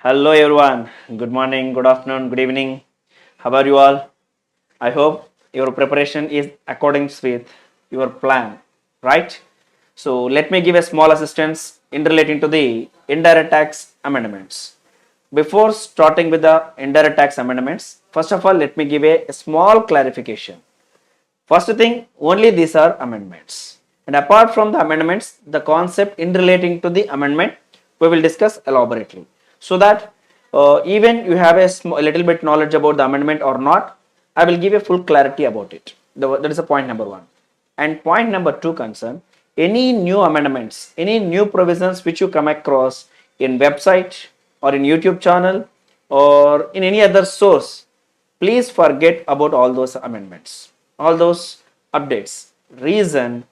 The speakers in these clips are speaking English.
Hello everyone. Good morning, good afternoon, good evening. How are you all? I hope your preparation is according with your plan, right? So let me give a small assistance in relating to the indirect tax amendments. Before starting with the indirect tax amendments, first of all, let me give a small clarification. First thing, only these are amendments. And apart from the amendments, the concept in relating to the amendment, we will discuss elaborately. So that even you have a little bit knowledge about the amendment or not, I will give a full clarity about it. That is a point number one. And point number two concern, any new amendments, any new provisions which you come across in website or in YouTube channel or in any other source, please forget about all those amendments, all those updates. Reason,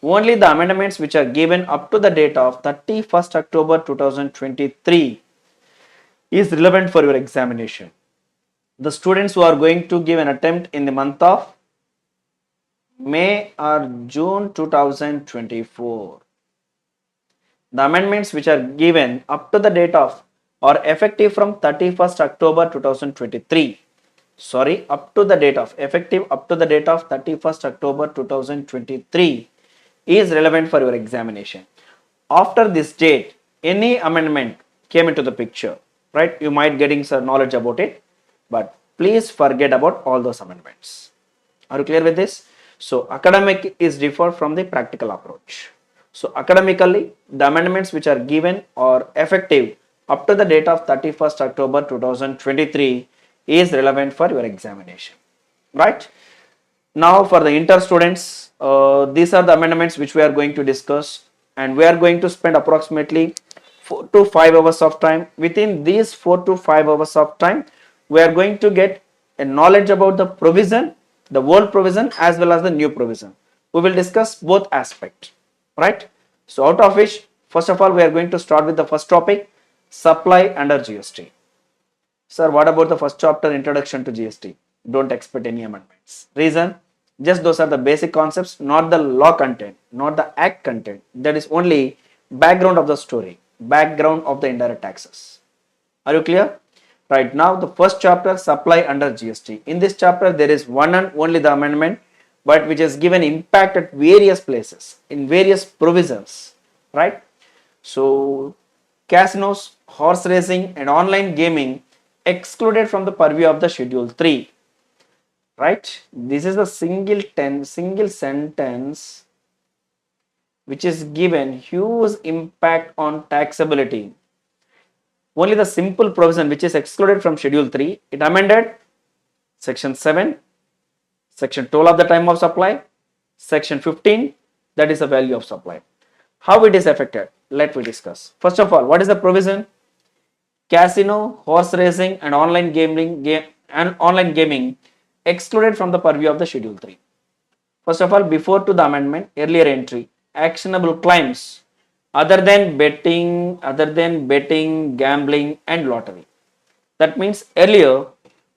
only the amendments which are given up to the date of 31st October 2023 is relevant for your examination. The students who are going to give an attempt in the month of May or June 2024, the amendments which are given up to the date of or effective from 31st October 2023, sorry, up to the date of, effective up to the date of 31st October 2023 is relevant for your examination. After this date, any amendment came into the picture, right? You might getting some knowledge about it, but please forget about all those amendments. Are you clear with this? So academic is different from the practical approach. So academically, the amendments which are given or effective up to the date of 31st October 2023 is relevant for your examination, right? Now for the inter students, these are the amendments which we are going to discuss, and we are going to spend approximately 4 to 5 hours of time. Within these 4 to 5 hours of time, we are going to get a knowledge about the provision, the old provision as well as the new provision. We will discuss both aspects, right? So out of which, first of all, we are going to start with the first topic, supply under GST. Sir, what about the first chapter, introduction to GST? Don't expect any amendments. Reason? Just those are the basic concepts, not the law content, not the act content. That is only background of the story, background of the indirect taxes. Are you clear? Right now, the first chapter, supply under GST. In this chapter, there is one and only the amendment, but which has given impact at various places, in various provisions, right? So, casinos, horse racing, and online gaming excluded from the purview of the Schedule 3, right? This is a single sentence which is given huge impact on taxability. Only the simple provision which is excluded from Schedule 3, it amended Section 7, Section 12 of the time of supply, Section 15, that is the value of supply. How it is affected? Let me discuss. First of all, what is the provision? Casino, horse racing, and online gaming excluded from the purview of the Schedule 3. First of all, before to the amendment, earlier entry, actionable claims other than betting, gambling, and lottery. That means earlier,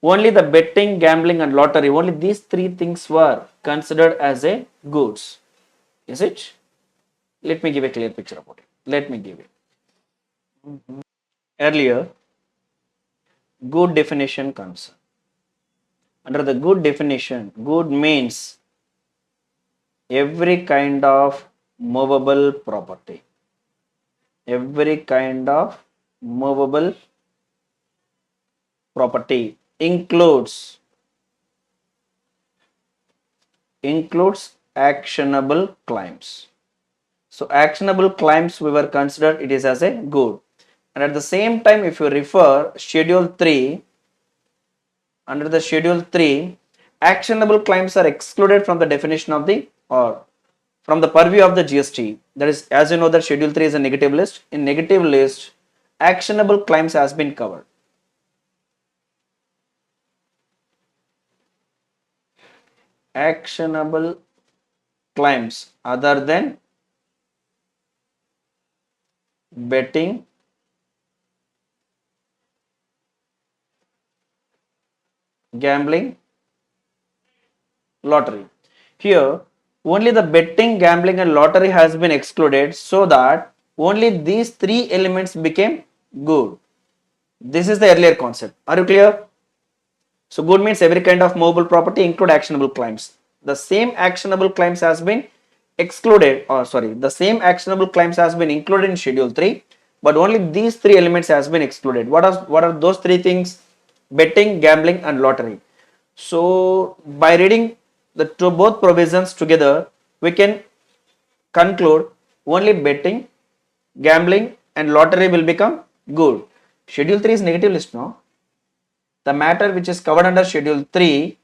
only the betting, gambling, and lottery, only these three things were considered as a goods. Is it? Let me give a clear picture about it. Let me give it. Earlier, good definition comes. Under the good definition, good means every kind of movable property. Every kind of movable property includes actionable claims. So actionable claims we were considered it is as a good. And at the same time, if you refer Schedule 3, under the Schedule 3, actionable claims are excluded from the definition of the or from the purview of the GST. That is, as you know, that Schedule 3 is a negative list. In negative list, actionable claims has been covered. Actionable claims other than betting, gambling, lottery. Here, only the betting, gambling, and lottery has been excluded, so that only these three elements became good. This is the earlier concept. Are you clear? So good means every kind of movable property include actionable claims. The same actionable claims has been excluded, or sorry, the same actionable claims has been included in Schedule 3, but only these three elements has been excluded. What are those three things? Betting, gambling, and lottery. So by reading the both provisions together, we can conclude only betting, gambling, and lottery will become good. Schedule 3 is negative list, no? The matter which is covered under Schedule 3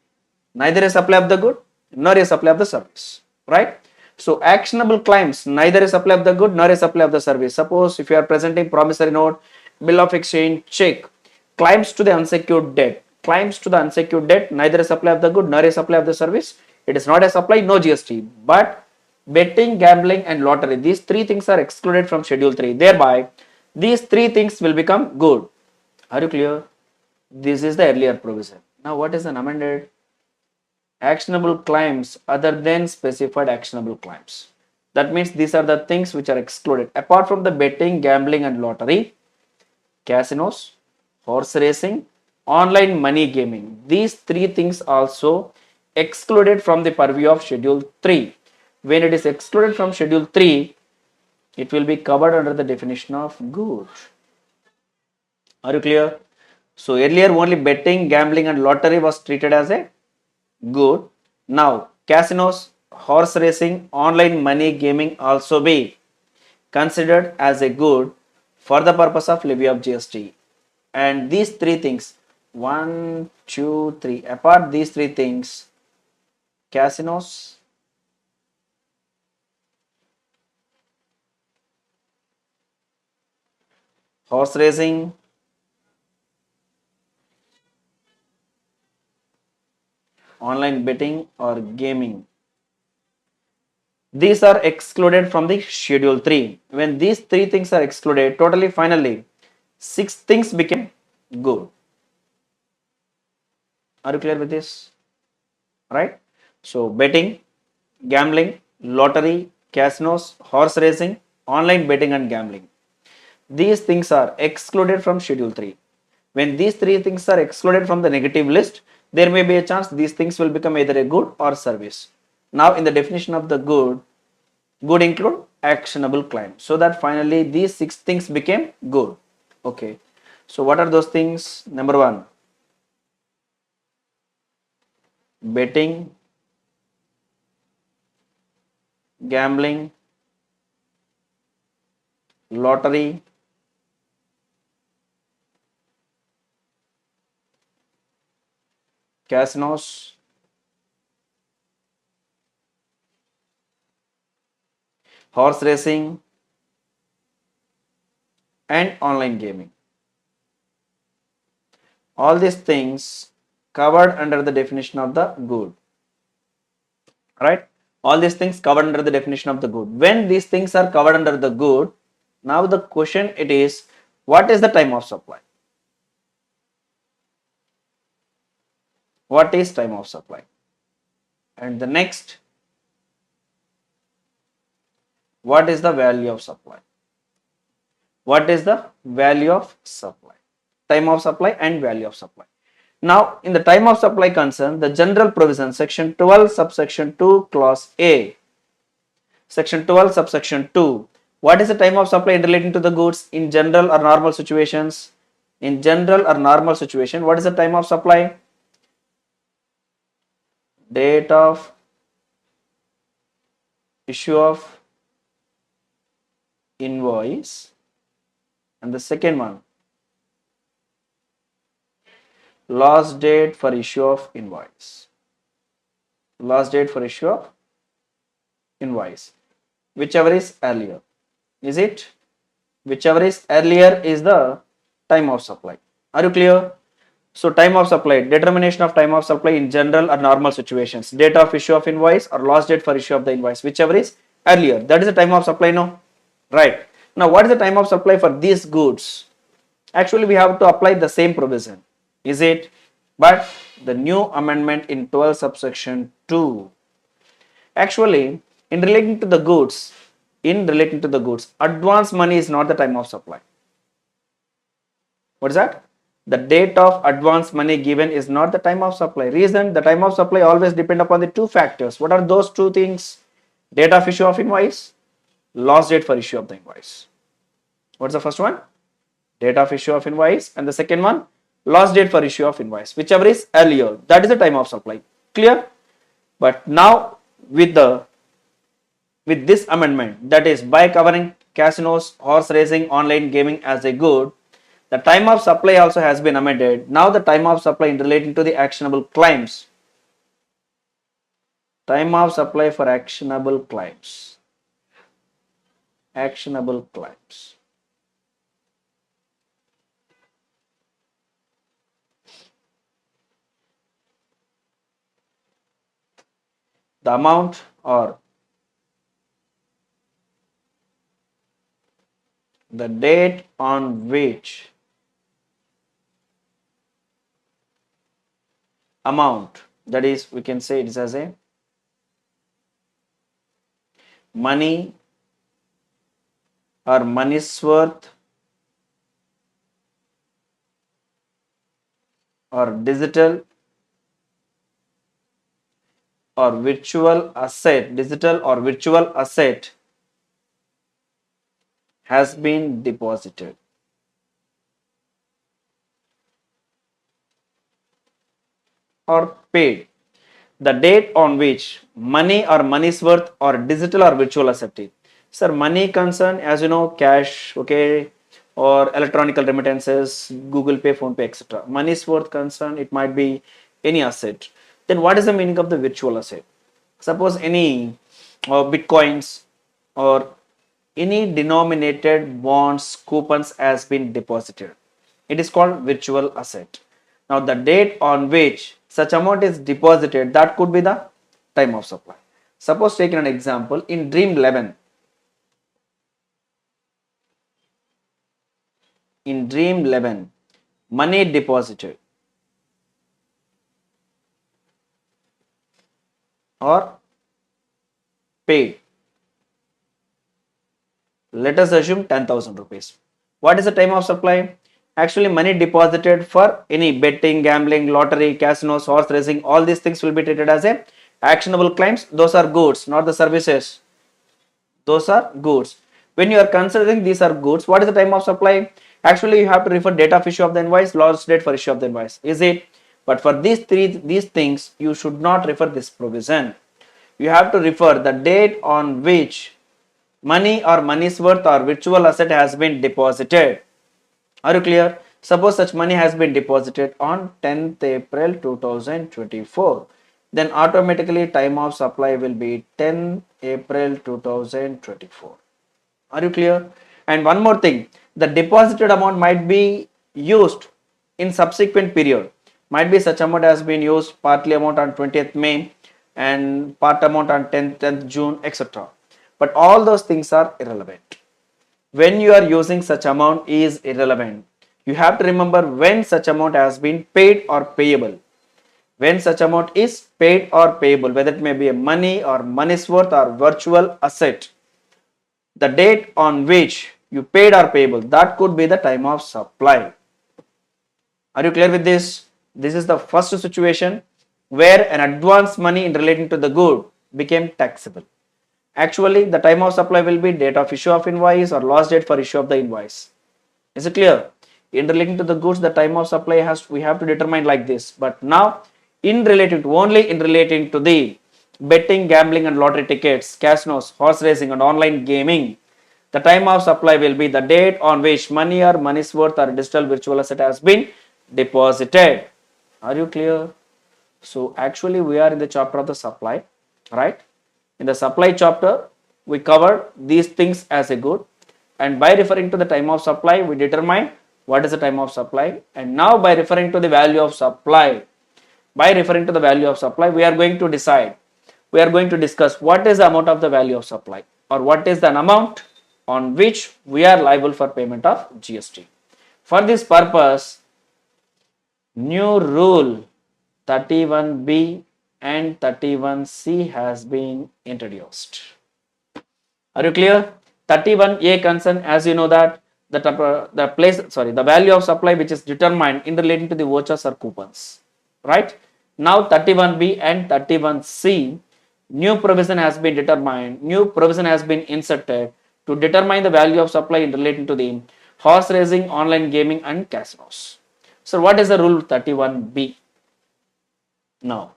neither a supply of the good nor a supply of the service, right? So actionable claims neither a supply of the good nor a supply of the service. Suppose if you are presenting promissory note, bill of exchange, check, claims to the unsecured debt, neither a supply of the good nor a supply of the service. It is not a supply, no GST. But betting, gambling, and lottery, these three things are excluded from Schedule 3. Thereby, these three things will become good. Are you clear? This is the earlier provision. Now, what is an amended? Actionable claims other than specified actionable claims. That means these are the things which are excluded. Apart from the betting, gambling, and lottery, casinos, horse racing, online money gaming. These three things also excluded from the purview of Schedule 3. When it is excluded from Schedule 3, it will be covered under the definition of good. Are you clear? So earlier only betting, gambling, and lottery was treated as a good. Now casinos, horse racing, online money gaming also be considered as a good for the purpose of levy of GST. And these three things, 1, 2, 3, apart these three things, casinos, horse racing, online betting or gaming, these are excluded from the Schedule 3. When these three things are excluded, totally finally 6 things became good. Are you clear with this? Right? So betting, gambling, lottery, casinos, horse racing, online betting and gambling. These things are excluded from Schedule 3. When these three things are excluded from the negative list, there may be a chance these things will become either a good or service. Now in the definition of the good include actionable claim. So that finally these 6 things became good. Okay. So what are those things? Number 1, betting, gambling, lottery, casinos, horse racing, and online gaming. All these things covered under the definition of the good. Right? All these things covered under the definition of the good. When these things are covered under the good, now the question it is, what is the time of supply? What is time of supply? And the next, what is the value of supply? What is the value of supply? Time of supply and value of supply. Now, in the time of supply concern, the general provision, section 12, subsection 2, clause A. Section 12, subsection 2. What is the time of supply in relating to the goods in general or normal situations? In general or normal situation, what is the time of supply? Date of issue of invoice, and the second one, last date for issue of invoice. Last date for issue of invoice, whichever is earlier. Is it? Whichever is earlier is the time of supply. Are you clear? So time of supply, determination of time of supply in general or normal situations, date of issue of invoice or last date for issue of the invoice, whichever is earlier, that is the time of supply, no? Right. Now what is the time of supply for these goods? Actually we have to apply the same provision. Is it? But the new amendment in 12 subsection 2. Actually in relating to the goods, advance money is not the time of supply. What is that? the date of advance money given is not the time of supply. Reason, the time of supply always depend upon the two factors. What are those two things? Date of issue of invoice, last date for issue of the invoice. What's the first one? Date of issue of invoice, and the second one, last date for issue of invoice. Whichever is earlier, that is the time of supply. Clear? But now with this amendment, that is by covering casinos, horse racing, online gaming as a good, the time of supply also has been amended. Now the time of supply in relating to the actionable claims. Time of supply for actionable claims. Actionable claims. The amount or the date on which amount, that is, we can say it is as a money or money's worth or digital or virtual asset, digital or virtual asset has been deposited. Or paid. The date on which money or money's worth or digital or virtual asset is. Sir, money concern, as you know, cash, okay, or electronical remittances, Google Pay, Phone Pay, etc. Money's worth concern, it might be any asset. Then what is the meaning of the virtual asset? Suppose any bitcoins or any denominated bonds, coupons has been deposited. It is called virtual asset. Now the date on which such amount is deposited, that could be the time of supply. Suppose taking an example in Dream 11. In Dream 11, money deposited or paid. Let us assume 10,000 rupees. What is the time of supply? Actually, money deposited for any betting, gambling, lottery, casinos, horse racing, all these things will be treated as a actionable claims. Those are goods, not the services. Those are goods. When you are considering these are goods, what is the time of supply? Actually, you have to refer date of issue of the invoice, last date for issue of the invoice. Is it? But for these things, you should not refer this provision. You have to refer the date on which money or money's worth or virtual asset has been deposited. Are you clear? Suppose such money has been deposited on 10th April 2024. Then automatically time of supply will be 10 April 2024. Are you clear? And one more thing, the deposited amount might be used in subsequent period. Might be such amount has been used, partly amount on 20th May and part amount on 10th June, etc. But all those things are irrelevant. When you are using such amount is irrelevant. You have to remember when such amount has been paid or payable. When such amount is paid or payable, whether it may be a money or money's worth or virtual asset, the date on which you paid or payable, that could be the time of supply. Are you clear with this? This is the first situation where an advance money in relating to the good became taxable. Actually, the time of supply will be date of issue of invoice or last date for issue of the invoice. Is it clear? In relating to the goods, the time of supply we have to determine like this. But now, only in relating to the betting, gambling and lottery tickets, casinos, horse racing and online gaming, the time of supply will be the date on which money or money's worth or digital virtual asset has been deposited. Are you clear? So actually we are in the chapter of the supply, right? In the supply chapter, we covered these things as a good, and by referring to the time of supply, we determine what is the time of supply. And now by referring to the value of supply, we are going to decide, we are going to discuss what is the amount of the value of supply or what is the amount on which we are liable for payment of GST. For this purpose, new rule 31B and 31C has been introduced. Are you clear? 31A concern, as you know that the value of supply which is determined in relating to the vouchers or coupons, right? Now 31B and 31C, new provision has been determined, new provision has been inserted to determine the value of supply in relating to the horse racing, online gaming and casinos. So what is the rule 31B? Now,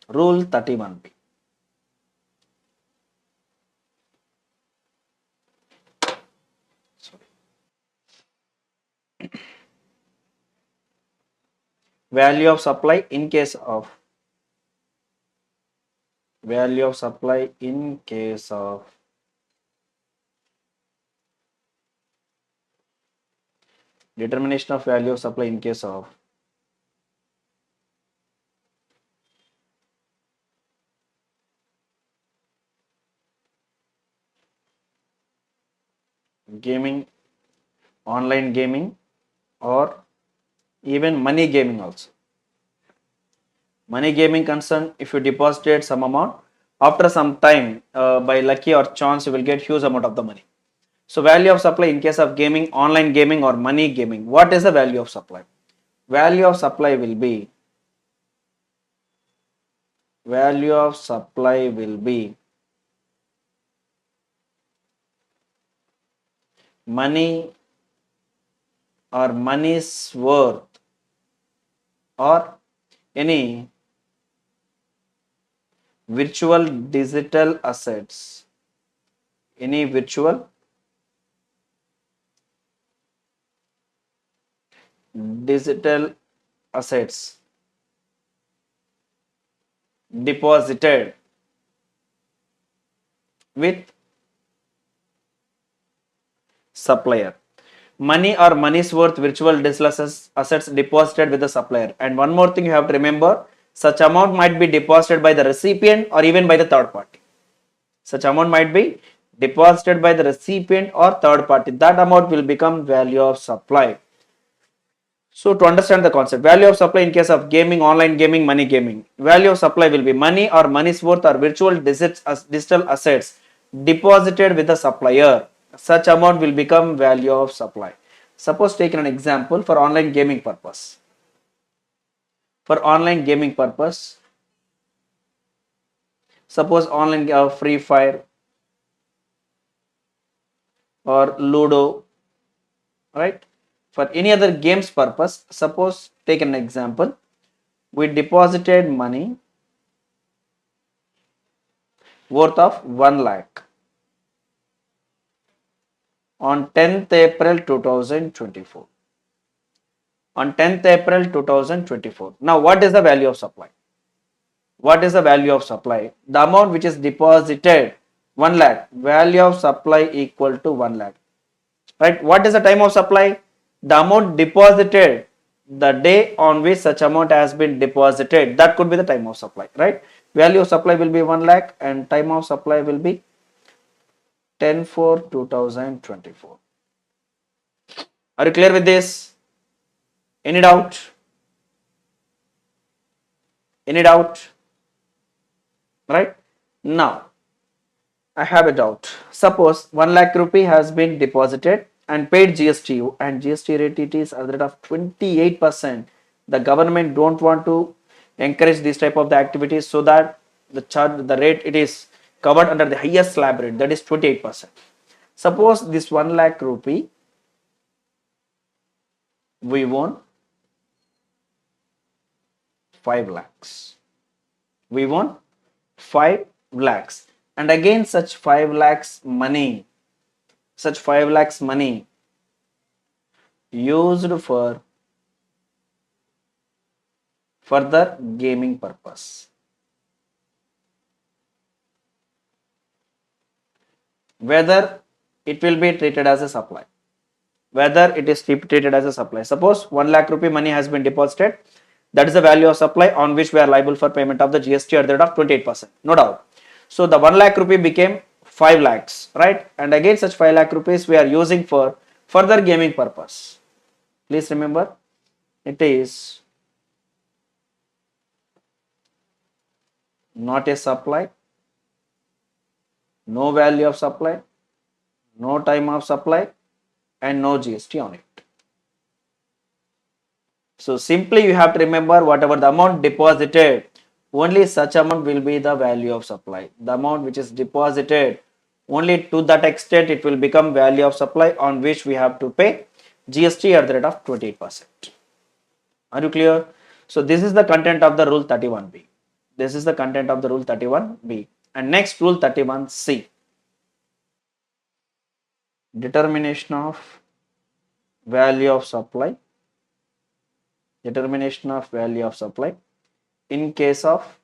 rule 31B. Value of supply in case of determination of value of supply in case of gaming, online gaming or even money gaming also. Money gaming concern, if you deposited some amount, after some time by lucky or chance you will get huge amount of the money. So value of supply in case of gaming, online gaming or money gaming. What is the value of supply? Value of supply will be money or money's worth or any virtual digital assets, any virtual digital assets deposited with supplier. Money or money's worth virtual digital assets deposited with the supplier. And one more thing you have to remember, such amount might be deposited by the recipient or even by the third party. Such amount might be deposited by the recipient or third party. That amount will become value of supply. So to understand the concept, value of supply in case of gaming, online gaming, money gaming. Value of supply will be money or money's worth or virtual digital assets deposited with the supplier. Such amount will become value of supply. Suppose taking an example for online gaming purpose. For online gaming purpose, suppose online Free Fire or Ludo, right? For any other games purpose, suppose take an example, we deposited money worth of 1 lakh on 10th April 2024. On 10th April 2024. Now, what is the value of supply? What is the value of supply? The amount which is deposited 1 lakh, value of supply equal to 1 lakh. Right? What is the time of supply? The amount deposited, the day on which such amount has been deposited, that could be the time of supply, right? Value of supply will be 1 lakh and time of supply will be 10/4/2024. Are you clear with this? Any doubt? Any doubt? Right? Now, I have a doubt. Suppose 1 lakh rupee has been deposited and paid GST, and GST rate it is at the rate of 28%. The government don't want to encourage this type of the activities, so that the rate it is covered under the highest slab rate, that is 28%. Suppose this 1 lakh rupee we won 5 lakhs. We won 5 lakhs. And again such 5 lakhs money used for further gaming purpose. Whether it will be treated as a supply. Whether it is treated as a supply. Suppose 1 lakh rupee money has been deposited. That is the value of supply on which we are liable for payment of the GST at the rate of 28%. No doubt. So the 1 lakh rupee became 5 lakhs, right? And again such 5 lakh rupees we are using for further gaming purpose. Please remember, it is not a supply, no value of supply, no time of supply, and no GST on it. So simply you have to remember whatever the amount deposited, only such amount will be the value of supply. The amount which is deposited, only to that extent it will become value of supply on which we have to pay GST at the rate of 28%. Are you clear? So this is the content of the rule 31B. This is the content of the rule 31B. And next rule 31C. Determination of value of supply. Determination of value of supply in case of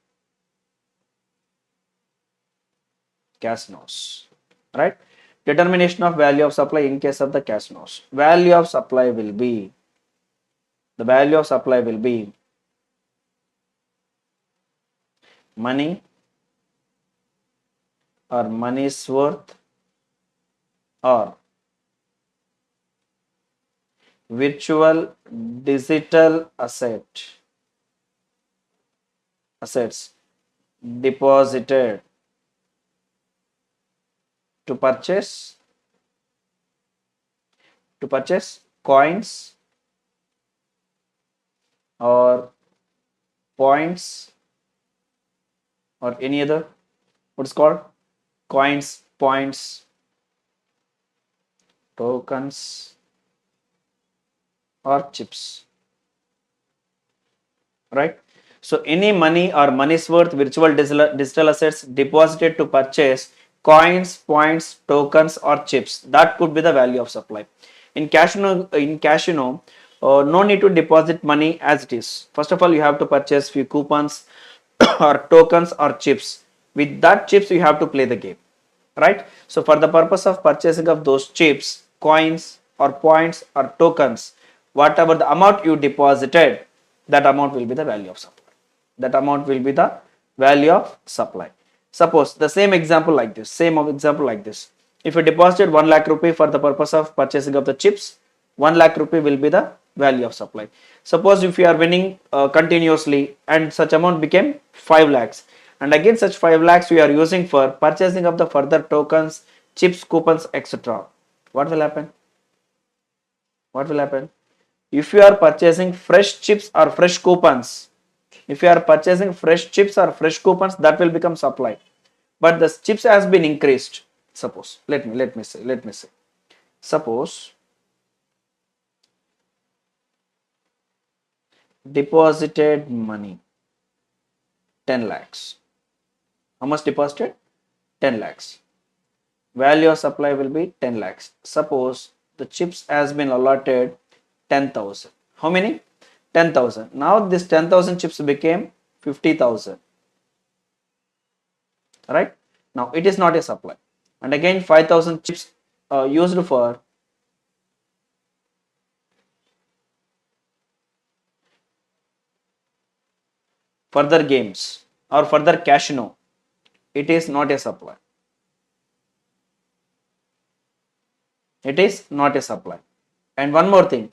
casinos, right? Determination of value of supply in case of the casinos. Value of supply will be, the value of supply will be money or money's worth or virtual digital assets deposited to purchase coins or points or any other, what's called coins, points, tokens or chips, right? So any money or money's worth virtual digital assets deposited to purchase coins, points, tokens or chips, that could be the value of supply. In casino, no need to deposit money as it is. First of all, you have to purchase few coupons or tokens or chips. With that chips, you have to play the game, right? So for the purpose of purchasing of those chips, coins or points or tokens, whatever the amount you deposited, that amount will be the value of supply. That amount will be the value of supply. Suppose the same example like this, if you deposited 1 lakh rupee for the purpose of purchasing of the chips, 1 lakh rupee will be the value of supply. Suppose if you are winning continuously and such amount became 5 lakhs, and again such 5 lakhs you are using for purchasing of the further tokens, chips, coupons, etc. What will happen? If you are purchasing fresh chips or fresh coupons, that will become supply. But the chips has been increased. Suppose, let me say, suppose deposited money 10 lakhs. How much deposited? 10 lakhs. Value of supply will be 10 lakhs. Suppose the chips has been allotted 10,000. How many? 10,000. Now this 10,000 chips became 50,000. Right? Now it is not a supply. And again 5,000 chips used for further games or further casino. It is not a supply. It is not a supply. And one more thing,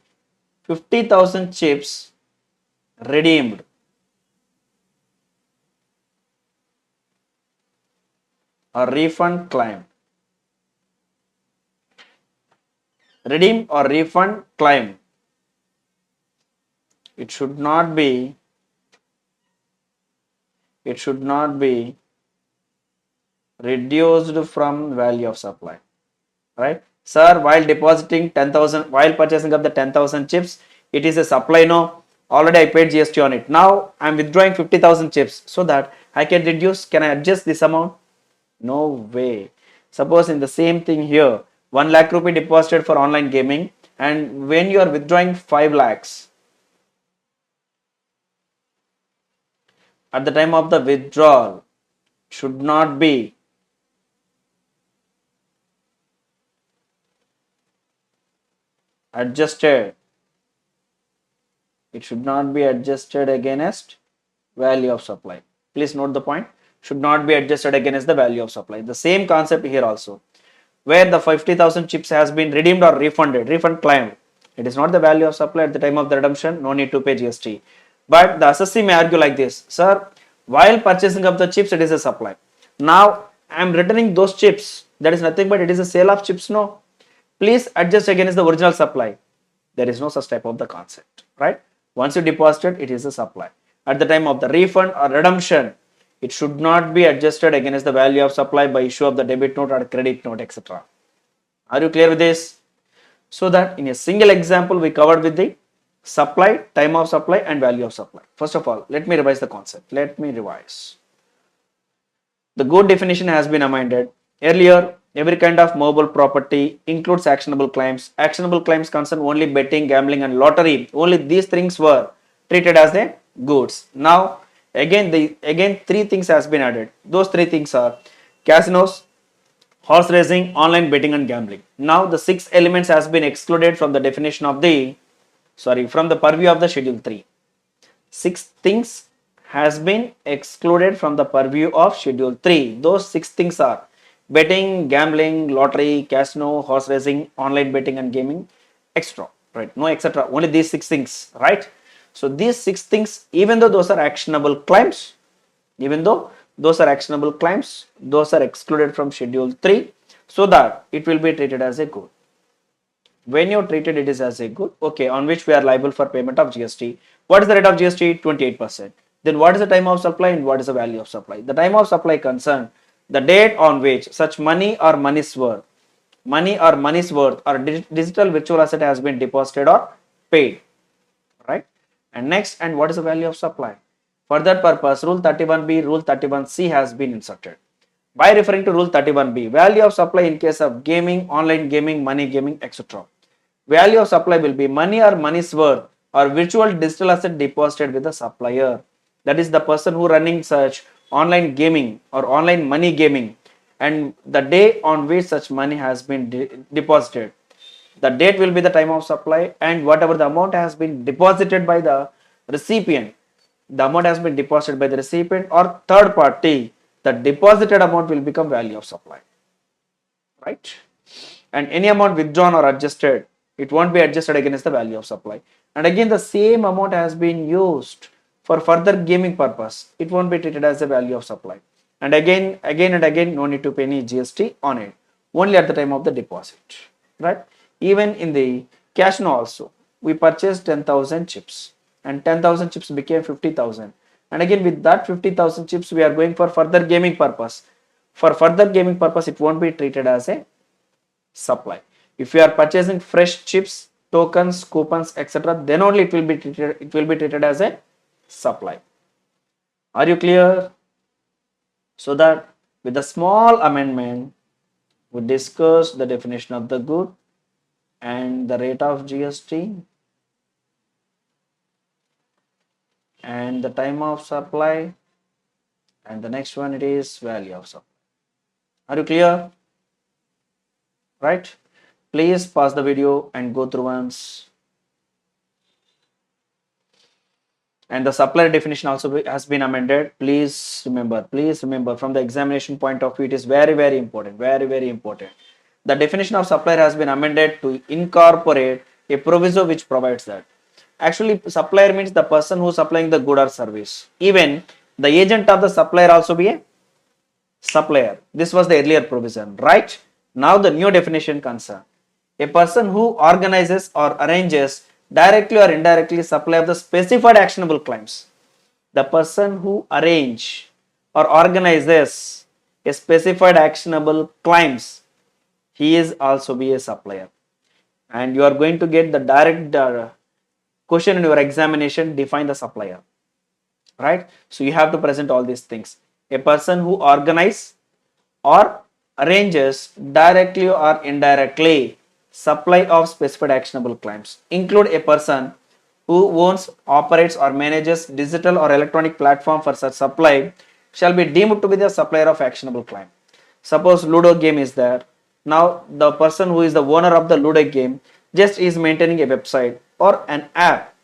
50,000 chips redeemed or refund claimed. Redeem or refund claim. It should not be reduced from value of supply, right? Sir, while depositing 10,000, while purchasing of the 10,000 chips, it is a supply. No, already I paid GST on it. Now I am withdrawing 50,000 chips so that I can reduce. Can I adjust this amount? No way. Suppose in the same thing here, 1 lakh rupee deposited for online gaming, and when you are withdrawing 5 lakhs, at the time of the withdrawal, should not be adjusted. It should not be adjusted against value of supply. Please note the point. Should not be adjusted against the value of supply. The same concept here also, where the 50,000 chips has been redeemed or refund claimed. It is not the value of supply at the time of the redemption. No need to pay GST. But the assessee may argue like this, sir, while purchasing of the chips, it is a supply. Now I am returning those chips. That is nothing but it is a sale of chips. No. please adjust against the original supply. There is no such type of the concept, right? Once you deposited, it is a supply. At the time of the refund or redemption, it should not be adjusted against the value of supply by issue of the debit note or credit note, etc. Are you clear with this? So that in a single example, we covered with the supply, time of supply and value of supply. First of all, let me revise the concept. Let me revise. The good definition has been amended. Earlier, every kind of movable property includes actionable claims. Actionable claims concern only betting, gambling and lottery. Only these things were treated as the goods. Now, again three things has been added. Those three things are casinos, horse racing, online betting and gambling. Now, the six elements has been excluded from the definition of the, from the purview of the schedule 3. Six things has been excluded from the purview of schedule 3. Those six things are betting, gambling, lottery, casino, horse racing, online betting and gaming, extra, right? No etc. Only these six things, right? So these six things, even though those are actionable claims, those are excluded from schedule 3 so that it will be treated as a good. When you treated it as a good, okay, on which we are liable for payment of GST. What is the rate of GST? 28%. Then what is the time of supply and what is the value of supply? The time of supply concern the date on which such money or money's worth or digital virtual asset has been deposited or paid, right? And next, and what is the value of supply? For that purpose, Rule 31B, Rule 31C has been inserted. By referring to Rule 31B, value of supply in case of gaming, online gaming, money gaming, etc. Value of supply will be money or money's worth or virtual digital asset deposited with the supplier. That is the person who running such online gaming or online money gaming, and the day on which such money has been deposited. The date will be the time of supply, and whatever the amount has been deposited by the recipient, or third party, the deposited amount will become value of supply, right? And any amount withdrawn or adjusted, it won't be adjusted against the value of supply. And again, the same amount has been used for further gaming purpose, it won't be treated as the value of supply. And again, no need to pay any GST on it, only at the time of the deposit, right? Even in the casino also, we purchased 10,000 chips and 10,000 chips became 50,000. And again, with that 50,000 chips, we are going for further gaming purpose. For further gaming purpose, it won't be treated as a supply. If you are purchasing fresh chips, tokens, coupons, etc., then only it will be treated as a supply. Are you clear? So that with a small amendment, we discuss the definition of the good and the rate of GST and the time of supply, and the next one it is value of supply. Are you clear? Right? Please pause the video and go through once. And the supplier definition also has been amended. Please remember from the examination point of view, it is very, very important, The definition of supplier has been amended to incorporate a proviso which provides that. Actually, supplier means the person who is supplying the good or service. Even the agent of the supplier also be a supplier. This was the earlier provision, right? Now the new definition concern a person who organizes or arranges directly or indirectly supply of the specified actionable claims. The person who arrange or organizes a specified actionable claims, he is also be a supplier. And you are going to get the direct question in your examination, define the supplier, right? So you have to present all these things. A person who organizes or arranges directly or indirectly supply of specified actionable claims. Include a person who owns, operates or manages digital or electronic platform for such supply shall be deemed to be the supplier of actionable claim. Suppose Ludo game is there. Now the person who is the owner of the Ludo game just is maintaining a website or an app,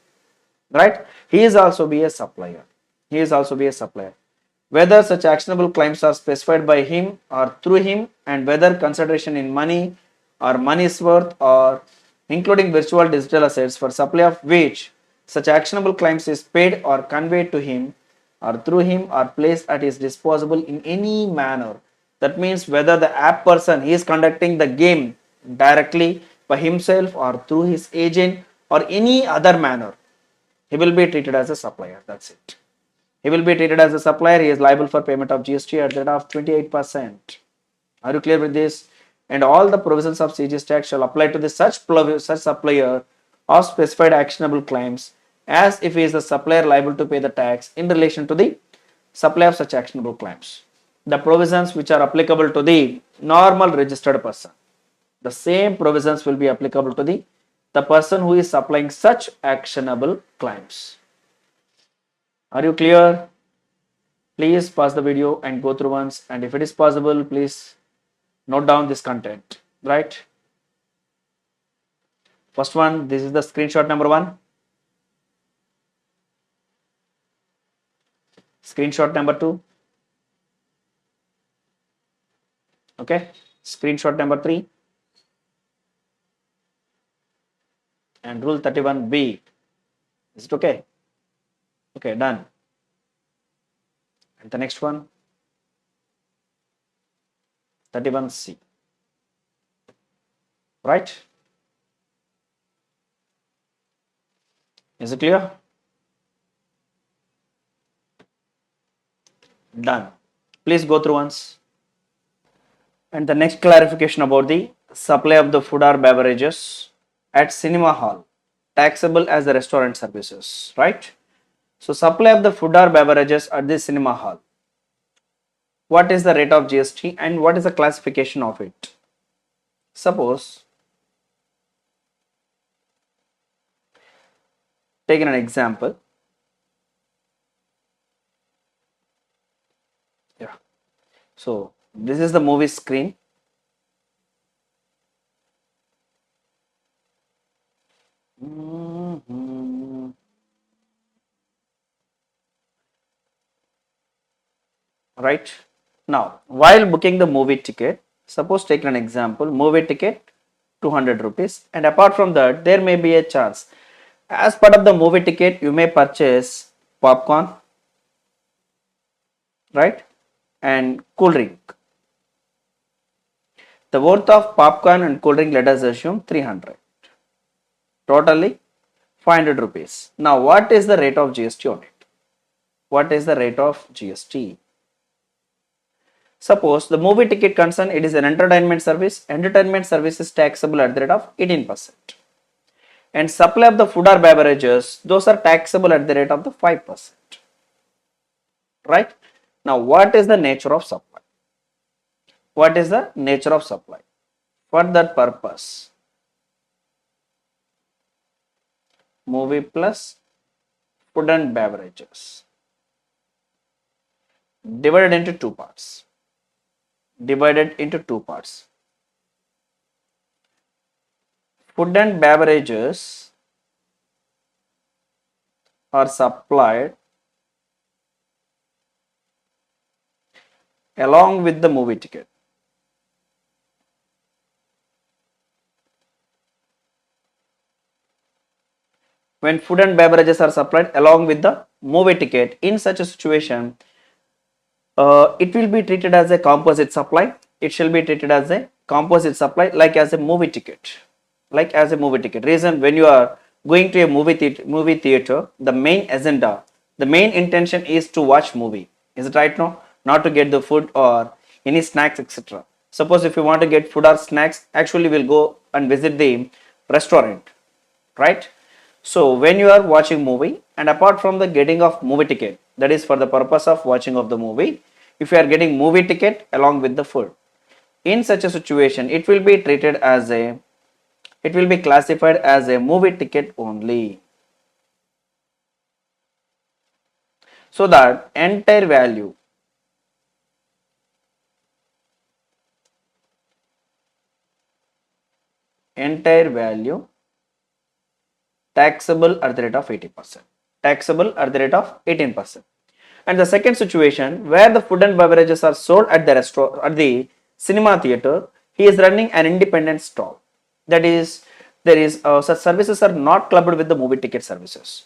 right? He is also be a supplier. Whether such actionable claims are specified by him or through him, and whether consideration in money or money's worth or including virtual digital assets for supply of which such actionable claims is paid or conveyed to him or through him or placed at his disposal in any manner. That means whether the app person he is conducting the game directly, by himself or through his agent or any other manner, he will be treated as a supplier. That's it. He will be treated as a supplier. He is liable for payment of GST at the rate of 28%. Are you clear with this? And all the provisions of CGS tax shall apply to the such supplier of specified actionable claims as if he is the supplier liable to pay the tax in relation to the supply of such actionable claims. The provisions which are applicable to the normal registered person, the same provisions will be applicable to the person who is supplying such actionable claims. Are you clear? Please pause the video and go through once, and if it is possible, please note down this content, right? First one, this is the screenshot number 1. Screenshot number 2. Okay. Screenshot number 3. And rule 31B. Is it okay? Okay, done. And the next one, 31C. Right? Is it clear? Done. Please go through once. And the next clarification about the supply of the food or beverages at cinema hall, taxable as the restaurant services, right? So supply of the food or beverages at the cinema hall. What is the rate of GST and what is the classification of it? Suppose, taking an example. Yeah. So this is the movie screen. Right. Now, while booking the movie ticket, suppose take an example, movie ticket 200 rupees, and apart from that, there may be a charge. As part of the movie ticket, you may purchase popcorn, right, and cool drink. The worth of popcorn and cool drink, let us assume 300. Totally 500 rupees. Now, what is the rate of GST on it? What is the rate of GST? Suppose the movie ticket concern, it is an entertainment service. Entertainment service is taxable at the rate of 18%. And supply of the food or beverages, those are taxable at the rate of the 5%. Right? Now, what is the nature of supply? What is the nature of supply? For that purpose, movie plus food and beverages divided into two parts. Food and beverages are supplied along with the movie ticket. When food and beverages are supplied along with the movie ticket, in such a situation, it will be treated as a composite supply. It shall be treated as a composite supply, like as a movie ticket. Reason, when you are going to a movie theater, the main agenda, the main intention is to watch movie. Is it right now? Not to get the food or any snacks, etc. Suppose if you want to get food or snacks, actually we'll go and visit the restaurant, right? So when you are watching movie, and apart from the getting of movie ticket, that is for the purpose of watching of the movie, if you are getting movie ticket along with the food, in such a situation, it will be treated as a, it will be classified as a movie ticket only. So that entire value taxable at the rate of 80%. Taxable at the rate of 18%. And the second situation, where the food and beverages are sold at the restaurant, at the cinema theater, he is running an independent stall. That is, there is such services are not clubbed with the movie ticket services,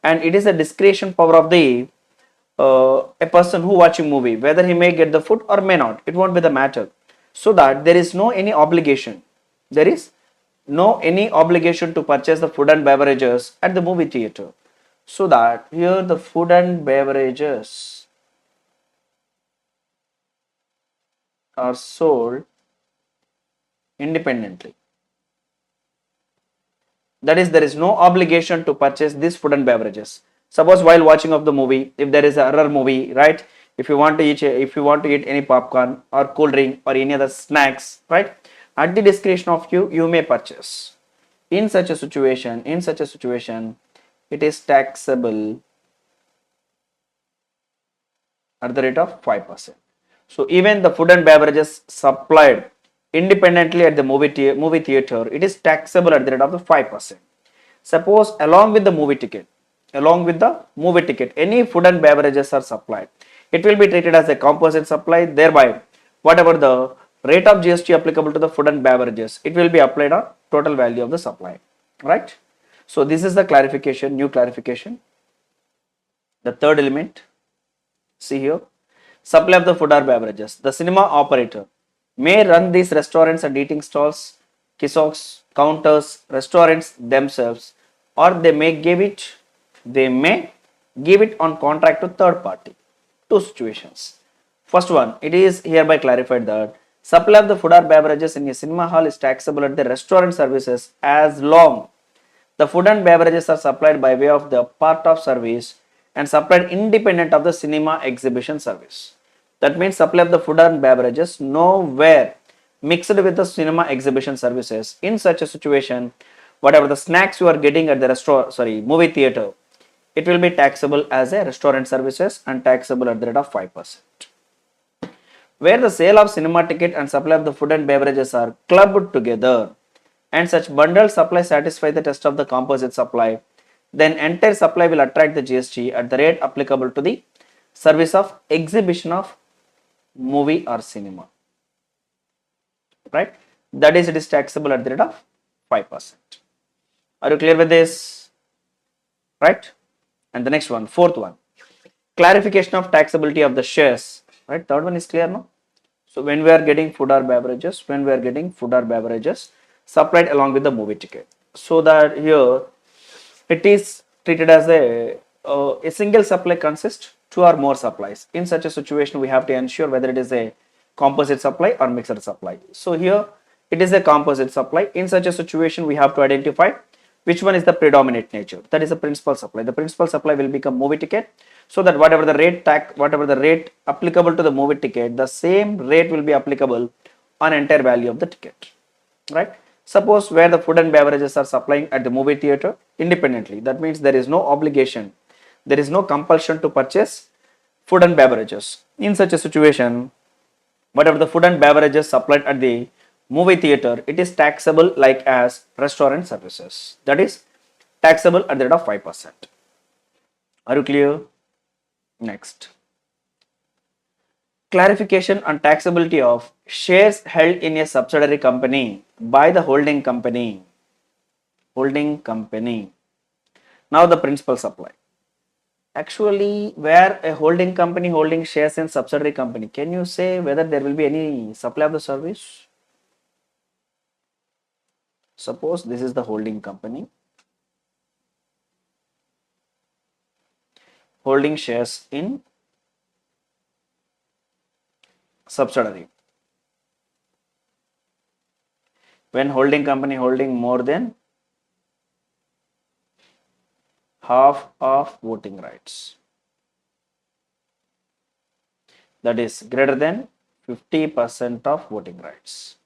and it is a discretion power of the a person who watching movie, whether he may get the food or may not. It won't be the matter. So that there is no any obligation. There is no any obligation to purchase the food and beverages at the movie theater. So that here the food and beverages are sold independently. That is, there is no obligation to purchase these food and beverages. Suppose while watching of the movie, if there is a horror movie, right? If you want to eat any popcorn or cool drink or any other snacks, right? At the discretion of you, you may purchase. In such a situation, it is taxable at the rate of 5%. So even the food and beverages supplied independently at the movie theater, it is taxable at the rate of the 5%. Suppose along with the movie ticket, any food and beverages are supplied, it will be treated as a composite supply. Thereby, whatever the rate of GST applicable to the food and beverages, it will be applied on total value of the supply, right? So this is the clarification, new clarification. The third element, see here, supply of the food or beverages. The cinema operator may run these restaurants and eating stalls, kiosks, counters, restaurants themselves, or they may give it on contract to third party. Two situations. First one, it is hereby clarified that supply of the food or beverages in a cinema hall is taxable at the restaurant services as long the food and beverages are supplied by way of the part of service and supplied independent of the cinema exhibition service. That means supply of the food and beverages nowhere mixed with the cinema exhibition services. In such a situation, whatever the snacks you are getting at the movie theater, it will be taxable as a restaurant services and taxable at the rate of 5%. Where the sale of cinema ticket and supply of the food and beverages are clubbed together and such bundled supply satisfy the test of the composite supply, then entire supply will attract the GST at the rate applicable to the service of exhibition of movie or cinema, right? That is, it is taxable at the rate of 5%. Are you clear with this? Right? And the next one, fourth one, clarification of taxability of the shares, right? Third one is clear now. So when we are getting food or beverages, supplied along with the movie ticket, so that here it is treated as a single supply consists two or more supplies. In such a situation, we have to ensure whether it is a composite supply or mixed supply. So here it is a composite supply. In such a situation, we have to identify which one is the predominant nature. That is the principal supply. The principal supply will become movie ticket, so that whatever the rate applicable to the movie ticket, the same rate will be applicable on entire value of the ticket, right? Suppose where the food and beverages are supplying at the movie theater independently, that means there is no obligation, there is no compulsion to purchase food and beverages. In such a situation, whatever the food and beverages supplied at the movie theater, it is taxable like as restaurant services. That is taxable at the rate of 5%. Are you clear? Next. Clarification on taxability of shares held in a subsidiary company by the holding company. Now the principal supply. Actually, where a holding company holding shares in subsidiary company, can you say whether there will be any supply of the service? Suppose this is the holding company holding shares in subsidiary. When holding company holding more than half of voting rights, that is greater than 50% of voting rights,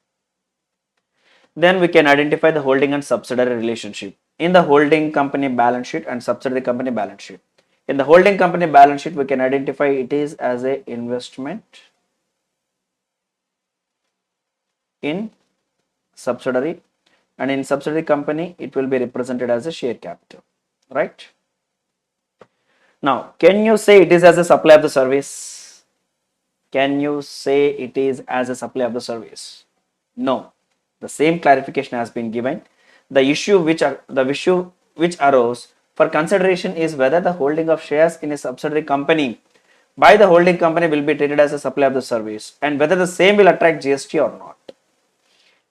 then we can identify the holding and subsidiary relationship in the holding company balance sheet and subsidiary company balance sheet. In the holding company balance sheet, we can identify it is as a investment in subsidiary, and in subsidiary company it will be represented as a share capital, right? Now, can you say it is as a supply of the service? Can you say it is as a supply of the service? No. The same clarification has been given. The issue which arose for consideration is whether the holding of shares in a subsidiary company by the holding company will be treated as a supply of the service and whether the same will attract GST or not.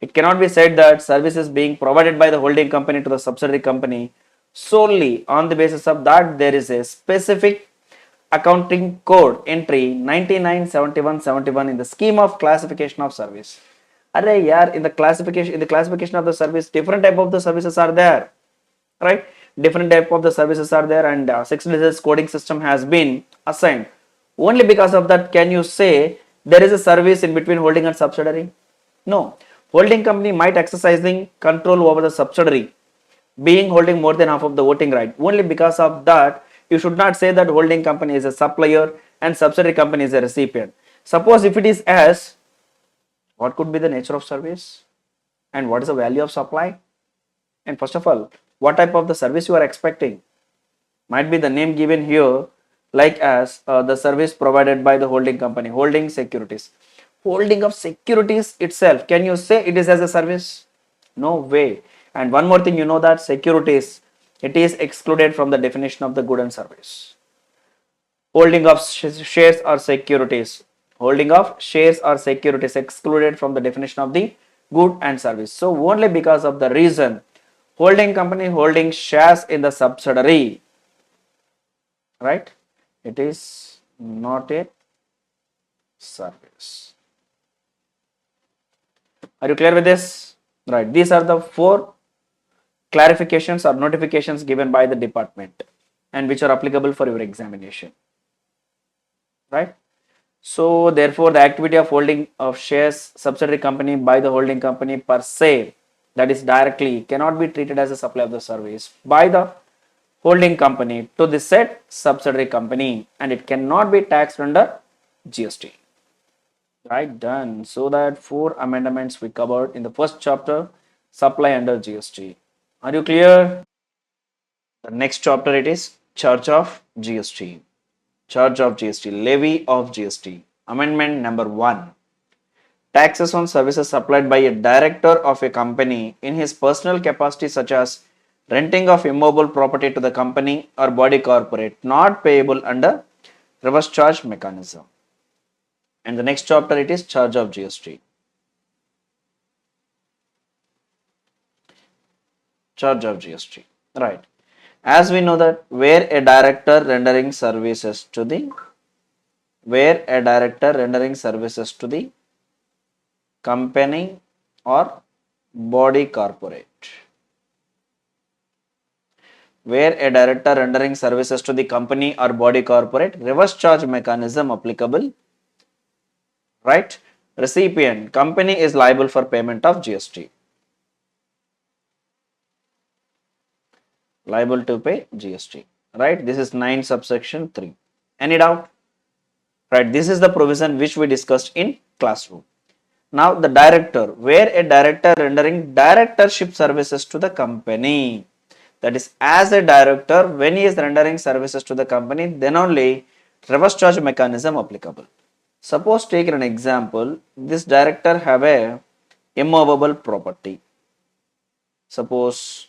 It cannot be said that service is being provided by the holding company to the subsidiary company solely on the basis of that there is a specific accounting code entry 997171 in the scheme of classification of service. Array, yeah, in the classification of the service, different type of the services are there, right? Different type of the services are there, and 6 digits coding system has been assigned. Only because of that, can you say there is a service in between holding and subsidiary? No. Holding company might exercising control over the subsidiary, being holding more than half of the voting right. Only because of that, you should not say that holding company is a supplier and subsidiary company is a recipient. Suppose if it is as, what could be the nature of service and what is the value of supply? And first of all, what type of the service you are expecting? Might be the name given here like as the service provided by the holding company, holding securities. Holding of securities itself, can you say it is as a service? No way. And one more thing, you know that securities, it is excluded from the definition of the good and service. Holding of shares or securities, holding of shares or securities excluded from the definition of the good and service. So only because of the reason holding company holding shares in the subsidiary, right, it is not a service. Are you clear with this? Right, these are the 4 clarifications or notifications given by the department and which are applicable for your examination, right? So therefore the activity of holding of shares subsidiary company by the holding company per se, that is directly, cannot be treated as a supply of the service by the holding company to the said subsidiary company, and it cannot be taxed under GST. Right, done. So that 4 amendments we covered in the first chapter, supply under GST. Are you clear? The next chapter it is charge of GST. Charge of GST, levy of GST. Amendment number 1. Taxes on services supplied by a director of a company in his personal capacity, such as renting of immovable property to the company or body corporate, not payable under reverse charge mechanism. And the next chapter it is charge of GST. Charge of GST. Right. As we know that where a director rendering services to the company or body corporate, where a director rendering services to the company or body corporate, reverse charge mechanism applicable, right? Recipient, company is liable for payment of GST. Liable to pay GST, right? This is 9 subsection 3. Any doubt? Right, this is the provision which we discussed in classroom. Now the director, where a director rendering directorship services to the company, that is as a director when he is rendering services to the company, then only reverse charge mechanism applicable. Suppose take an example, this director have a immovable property. Suppose,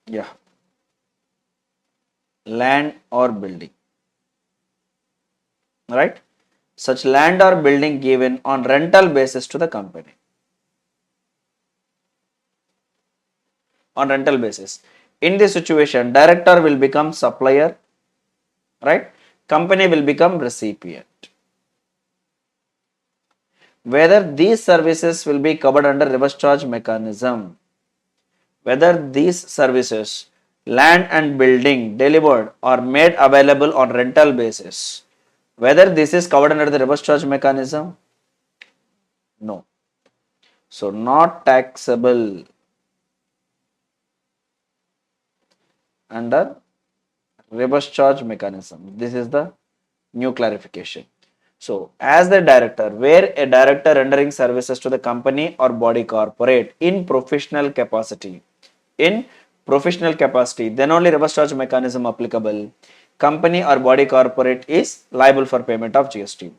yeah, land or building, right? Such land or building given on rental basis to the company. On rental basis. In this situation, director will become supplier, right? Company will become recipient. Whether these services will be covered under reverse charge mechanism, whether these services, land and building delivered or made available on rental basis, whether this is covered under the reverse charge mechanism? No. So not taxable under reverse charge mechanism. This is the new clarification. So as the director, where a director rendering services to the company or body corporate in professional capacity, then only reverse charge mechanism applicable. Company or body corporate is liable for payment of GST.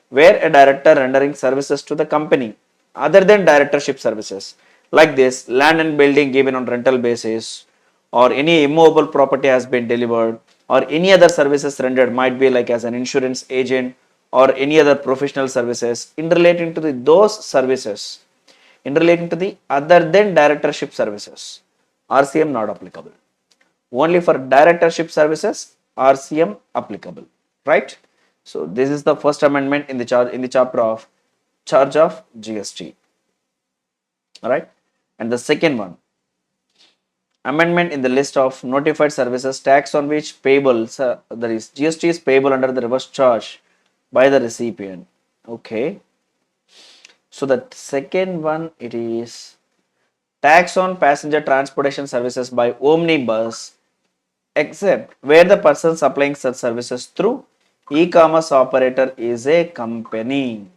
Where a director rendering services to the company other than directorship services, like this land and building given on rental basis, or any immovable property has been delivered, or any other services rendered, might be like as an insurance agent or any other professional services in relating to those services, in relating to the other than directorship services, RCM not applicable. Only for directorship services, RCM applicable, right? So this is the first amendment in the chapter of charge of GST, all right? And the second one, amendment in the list of notified services tax on which payable, that is GST is payable under the reverse charge by the recipient. Okay. So the second one, it is tax on passenger transportation services by omnibus, except where the person supplying such services through e-commerce operator is a company,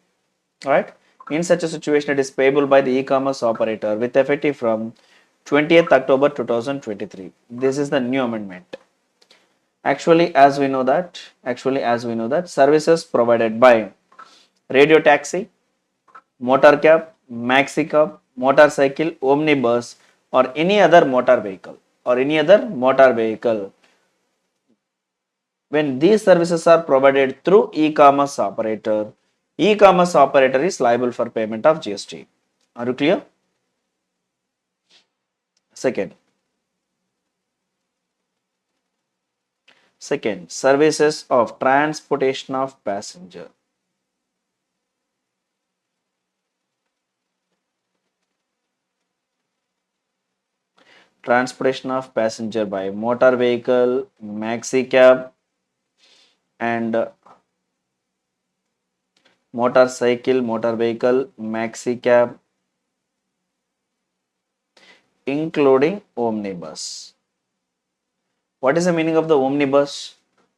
right? In such a situation, it is payable by the e-commerce operator with effective from 20th October 2023. This is the new amendment. Actually, as we know that services provided by radio taxi, motor cab, maxi cab, motorcycle, omnibus, or any other motor vehicle, when these services are provided through e-commerce operator is liable for payment of GST. Are you clear? Second, services of transportation of passenger. Transportation of passenger by motor vehicle, maxi cab, and motorcycle, motor vehicle, maxi cab, including omnibus. What is the meaning of the omnibus?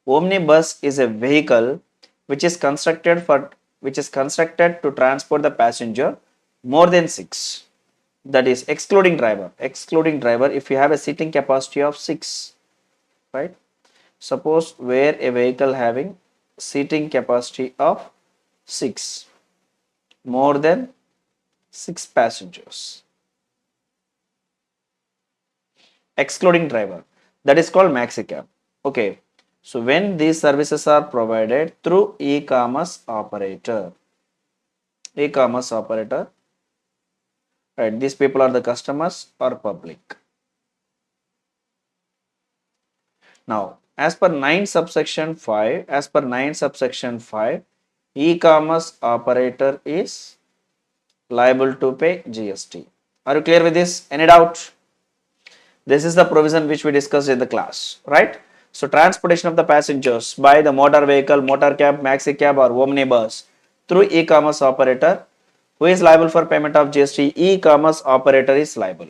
Omnibus is a vehicle which is constructed to transport the passenger more than 6. That is excluding driver. If you have a seating capacity of 6, right? Suppose where a vehicle having seating capacity of 6, more than 6 passengers, excluding driver, that is called maxi cab. Okay, so when these services are provided through e-commerce operator, right, these people are the customers or public. Now, as per 9 subsection 5, e-commerce operator is liable to pay GST. Are you clear with this? Any doubt? This is the provision which we discussed in the class, right? So transportation of the passengers by the motor vehicle, motor cab, maxi cab or omnibus through e-commerce operator, who is liable for payment of GST? E-commerce operator is liable,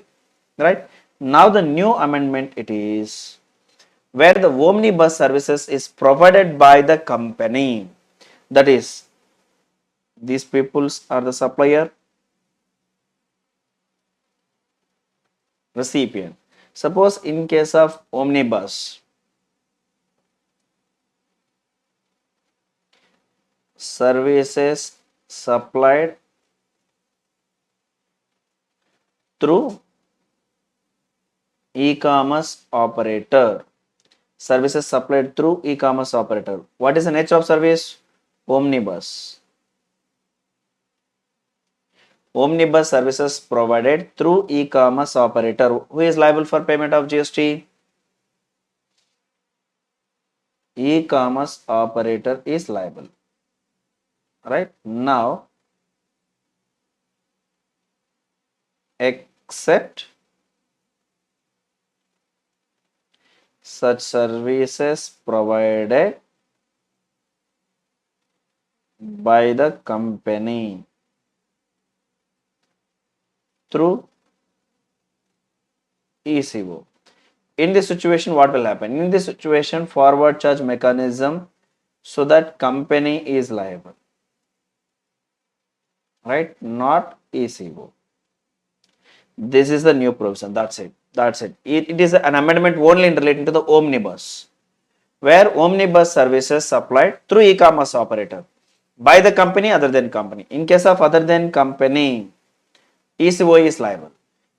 right? Now the new amendment, it is where the omnibus services is provided by the company, that is these peoples are the supplier, recipient. Suppose in case of omnibus, services supplied through e-commerce operator. Services supplied through e-commerce operator. What is the nature of service? Omnibus. Omnibus services provided through e-commerce operator. Who is liable for payment of GST? E-commerce operator is liable. Right? Now, except such services provided by the company through ECO. In this situation, what will happen? In this situation, forward charge mechanism, so that company is liable, right? Not ECO. This is the new provision. That's it. It is an amendment only in relating to the omnibus, where omnibus services supplied through e-commerce operator by the company other than company. In case of other than company, ECO is liable.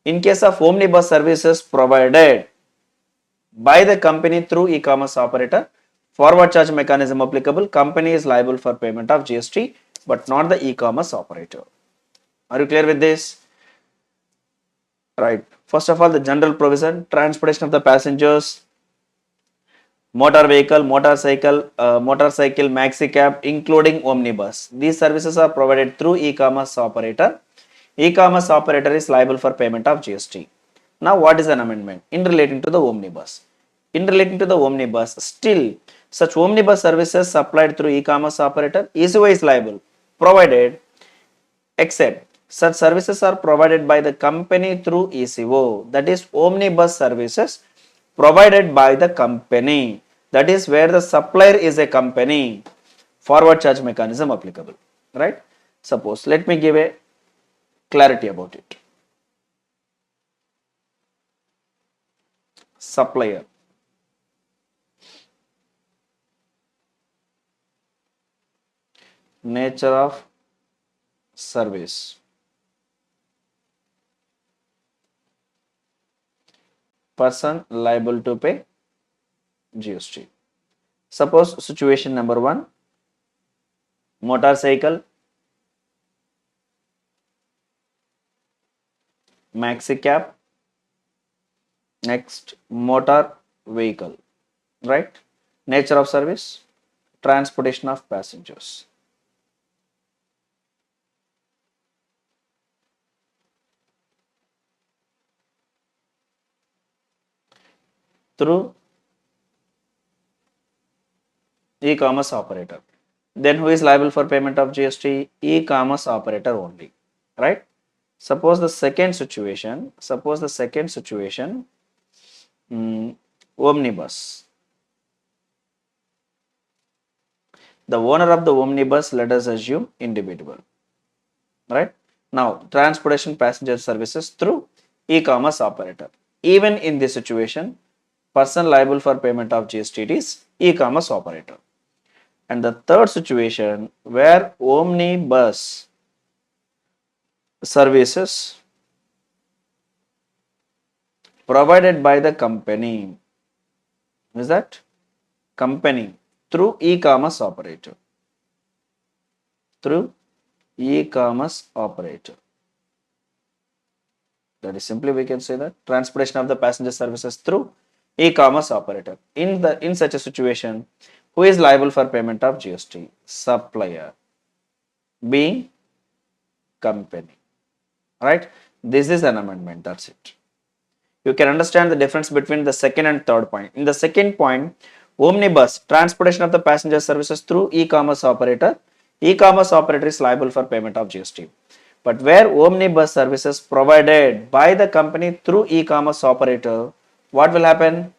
In case of omnibus services provided by the company through e-commerce operator, Forward charge mechanism applicable. Company is liable for payment of GST, but not the e-commerce operator. Are you clear with this? Right. First of all, the general provision, transportation of the passengers, motor vehicle, motorcycle, maxi cab, including omnibus. These services are provided through e-commerce operator. E-commerce operator is liable for payment of GST. Now, what is an amendment in relating to the omnibus? In relating to the omnibus, still such omnibus services supplied through e-commerce operator, ECO is liable, provided except such services are provided by the company through ECO, that is omnibus services provided by the company, that is where the supplier is a company, forward charge mechanism applicable, right? Suppose, let me give a clarity about it. Supplier, nature of service, person liable to pay GST. Suppose situation number 1, motorcycle, maxi cab, next motor vehicle, right? Nature of service, transportation of passengers. Through e-commerce operator. Then who is liable for payment of GST? E-commerce operator only, right? Suppose the second situation, omnibus. The owner of the omnibus, let us assume individual, right? Now, transportation passenger services through e-commerce operator. Even in this situation, person liable for payment of GST is e-commerce operator. And the third situation where omnibus services provided by the company, is that company through e-commerce operator, through e-commerce operator. That is simply we can say that transportation of the passenger services through e-commerce operator. In such a situation, who is liable for payment of GST? Supplier, being company, right? This is an amendment, that's it. You can understand the difference between the second and third point. In the second point, omnibus, transportation of the passenger services through e-commerce operator is liable for payment of GST. But where omnibus services provided by the company through e-commerce operator, what will happen?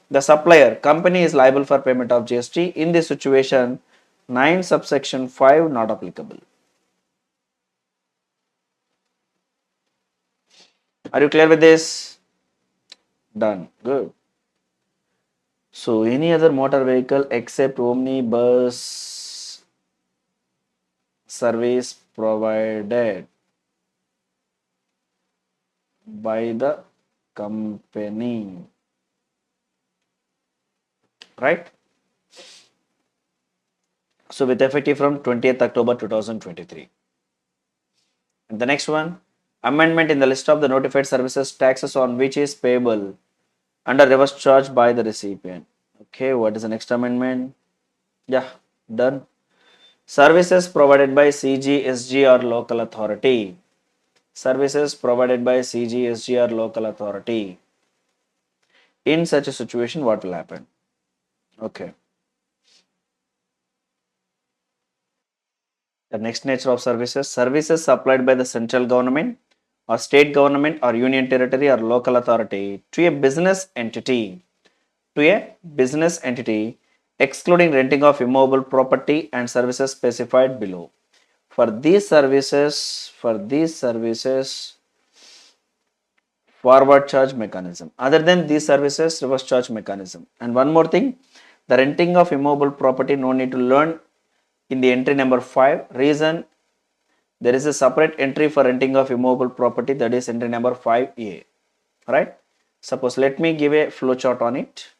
The supplier, company is liable for payment of GST. In this situation, 9 subsection 5 not applicable. Are you clear with this? Done. Good. So, any other motor vehicle except omnibus service provided by the company, right? So, with effective from 20th October 2023. And the next one, amendment in the list of the notified services taxes on which is payable under reverse charge by the recipient. Okay, what is the next amendment? Yeah, done. Services provided by CG, SG or local authority. Services provided by CG, SG or local authority. In such a situation, what will happen? Okay. The next nature of services, services supplied by the central government or state government or union territory or local authority to a business entity, excluding renting of immovable property and services specified below. For these services, forward charge mechanism. Other than these services, reverse charge mechanism. And one more thing, the renting of immovable property, no need to learn in the entry number 5. Reason, there is a separate entry for renting of immovable property, that is entry number 5A, right? Suppose let me give a flow chart on it.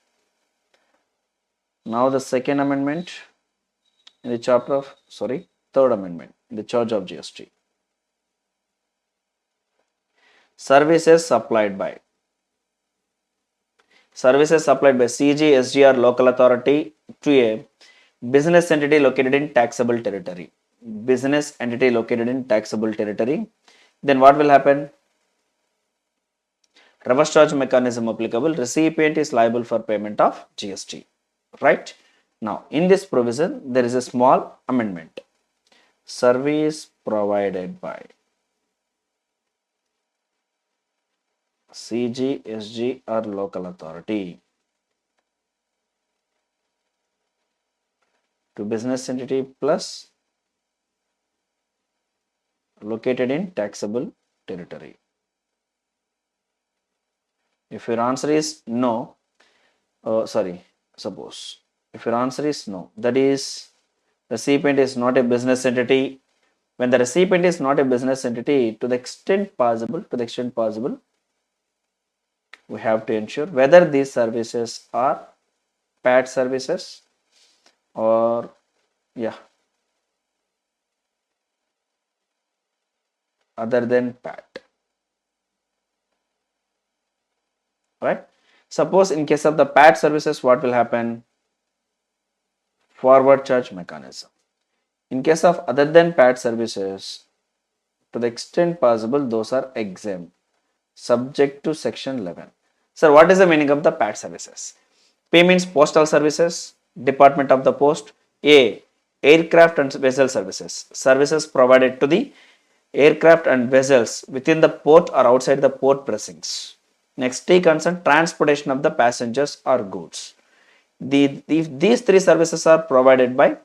Now the second amendment in the chapter of, third amendment in the charge of GST. Services supplied by. Services supplied by CG, SG or local authority to a business entity located in taxable territory. Business entity located in taxable territory. Then what will happen? Reverse charge mechanism applicable. Recipient is liable for payment of GST. Right? Now, in this provision, there is a small amendment. Service provided by CG, SG or local authority to business entity plus located in taxable territory. If your answer is no, suppose if your answer is no, that is recipient is not a business entity. When the recipient is not a business entity, to the extent possible, we have to ensure whether these services are PAT services or other than PAT. Right? Suppose in case of the PAT services, what will happen? Forward charge mechanism. In case of other than PAT services, to the extent possible, those are exempt, subject to section 11. Sir, what is the meaning of the PAT services? P means postal services, Department of the Post. A, aircraft and vessel services. Services provided to the aircraft and vessels within the port or outside the port precincts. Next, T concern transportation of the passengers or goods. If these three services are provided by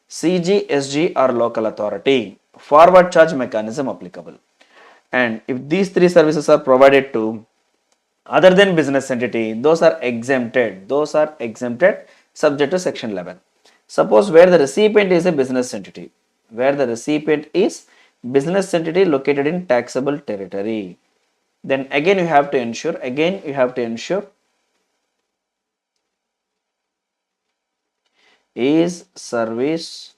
CG, SG or local authority, forward charge mechanism applicable. And if these three services are provided to other than business entity, those are exempted subject to section 11. Suppose where the recipient is a business entity, located in taxable territory, then again you have to ensure is service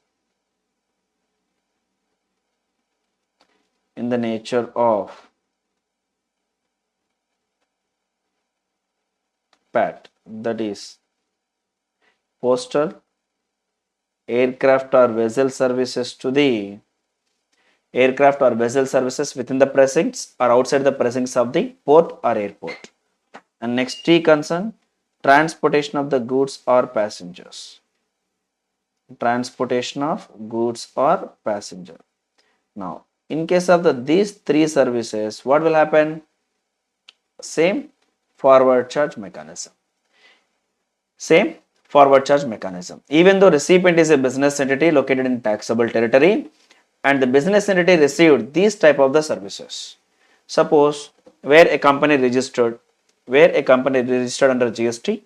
in the nature of PAT, that is postal, aircraft or vessel services to the aircraft or vessel services within the precincts or outside the precincts of the port or airport. And next, T concern transportation of the goods or passengers. Transportation of goods or passenger. Now, in case of these three services, what will happen? Same forward charge mechanism. Even though recipient is a business entity located in taxable territory and the business entity received these type of the services. Suppose where a company registered under GST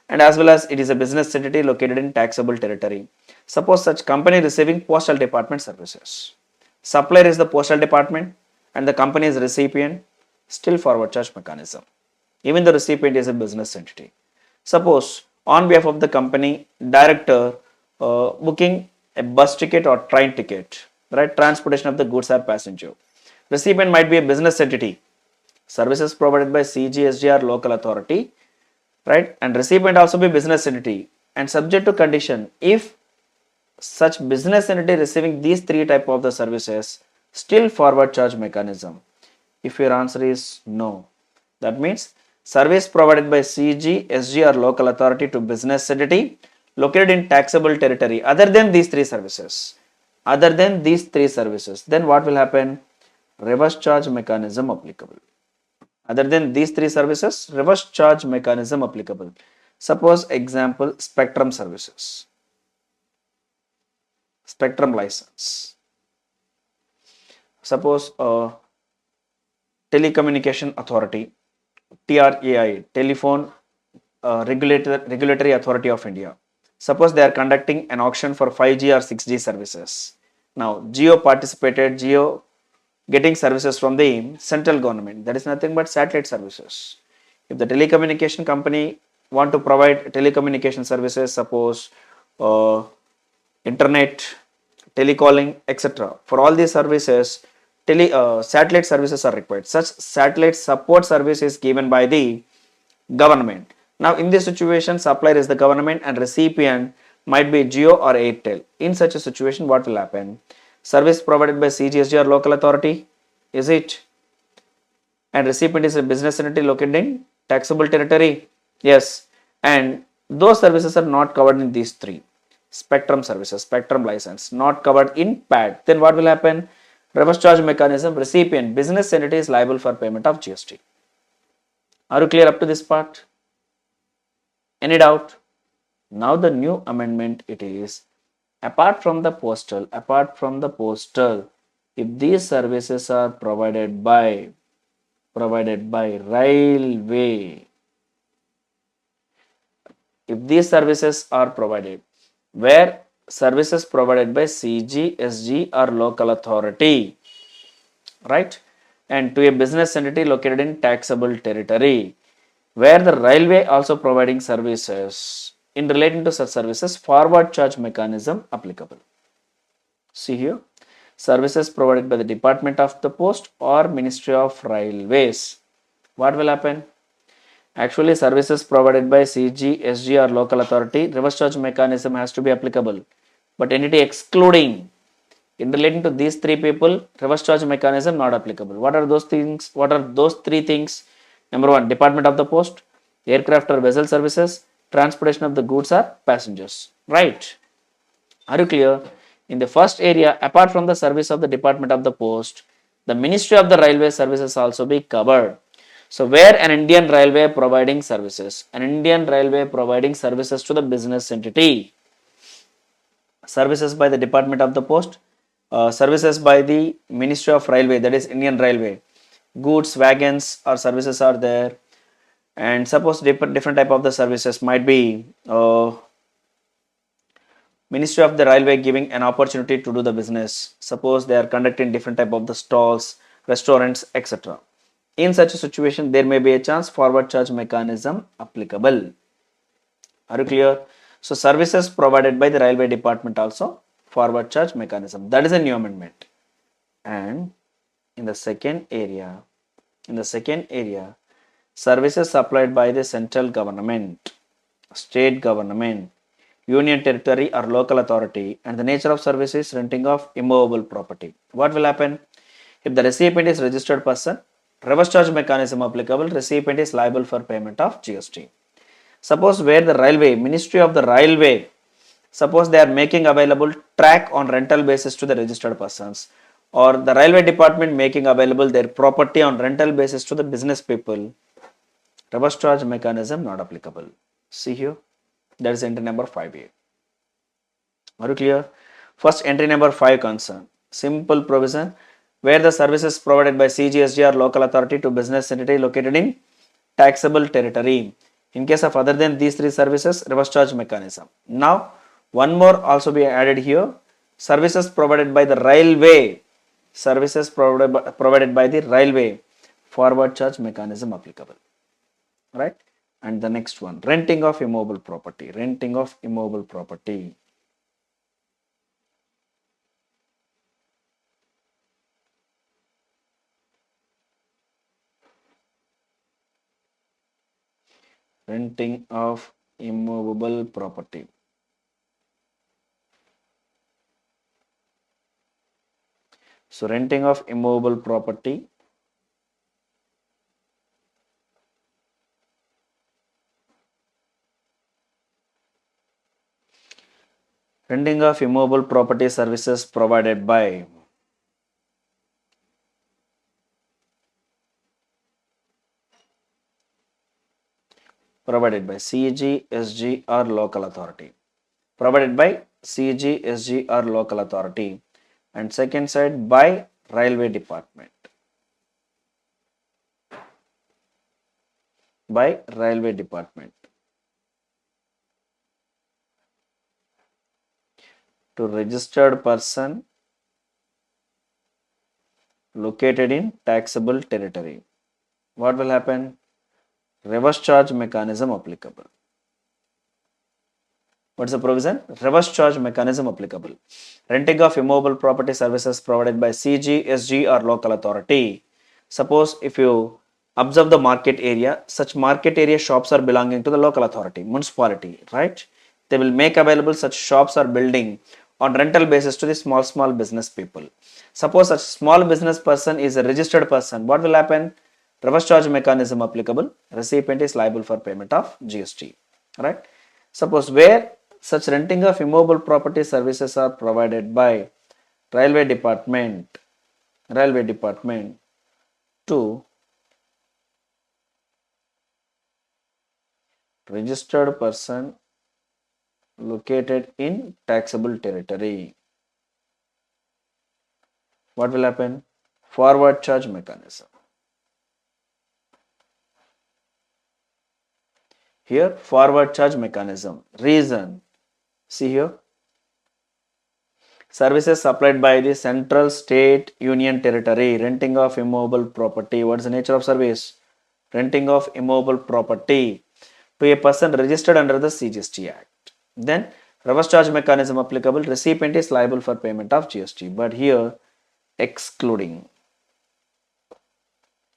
and as well as it is a business entity located in taxable territory. Suppose such company receiving postal department services. Supplier is the postal department and the company is recipient, still forward charge mechanism. Even the recipient is a business entity. Suppose on behalf of the company, director booking a bus ticket or train ticket, right? Transportation of the goods or passenger. Recipient might be a business entity. Services provided by CGSG or local authority, right? And recipient also be business entity and subject to condition if such business entity receiving these three type of the services, still forward charge mechanism. If your answer is no, that means service provided by CG, SG or local authority to business entity located in taxable territory other than these three services, then what will happen? Reverse charge mechanism applicable. Other than these three services, reverse charge mechanism applicable. Suppose example, spectrum services, spectrum license. Suppose telecommunication authority, TRAI, telephone regulatory authority of India. Suppose they are conducting an auction for 5G or 6G services. Now Geo participated, getting services from the central government, that is nothing but satellite services. If the telecommunication company want to provide telecommunication services, suppose uh, internet, telecalling, etc. For all these services, satellite services are required. Such satellite support service is given by the government. Now, in this situation, supplier is the government and recipient might be Jio or Airtel. In such a situation, what will happen? Service provided by CGSG or local authority, is it? And recipient is a business entity located in taxable territory, yes. And those services are not covered in these three. Spectrum services, spectrum license, not covered in PAD. Then what will happen? Reverse charge mechanism, recipient, business entity is liable for payment of GST. Are you clear up to this part? Any doubt? Now the new amendment it is, apart from the postal, if these services are provided by railway, if these services are provided, where services provided by CG, SG or local authority, right, and to a business entity located in taxable territory, where the railway also providing services, in relating to such services, forward charge mechanism applicable. See here, services provided by the Department of the Post or Ministry of Railways. What will happen? Actually, services provided by CG, SG or local authority, reverse charge mechanism has to be applicable. But entity excluding, in relating to these three people, reverse charge mechanism not applicable. What are those things? What are those three things? Number one, Department of the Post, aircraft or vessel services, transportation of the goods or passengers. Right? Are you clear? In the first area, apart from the service of the Department of the Post, the Ministry of the Railway services also be covered. So, where an Indian Railway providing services, to the business entity, services by the Department of the Post, services by the Ministry of Railway, that is Indian Railway, goods, wagons or services are there, and suppose different type of the services might be Ministry of the Railway giving an opportunity to do the business. Suppose they are conducting different type of the stalls, restaurants, etc. In such a situation, there may be a chance forward charge mechanism applicable. Are you clear? So, services provided by the Railway Department also forward charge mechanism. That is a new amendment. And in the second area, services supplied by the central government, state government, union territory or local authority, and the nature of service is renting of immovable property. What will happen? If the recipient is registered person, reverse charge mechanism applicable, recipient is liable for payment of GST. Suppose where the railway, Ministry of the Railway, suppose they are making available track on rental basis to the registered persons, or the railway department making available their property on rental basis to the business people, reverse charge mechanism not applicable. See here, that is entry number 5A. Are you clear? First entry number 5 concern, simple provision, where the services provided by CGSG or local authority to business entity located in taxable territory. In case of other than these three services, reverse charge mechanism. Now, one more also be added here, services provided by the railway, forward charge mechanism applicable, right? And the next one, renting of immovable property, renting of immovable property. So, renting of immovable property, services provided by CG, SG or local authority. And second side by railway department. To registered person located in taxable territory. What will happen? Reverse charge mechanism applicable. What's the provision? Reverse charge mechanism applicable. Renting of immobile property services provided by CG, SG or local authority. Suppose if you observe the market area, such market area shops are belonging to the local authority, municipality, right? They will make available such shops or building on rental basis to the small business people. Suppose a small business person is a registered person, what will happen? Reverse charge mechanism applicable. Recipient is liable for payment of GST, right? Suppose where such renting of immobile property services are provided by railway department to registered person located in taxable territory. What will happen? Forward charge mechanism. Here forward charge mechanism. Reason. See here. Services supplied by the central, state, union territory. Renting of immobile property. What is the nature of service? Renting of immobile property to a person registered under the CGST Act. Then reverse charge mechanism applicable. Recipient is liable for payment of GST. But here excluding.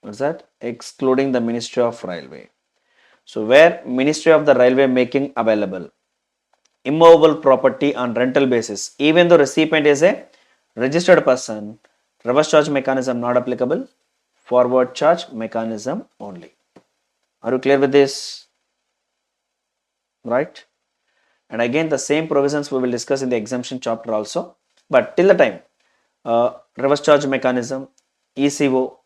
What is that? Excluding the Ministry of Railway. So where Ministry of the Railway making available immobile property on rental basis, even though recipient is a registered person, reverse charge mechanism not applicable, forward charge mechanism only. Are you clear with this? Right? And again the same provisions we will discuss in the exemption chapter also, but till the time reverse charge mechanism, ECO,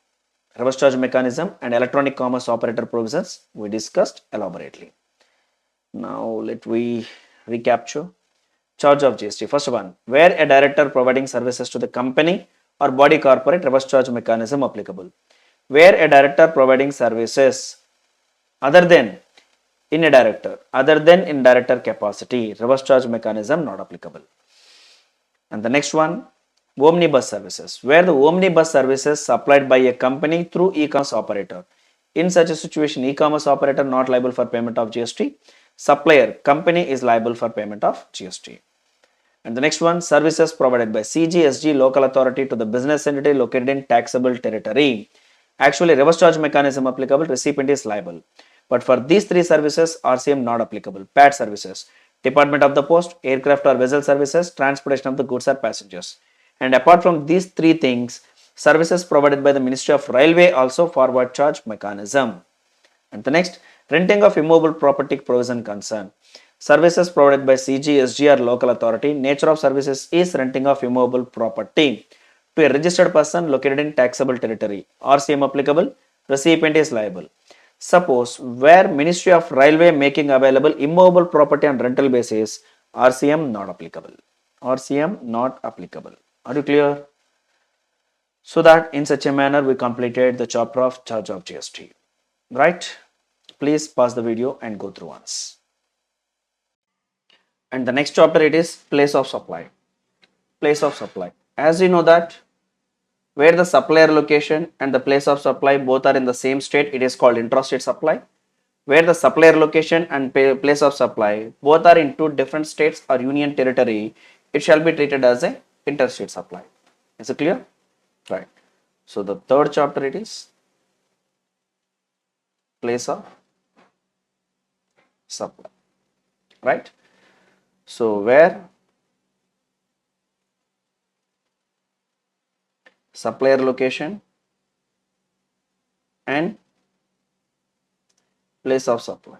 reverse charge mechanism and electronic commerce operator provisions we discussed elaborately. Now let we recapture. Charge of GST. First one, where a director providing services to the company or body corporate, reverse charge mechanism applicable. Where a director providing services other than in director capacity, reverse charge mechanism not applicable. And the next one, omnibus services, where the omnibus services supplied by a company through e-commerce operator. In such a situation, e-commerce operator not liable for payment of GST. Supplier, company is liable for payment of GST. And the next one, services provided by CGSG local authority to the business entity located in taxable territory. Actually, reverse charge mechanism applicable, recipient is liable. But for these three services, RCM not applicable. PAT services, Department of the Post, aircraft or vessel services, transportation of the goods or passengers. And apart from these three things, services provided by the Ministry of Railway also forward charge mechanism. And the next, renting of immobile property provision concern. Services provided by CG, SG or local authority. Nature of services is renting of immobile property to a registered person located in taxable territory. RCM applicable, recipient is liable. Suppose where Ministry of Railway making available immobile property on rental basis, RCM not applicable. RCM not applicable. Are you clear? So that in such a manner we completed the chapter of charge of GST. Right? Please pause the video and go through once. And the next chapter it is place of supply. Place of supply. As you know that where the supplier location and the place of supply both are in the same state, it is called intrastate supply. Where the supplier location and place of supply both are in two different states or union territory, it shall be treated as a interstate supply. Is it clear? Right. So the third chapter it is place of supply. Right. So where supplier location and place of supply.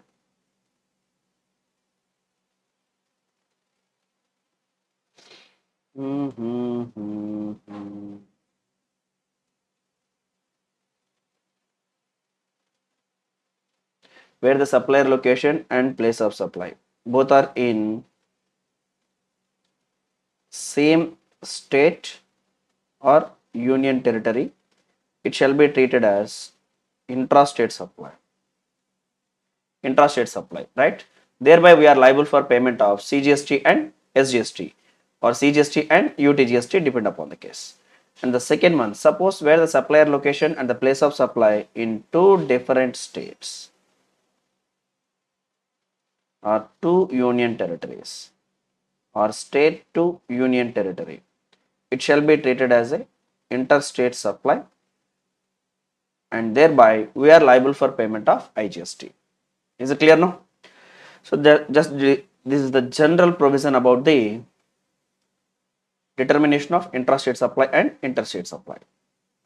Where the supplier location and place of supply both are in same state or union territory, it shall be treated as intrastate supply. Intrastate supply, right? Thereby we are liable for payment of CGST and SGST or CGST and UTGST depend upon the case. And the second one, suppose where the supplier location and the place of supply in two different states. or two union territories or state to union territory, it shall be treated as a interstate supply, and thereby we are liable for payment of IGST. Is it clear now? So this is the general provision about the determination of intrastate supply and interstate supply,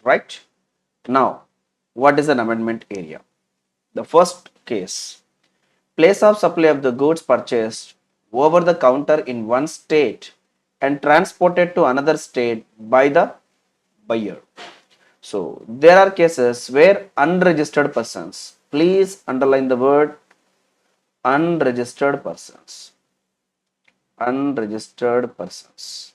right? Now, what is an amendment area? The first case, place of supply of the goods purchased over the counter in one state and transported to another state by the buyer. So, there are cases where unregistered persons, please underline the word unregistered persons, unregistered persons.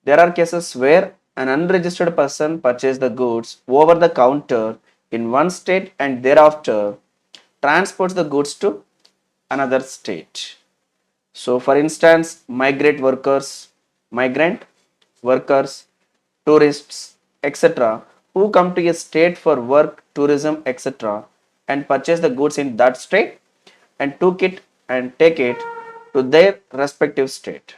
There are cases where an unregistered person purchased the goods over the counter in one state and thereafter transports the goods to another state. So, for instance, migrant workers, tourists, etc., who come to a state for work, tourism, etc., and purchase the goods in that state and take it to their respective state.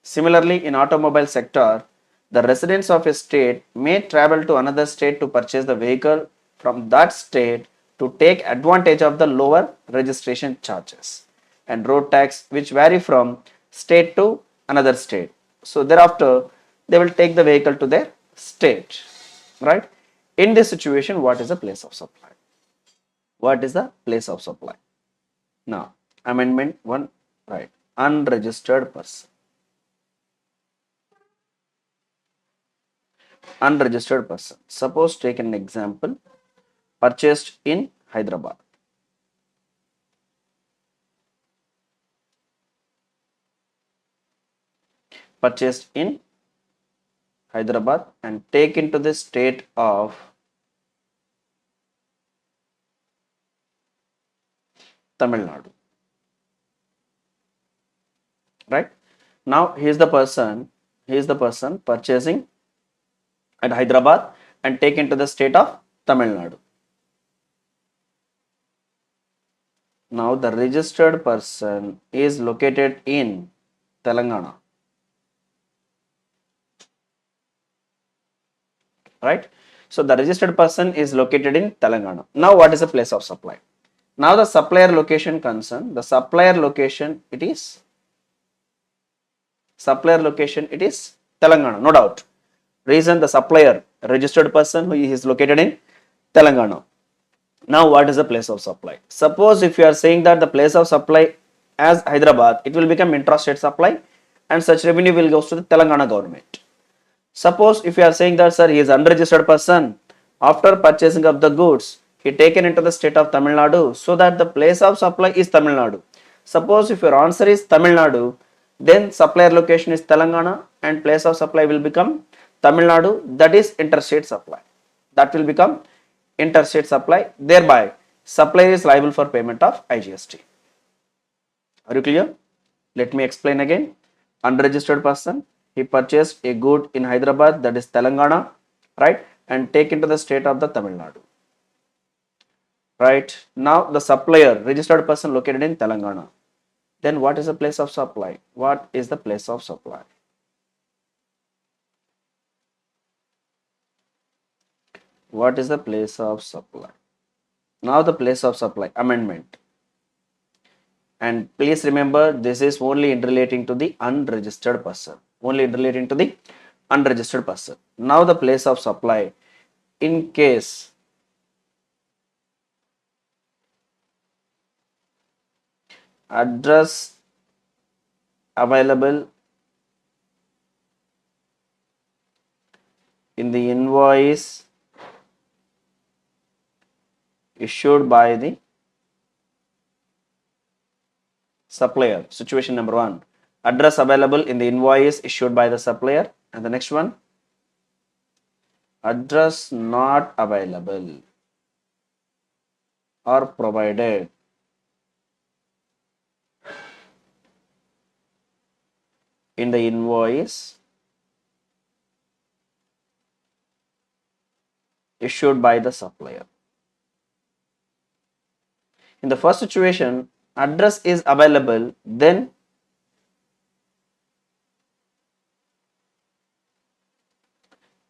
Similarly, in automobile sector, the residents of a state may travel to another state to purchase the vehicle from that state to take advantage of the lower registration charges and road tax, which vary from state to another state. So thereafter, they will take the vehicle to their state, right? In this situation, what is the place of supply? What is the place of supply? Now, amendment 1, right? Unregistered person. Unregistered person. Suppose take an example, purchased in Hyderabad. Purchased in Hyderabad and taken to the state of Tamil Nadu. Right? Now he is the person purchasing at Hyderabad and taken to the state of Tamil Nadu. Now the registered person is located in Telangana. Right? So the registered person is located in Telangana. Now what is the place of supply? Now the supplier location concern, the supplier location it is Telangana, no doubt. Reason, the supplier, registered person who is located in Telangana. Now what is the place of supply? Suppose if you are saying that the place of supply as Hyderabad, it will become intrastate supply and such revenue will go to the Telangana government. Suppose if you are saying that sir, he is unregistered person, after purchasing of the goods, he taken into the state of Tamil Nadu, so that the place of supply is Tamil Nadu. Suppose if your answer is Tamil Nadu, then supplier location is Telangana and place of supply will become Tamil Nadu, that is interstate supply. That will become interstate supply, thereby supplier is liable for payment of IGST. Are you clear? Let me explain again. Unregistered person, he purchased a good in Hyderabad, that is Telangana, right, and take into the state of the Tamil Nadu. Right, now the supplier, registered person located in Telangana. Then what is the place of supply? What is the place of supply? What is the place of supply? Now the place of supply, amendment. And please remember, this is only in relating to the unregistered person. Only in relating to the unregistered person. Now the place of supply, in case address available in the invoice issued by the supplier. Situation number 1, address available in the invoice issued by the supplier. And the next one, address not available or provided in the invoice issued by the supplier. In the first situation, address is available, then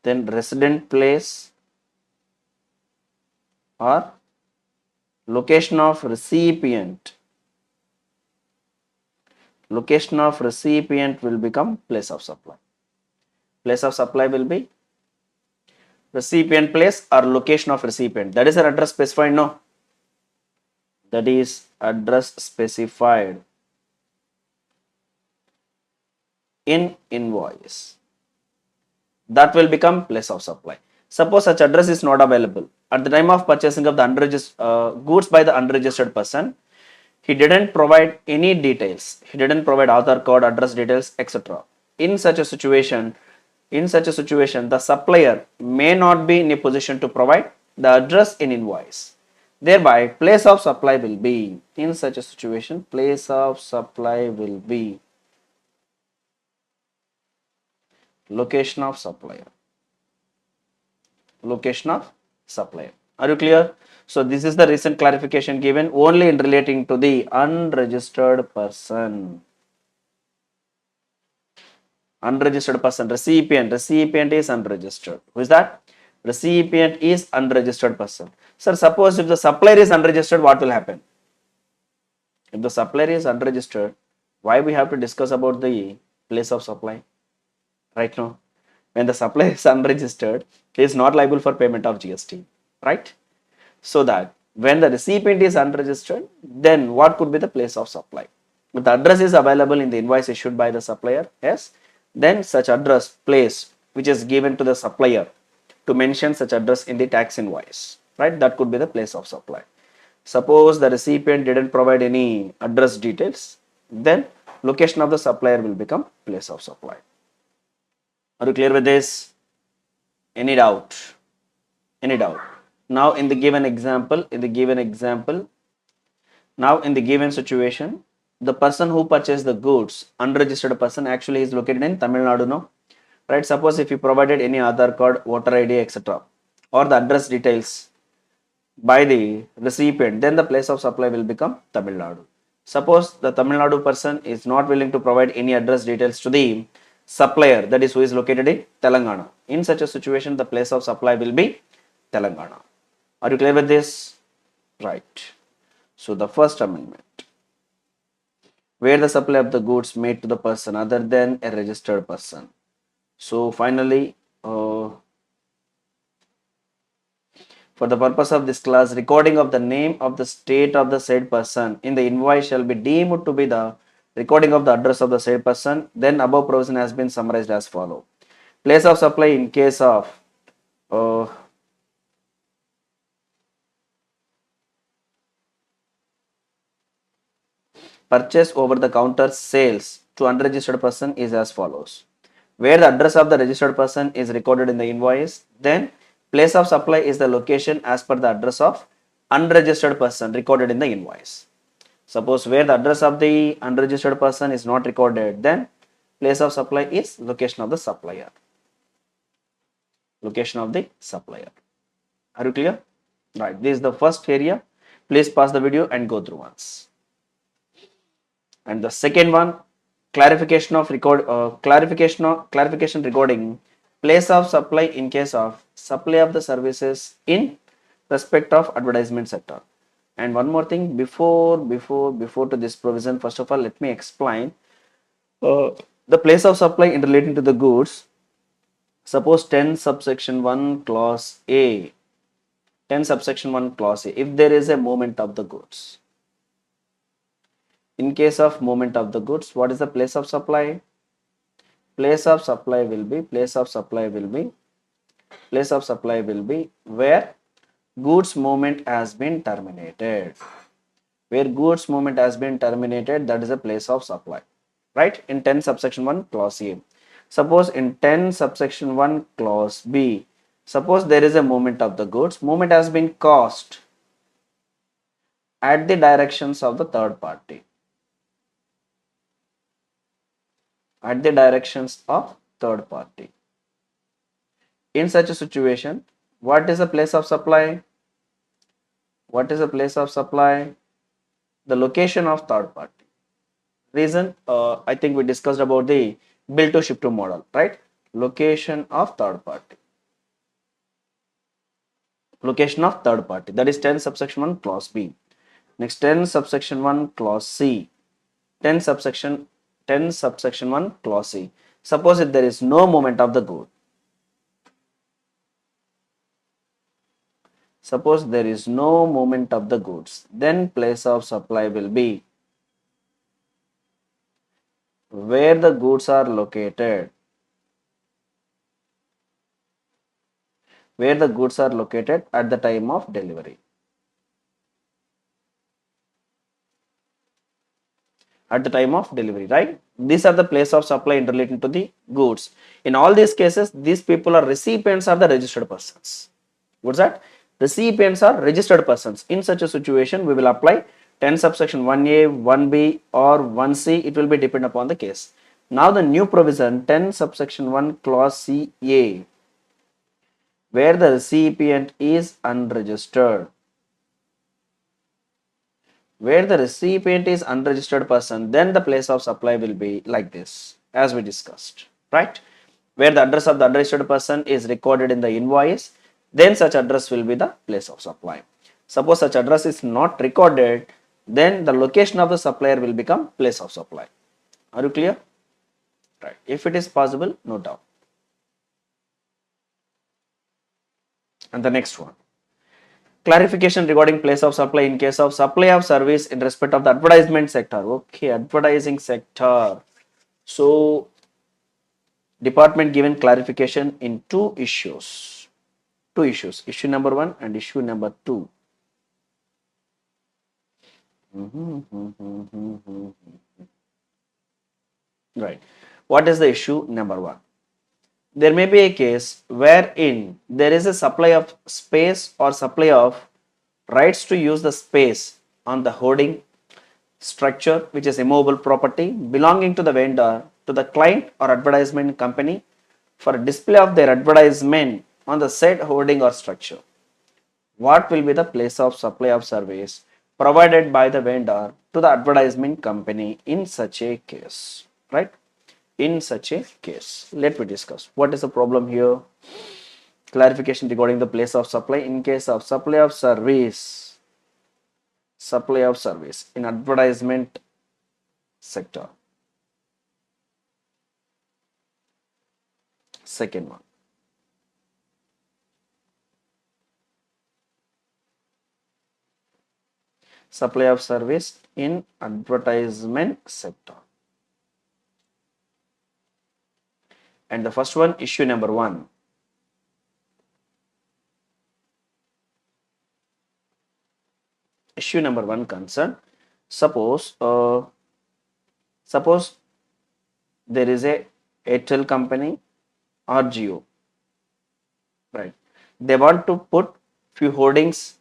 resident place or location of recipient will become place of supply. Place of supply will be recipient place or location of recipient. That is an address specified, no? That is address specified in invoice. That will become place of supply. Suppose such address is not available at the time of purchasing of the goods by the unregistered person. He didn't provide any details. He didn't provide Aadhaar card, address details, etc. In such a situation, the supplier may not be in a position to provide the address in invoice. Thereby, place of supply will be, in such a situation, place of supply will be location of supplier. Location of supplier. Are you clear? So this is the recent clarification given only in relating to the unregistered person. Unregistered person, recipient is unregistered. Who is that? Recipient is unregistered person. Sir, suppose if the supplier is unregistered, what will happen? If the supplier is unregistered, why we have to discuss about the place of supply? Right now, when the supplier is unregistered, he is not liable for payment of GST, right? So that when the recipient is unregistered, then what could be the place of supply? If the address is available in the invoice issued by the supplier, yes, then such address place which is given to the supplier to mention such address in the tax invoice, right? That could be the place of supply. Suppose the recipient didn't provide any address details, then location of the supplier will become place of supply. Are you clear with this? Any doubt? Any doubt? Now in the given example, now in the given situation, the person who purchased the goods, unregistered person, actually is located in Tamil Nadu, no? Right? Suppose if he provided any Aadhaar card, voter ID, etc., or the address details by the recipient, then the place of supply will become Tamil Nadu. Suppose the Tamil Nadu person is not willing to provide any address details to the supplier, that is who is located in Telangana. In such a situation, the place of supply will be Telangana. Are you clear with this? Right. So the first amendment, where the supply of the goods made to the person other than a registered person. So finally, for the purpose of this class, recording of the name of the state of the said person in the invoice shall be deemed to be the recording of the address of the said person. Then above provision has been summarized as follow. Place of supply in case of purchase over the counter sales to unregistered person is as follows. Where the address of the registered person is recorded in the invoice, then place of supply is the location as per the address of unregistered person recorded in the invoice. Suppose where the address of the unregistered person is not recorded, then place of supply is location of the supplier. Location of the supplier. Are you clear? Right. This is the first area. Please pause the video and go through once. And the second one, clarification regarding place of supply in case of supply of the services in respect of advertisement sector. And one more thing, before to this provision, first of all, let me explain the place of supply in relating to the goods. Suppose 10 subsection 1 clause A, 10 subsection 1 clause A, if there is a movement of the goods. In case of movement of the goods, what is the place of supply? Place of supply will be where goods movement has been terminated. Where goods movement has been terminated, that is a place of supply. Right? In 10 subsection 1 clause A. Suppose in 10 subsection 1 clause B, suppose there is a movement of the goods. Movement has been caused at the directions of the third party. At the directions of third party. In such a situation, what is the place of supply? What is the place of supply? the location of third party. Reason, I think we discussed about the bill to ship to model, right? Location of third party. Location of third party, that is 10 subsection 1 clause B. Next 10 subsection 1 clause C. 10 subsection 1 clause C. Suppose if there is no movement of the good. Suppose there is no movement of the goods, then place of supply will be where the goods are located. Where the goods are located at the time of delivery. At the time of delivery, right? These are the place of supply in relating to the goods. In all these cases, these people are recipients are the registered persons. What's that? Recipients are registered persons. In such a situation, we will apply 10 subsection 1A, 1B or 1C. It will be depend upon the case. Now the new provision 10 subsection 1 clause CA, where the recipient is unregistered. Where the recipient is unregistered person, then the place of supply will be like this, as we discussed, right? Where the address of the unregistered person is recorded in the invoice, then such address will be the place of supply. Suppose such address is not recorded, then the location of the supplier will become place of supply. Are you clear? Right. If it is possible, note down. And the next one. Clarification regarding place of supply in case of supply of service in respect of the advertisement sector. Okay, advertising sector. So, department given clarification in two issues. Issue number 1 and issue number 2. Right. What is the issue number 1? There may be a case wherein there is a supply of space or supply of rights to use the space on the hoarding structure, which is immovable property belonging to the vendor to the client or advertisement company for display of their advertisement on the said hoarding or structure. What will be the place of supply of service provided by the vendor to the advertisement company in such a case, right? In such a case, let me discuss what is the problem here. Clarification regarding the place of supply in case of supply of service in advertisement sector. Second one, supply of service in advertisement sector. And the first one, issue number 1. Issue number 1 concern, suppose there is a Airtel company or Jio, right? They want to put few hoardings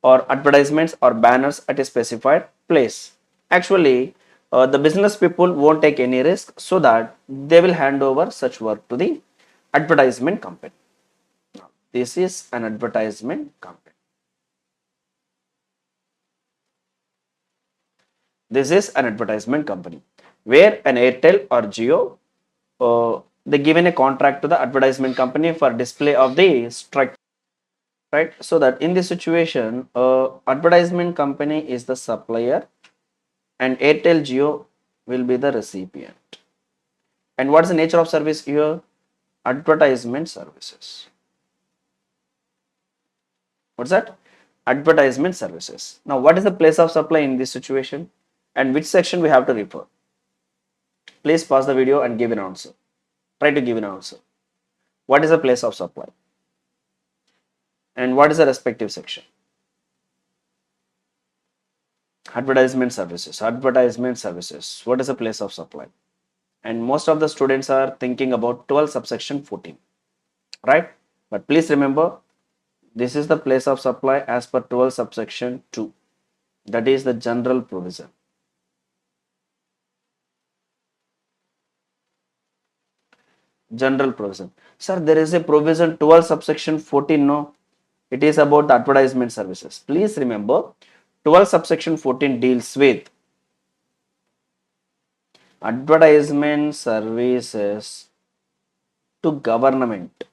or advertisements or banners at a specified place. Actually, the business people won't take any risk, so that they will hand over such work to the advertisement company. Now, this is an advertisement company. This is an advertisement company where an Airtel or Jio, they given a contract to the advertisement company for display of the structure, right? So that in this situation, advertisement company is the supplier and Airtel Jio will be the recipient. And what is the nature of service here? Advertisement services. What's that? Advertisement services. Now, what is the place of supply in this situation and which section we have to refer? Please pause the video and give an answer. Try to give an answer. What is the place of supply? And what is the respective section? Advertisement services. Advertisement services. What is the place of supply? And most of the students are thinking about 12 subsection 14, right? But please remember, this is the place of supply as per 12 subsection 2. That is the general provision. General provision. Sir, there is a provision 12 subsection 14. No, it is about the advertisement services. Please remember, 12 subsection 14 deals with advertisement services to government,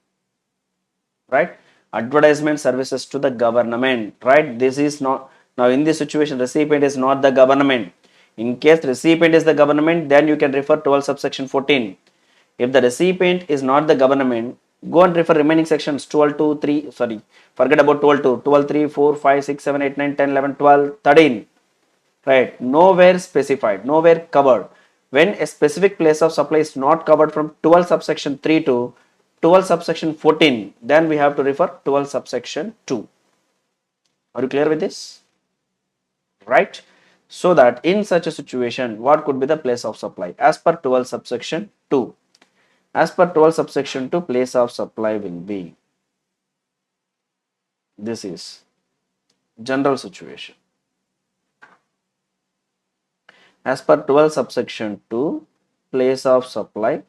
right? Advertisement services to the government, right? This is not, now in this situation recipient is not the government. In case recipient is the government, then you can refer 12 subsection 14. If the recipient is not the government, go and refer remaining sections 12 to 3, sorry, forget about 12 to 12, 3, 4, 5, 6, 7, 8, 9, 10, 11, 12, 13, right? Nowhere specified, nowhere covered. When a specific place of supply is not covered from 12 subsection 3 to 12 subsection 14, then we have to refer 12 subsection 2. Are you clear with this? Right? So that in such a situation, what could be the place of supply? As per 12 subsection 2. As per 12 subsection 2, place of supply will be, this is general situation. As per 12 subsection 2, place of supply,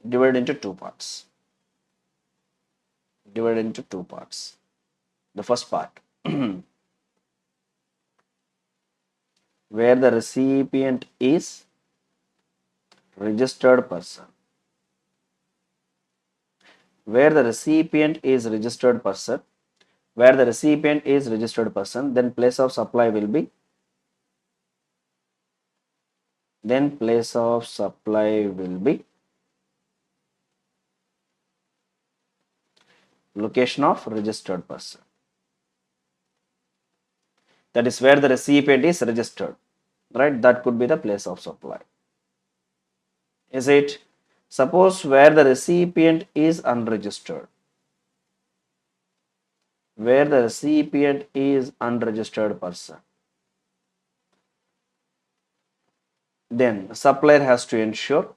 divided into two parts. The first part, where the recipient is registered person. Where the recipient is registered person, then place of supply will be, location of registered person. That is where the recipient is registered, right? That could be the place of supply. Is it? Suppose where the recipient is unregistered. Where the recipient is unregistered person, then supplier has to ensure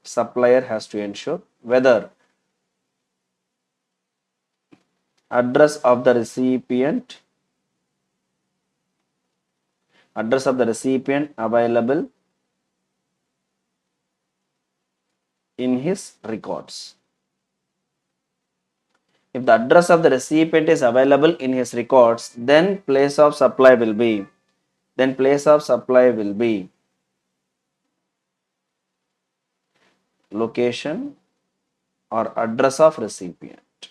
whether address of the recipient available in his records. If the address of the recipient is available in his records, then place of supply will be, location or address of recipient.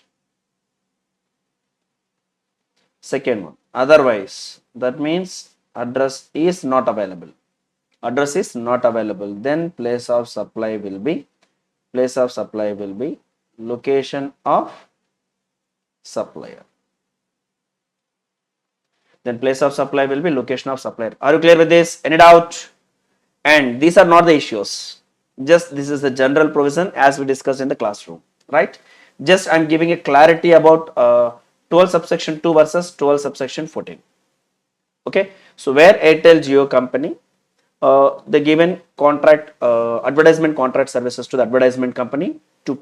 Second one, otherwise, that means address is not available. Then place of supply will be, location of supplier. Then place of supply will be location of supplier. Are you clear with this? Any doubt? And these are not the issues. Just this is the general provision as we discussed in the classroom, right? Just I'm giving a clarity about 12 subsection 2 versus 12 subsection 14. Okay, so where Airtel Jio company, they given contract, advertisement contract services to the advertisement company to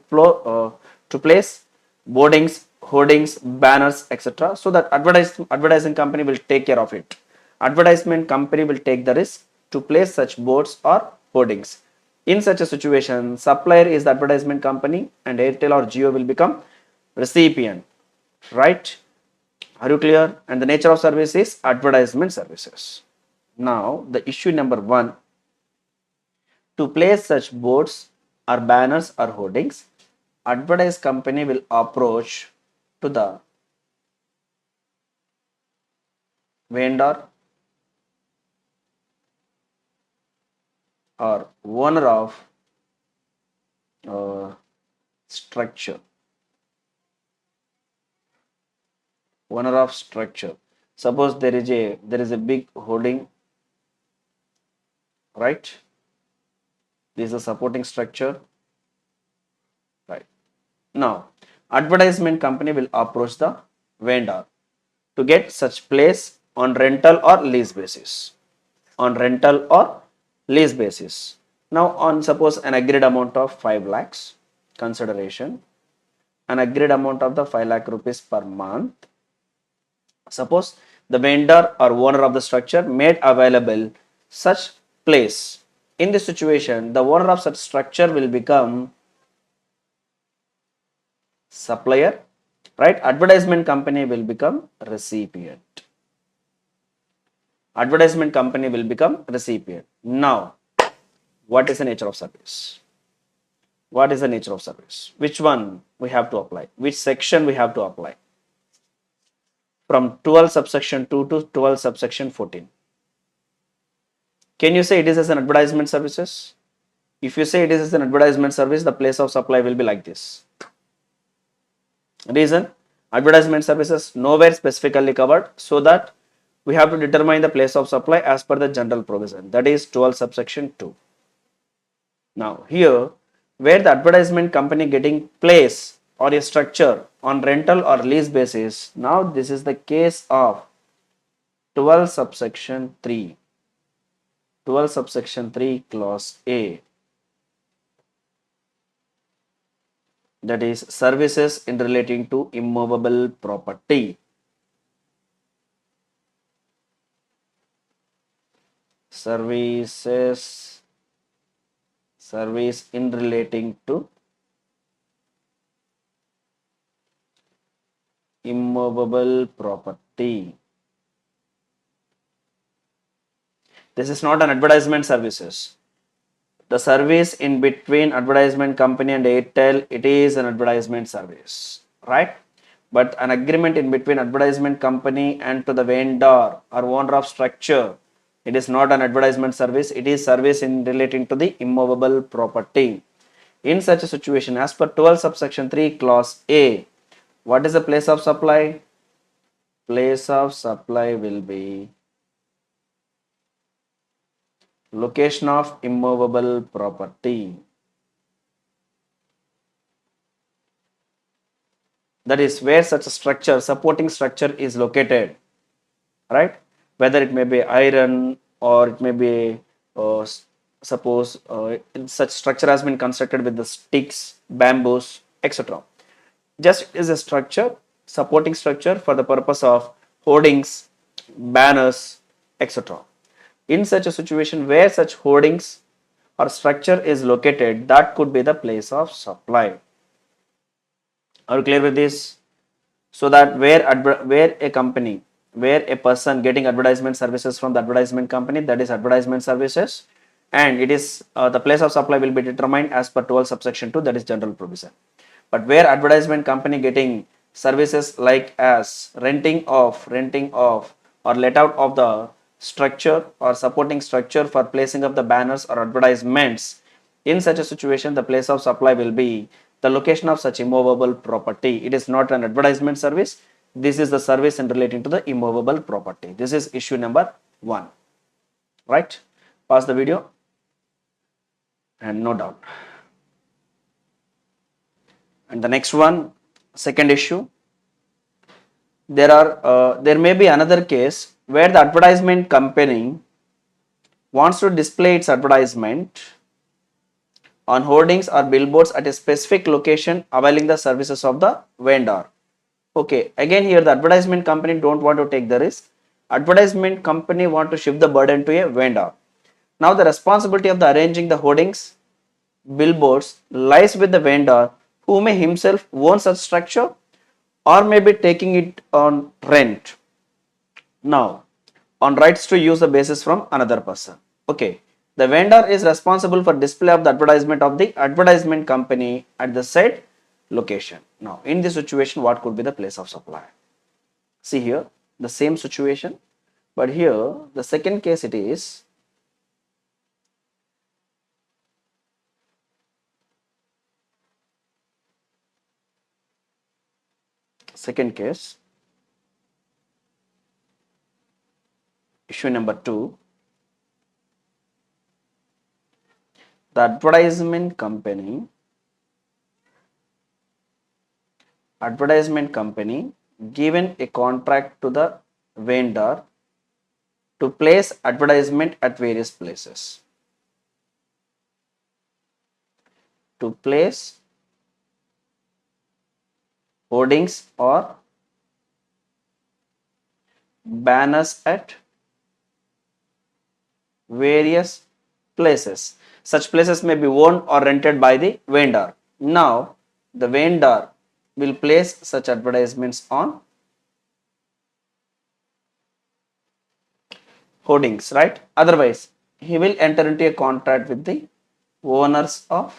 place boardings, hoardings, banners, etc. So that advertising company will take care of it. Advertisement company will take the risk to place such boards or hoardings. In such a situation, supplier is the advertisement company and Airtel or Jio will become recipient, right? Are you clear? And the nature of service is advertisement services. Now, the issue number 1, to place such boards or banners or hoardings, advertise company will approach to the vendor or owner of structure. Suppose there is a big hoarding, right? This is a supporting structure, right? Now, advertisement company will approach the vendor to get such place on rental or lease basis. Now, on suppose an agreed amount of 5 lakhs consideration, an agreed amount of the 5 lakh rupees per month. Suppose the vendor or owner of the structure made available such place. In this situation, the owner of such structure will become supplier, right? Advertisement company will become recipient. Advertisement company will become recipient. Now, what is the nature of service? What is the nature of service? Which one we have to apply? Which section we have to apply? From 12 subsection 2 to 12 subsection 14. Can you say it is as an advertisement services? If you say it is as an advertisement service, the place of supply will be like this. Reason, advertisement services nowhere specifically covered, so that we have to determine the place of supply as per the general provision, that is 12 subsection 2. Now here, where the advertisement company getting place or a structure on rental or lease basis, now this is the case of 12 subsection 3. 12 subsection 3 clause A, that is services in relating to immovable property. Service in relating to immovable property. This is not an advertisement services. The service in between advertisement company and Airtel, it is an advertisement service, right? But an agreement in between advertisement company and to the vendor or owner of structure, it is not an advertisement service. It is service in relating to the immovable property. In such a situation, as per 12 subsection 3 clause A, what is the place of supply? Place of supply will be location of immovable property. That is where such a structure, supporting structure is located, right? Whether it may be iron or it may be, suppose such structure has been constructed with the sticks, bamboos, etc. Just is a structure, supporting structure for the purpose of hoardings, banners, etc. In such a situation where such hoardings or structure is located, that could be the place of supply. Are you clear with this? So that where a company, where a person getting advertisement services from the advertisement company, that is advertisement services, and it is the place of supply will be determined as per 12 subsection 2, that is general provision. But where advertisement company getting services like as renting of or let out of the structure or supporting structure for placing of the banners or advertisements, in such a situation the place of supply will be the location of such immovable property. It is not an advertisement service. This is the service in relating to the immovable property. This is issue number 1. Right? Pause the video and no doubt. And the next one, second issue, there may be another case where the advertisement company wants to display its advertisement on hoardings or billboards at a specific location availing the services of the vendor. Okay, again here the advertisement company don't want to take the risk. Advertisement company want to shift the burden to a vendor. Now the responsibility of the arranging the hoardings, billboards lies with the vendor, who may himself own such structure or may be taking it on rent. Now, on rights to use the basis from another person. Okay, the vendor is responsible for display of the advertisement of the advertisement company at the said location. Now, in this situation, what could be the place of supply? See here, the same situation, but here the second case it is second case, issue number 2, the advertisement company given a contract to the vendor to place advertisement at various places. To place hoardings or banners at various places. Such places may be owned or rented by the vendor. Now, the vendor will place such advertisements on hoardings, right? Otherwise, he will enter into a contract with the owners of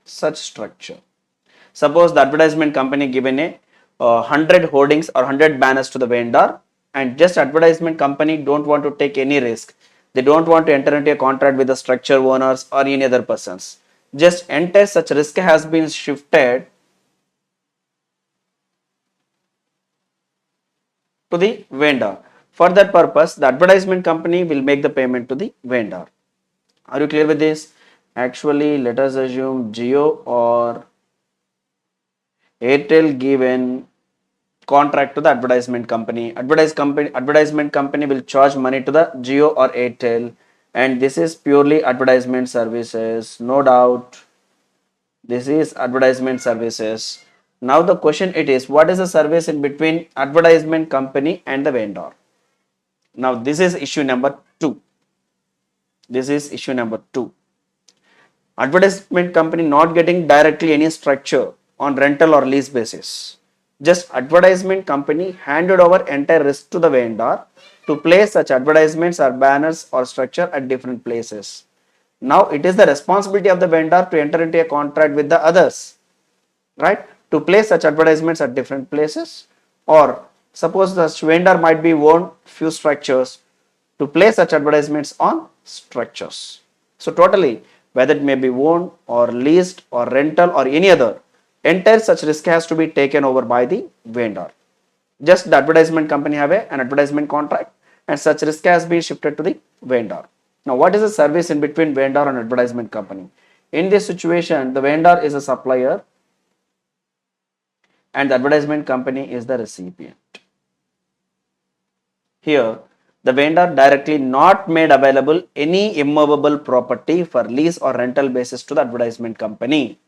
such structure. Suppose the advertisement company given a 100 hoardings or 100 banners to the vendor, and just advertisement company don't want to take any risk. They don't want to enter into a contract with the structure owners or any other persons. Just enter such risk has been shifted to the vendor. For that purpose, the advertisement company will make the payment to the vendor. Are you clear with this? Actually, let us assume Jio or Airtel given contract to the advertisement company. Advertisement company will charge money to the Jio or Airtel, and this is purely advertisement services, no doubt. This is advertisement services. Now the question it is, what is the service in between advertisement company and the vendor? Now this is issue number 2. This is issue number 2. Advertisement company not getting directly any structure on rental or lease basis. Just advertisement company handed over entire risk to the vendor to place such advertisements or banners or structure at different places. Now it is the responsibility of the vendor to enter into a contract with the others, right, to place such advertisements at different places. Or suppose the vendor might be own few structures, to place such advertisements on structures. So totally, whether it may be owned or leased or rental or any other, entire such risk has to be taken over by the vendor. Just the advertisement company have an advertisement contract, and such risk has been shifted to the vendor. Now what is the service in between vendor and advertisement company? In this situation, the vendor is a supplier and the advertisement company is the recipient. Here, the vendor directly not made available any immovable property for lease or rental basis to the advertisement company.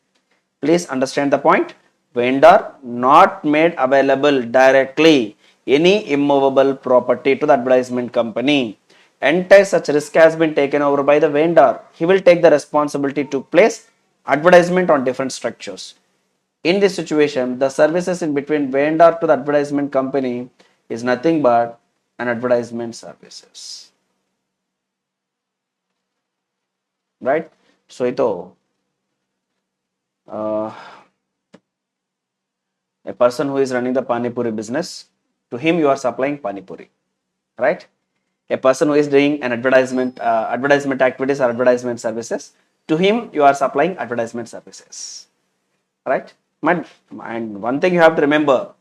Please understand the point. Vendor not made available directly any immovable property to the advertisement company. Entire such risk has been taken over by the vendor. He will take the responsibility to place advertisement on different structures. In this situation, the services in between vendor to the advertisement company is nothing but an advertisement services. Right? So, ito, a person who is running the Pani Puri business, to him you are supplying Pani Puri. Right? A person who is doing an advertisement activities or advertisement services, to him you are supplying advertisement services, right? And one thing you have to remember,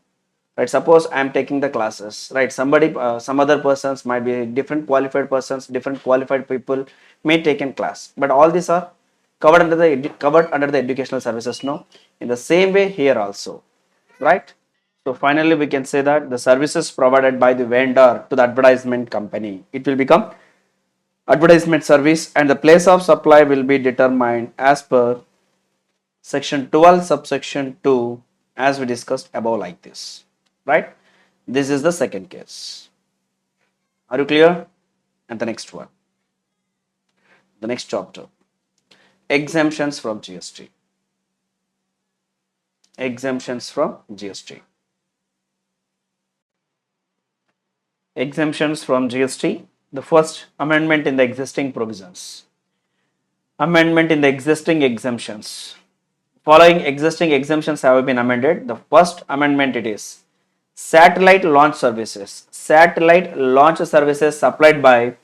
right? Suppose I am taking the classes, right? Somebody, some other persons might be different qualified persons, different qualified people may take in class, but all these are covered under the educational services. No, in the same way here also, right? So finally, we can say that the services provided by the vendor to the advertisement company, it will become advertisement service, and the place of supply will be determined as per section 12 subsection 2 as we discussed above like this, right? This is the second case. Are you clear? And the next one, the next chapter, exemptions from GST. Exemptions from GST. Exemptions from GST, the first amendment in the existing provisions. Amendment in the existing exemptions. Following existing exemptions have been amended. The first amendment it is satellite launch services. Satellite launch services supplied by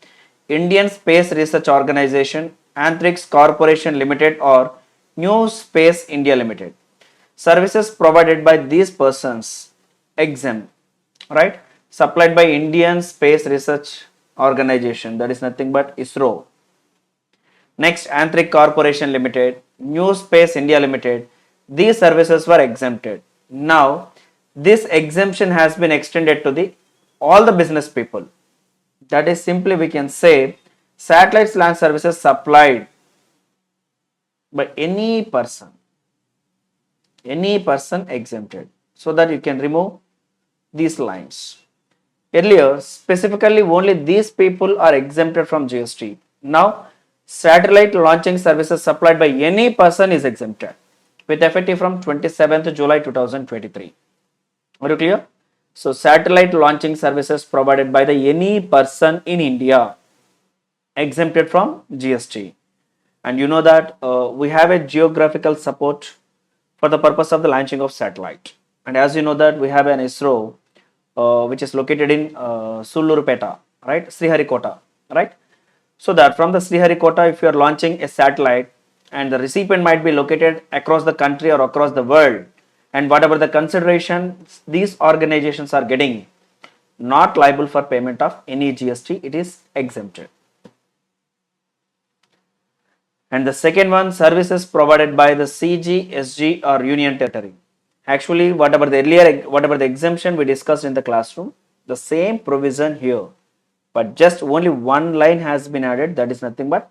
Indian Space Research Organization, Antrix Corporation Limited or New Space India Limited. Services provided by these persons exempt, right? Supplied by Indian Space Research Organization, that is nothing but ISRO. Next, Antrix Corporation Limited, New Space India Limited, these services were exempted. Now, this exemption has been extended to all the business people. That is simply we can say satellite launch services supplied by any person exempted, so that you can remove these lines. Earlier, specifically only these people are exempted from GST. Now, satellite launching services supplied by any person is exempted. with effective from 27th July 2023. Are you clear? So satellite launching services provided by the any person in India exempted from GST. And you know that we have a geographical support for the purpose of the launching of satellite. And as you know that we have an ISRO which is located in Sullurpeta, right? Sriharikota, right? So that from the Sriharikota, if you are launching a satellite and the recipient might be located across the country or across the world, and whatever the considerations these organizations are getting, not liable for payment of any GST, it is exempted. And the second one, services provided by the CG, SG or Union Territory. Actually, whatever the exemption we discussed in the classroom, the same provision here, but just only one line has been added. That is nothing but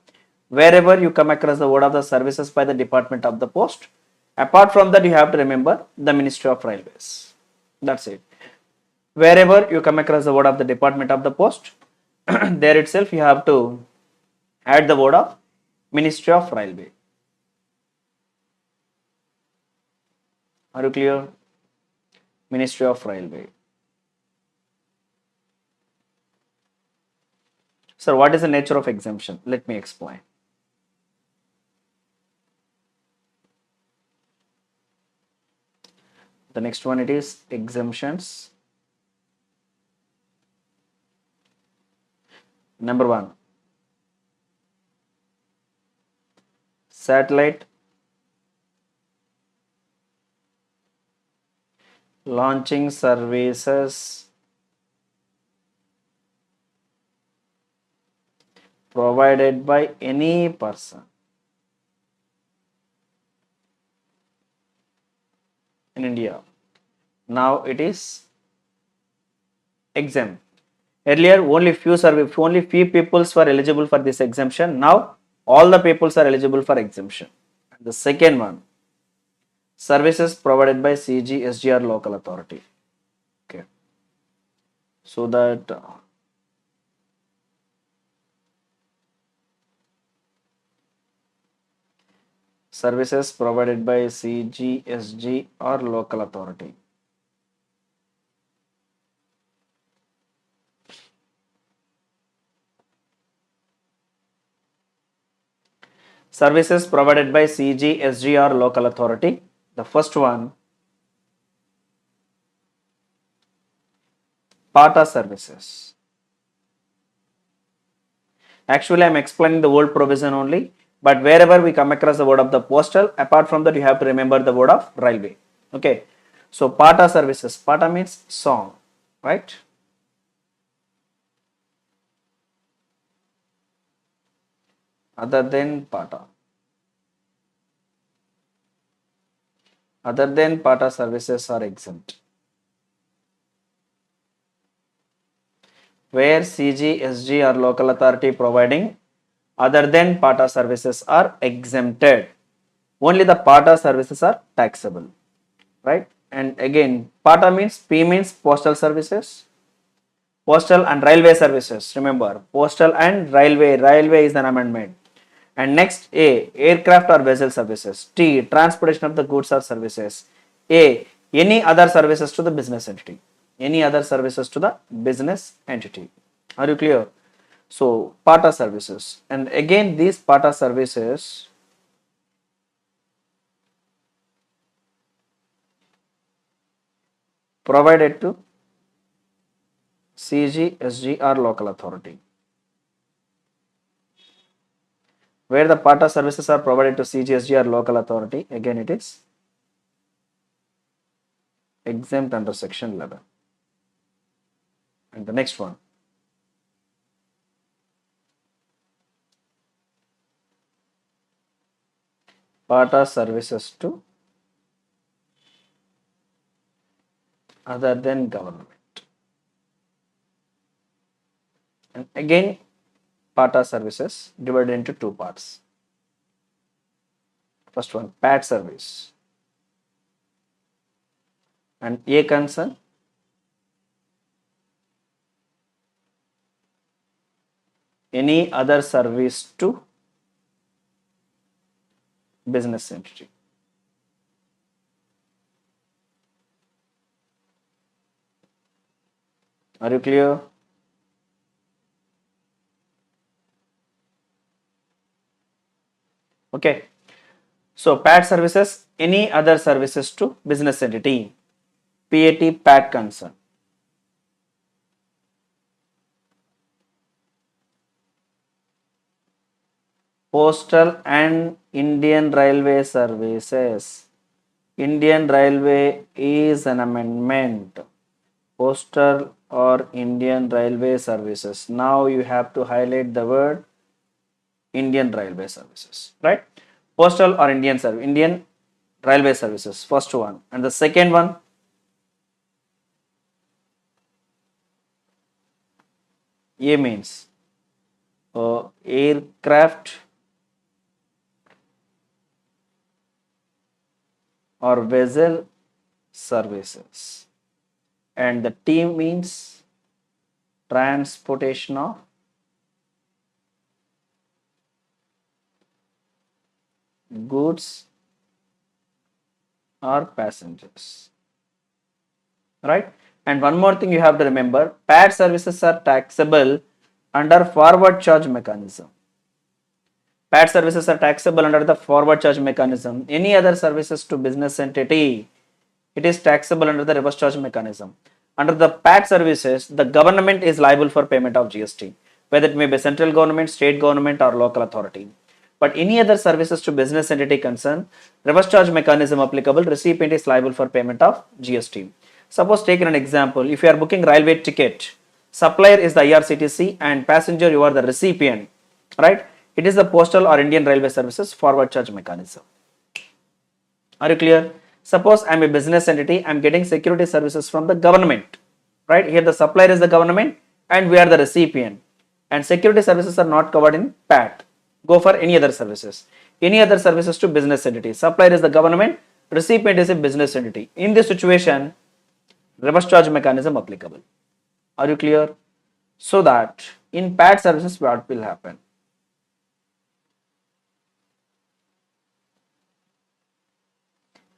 wherever you come across the word of the services by the Department of the Post. Apart from that, you have to remember the Ministry of Railways. That's it. Wherever you come across the word of the Department of the Post, there itself you have to add the word of Ministry of Railway. Are you clear? Ministry of Railway. Sir, what is the nature of exemption? Let me explain. The next one, it is exemptions. Number one, satellite launching services provided by any person in India. Now it is exempt. Earlier, only few peoples were eligible for this exemption. Now, all the peoples are eligible for exemption. The second one, services provided by CG, SGR local authority. Okay. So that services provided by CG, SG or local authority. Services provided by CG, SG or local authority. The first one, PATA services. Actually, I am explaining the old provision only, but wherever we come across the word of the postal, apart from that, you have to remember the word of railway. Okay. So, PATA services. PATA means song, right? Other than PATA. Other than PATA services are exempt. Where CG, SG or local authority providing other than PATA services are exempted. Only the PATA services are taxable, right? And again, PATA means P means postal services, postal and railway services. Remember, postal and railway. Railway is an amendment. And next, A, aircraft or vessel services. T, transportation of the goods or services. A, any other services to the business entity. Any other services to the business entity. Are you clear? So, PATA services. And again, these PATA services provided to CG, SG or local authority. Where the PATA services are provided to CGSG or local authority, again it is exempt under section 11. And the next one, PATA services to other than government. And again, PATA services divided into two parts. First one, PAT service. And A concern, any other service to business entity. Are you clear? Okay. So PAT services, any other services to business entity. PAT concern. Postal and Indian Railway services. Indian Railway is an amendment. Postal or Indian Railway services. Now you have to highlight the word Indian Railway services, right? Postal or Indian Railway services, first one. And the second one, A means aircraft or vessel services. And the T means transportation of goods or passengers, right? And one more thing you have to remember, PAT services are taxable under forward charge mechanism. PAT services are taxable under the forward charge mechanism. Any other services to business entity, it is taxable under the reverse charge mechanism. Under the PAT services, the government is liable for payment of GST, whether it may be central government, state government or local authority. But any other services to business entity concern, reverse charge mechanism applicable, recipient is liable for payment of GST. Suppose take an example, if you are booking railway ticket, supplier is the IRCTC and passenger you are the recipient, right? It is the postal or Indian Railway Services forward charge mechanism. Are you clear? Suppose I am a business entity, I am getting security services from the government, right? Here the supplier is the government and we are the recipient, and security services are not covered in PAT. Go for any other services. Any other services to business entity. Supplier is the government, recipient is a business entity. In this situation, reverse charge mechanism applicable. Are you clear? So that in PAT services, what will happen?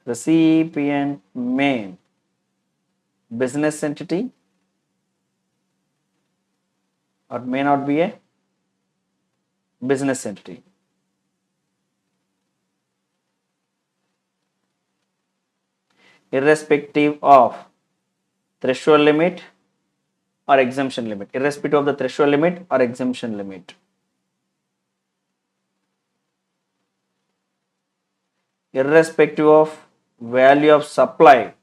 Recipient may business entity or may not be a business entity. Irrespective of threshold limit or exemption limit. Irrespective of the threshold limit or exemption limit. Irrespective of value of supply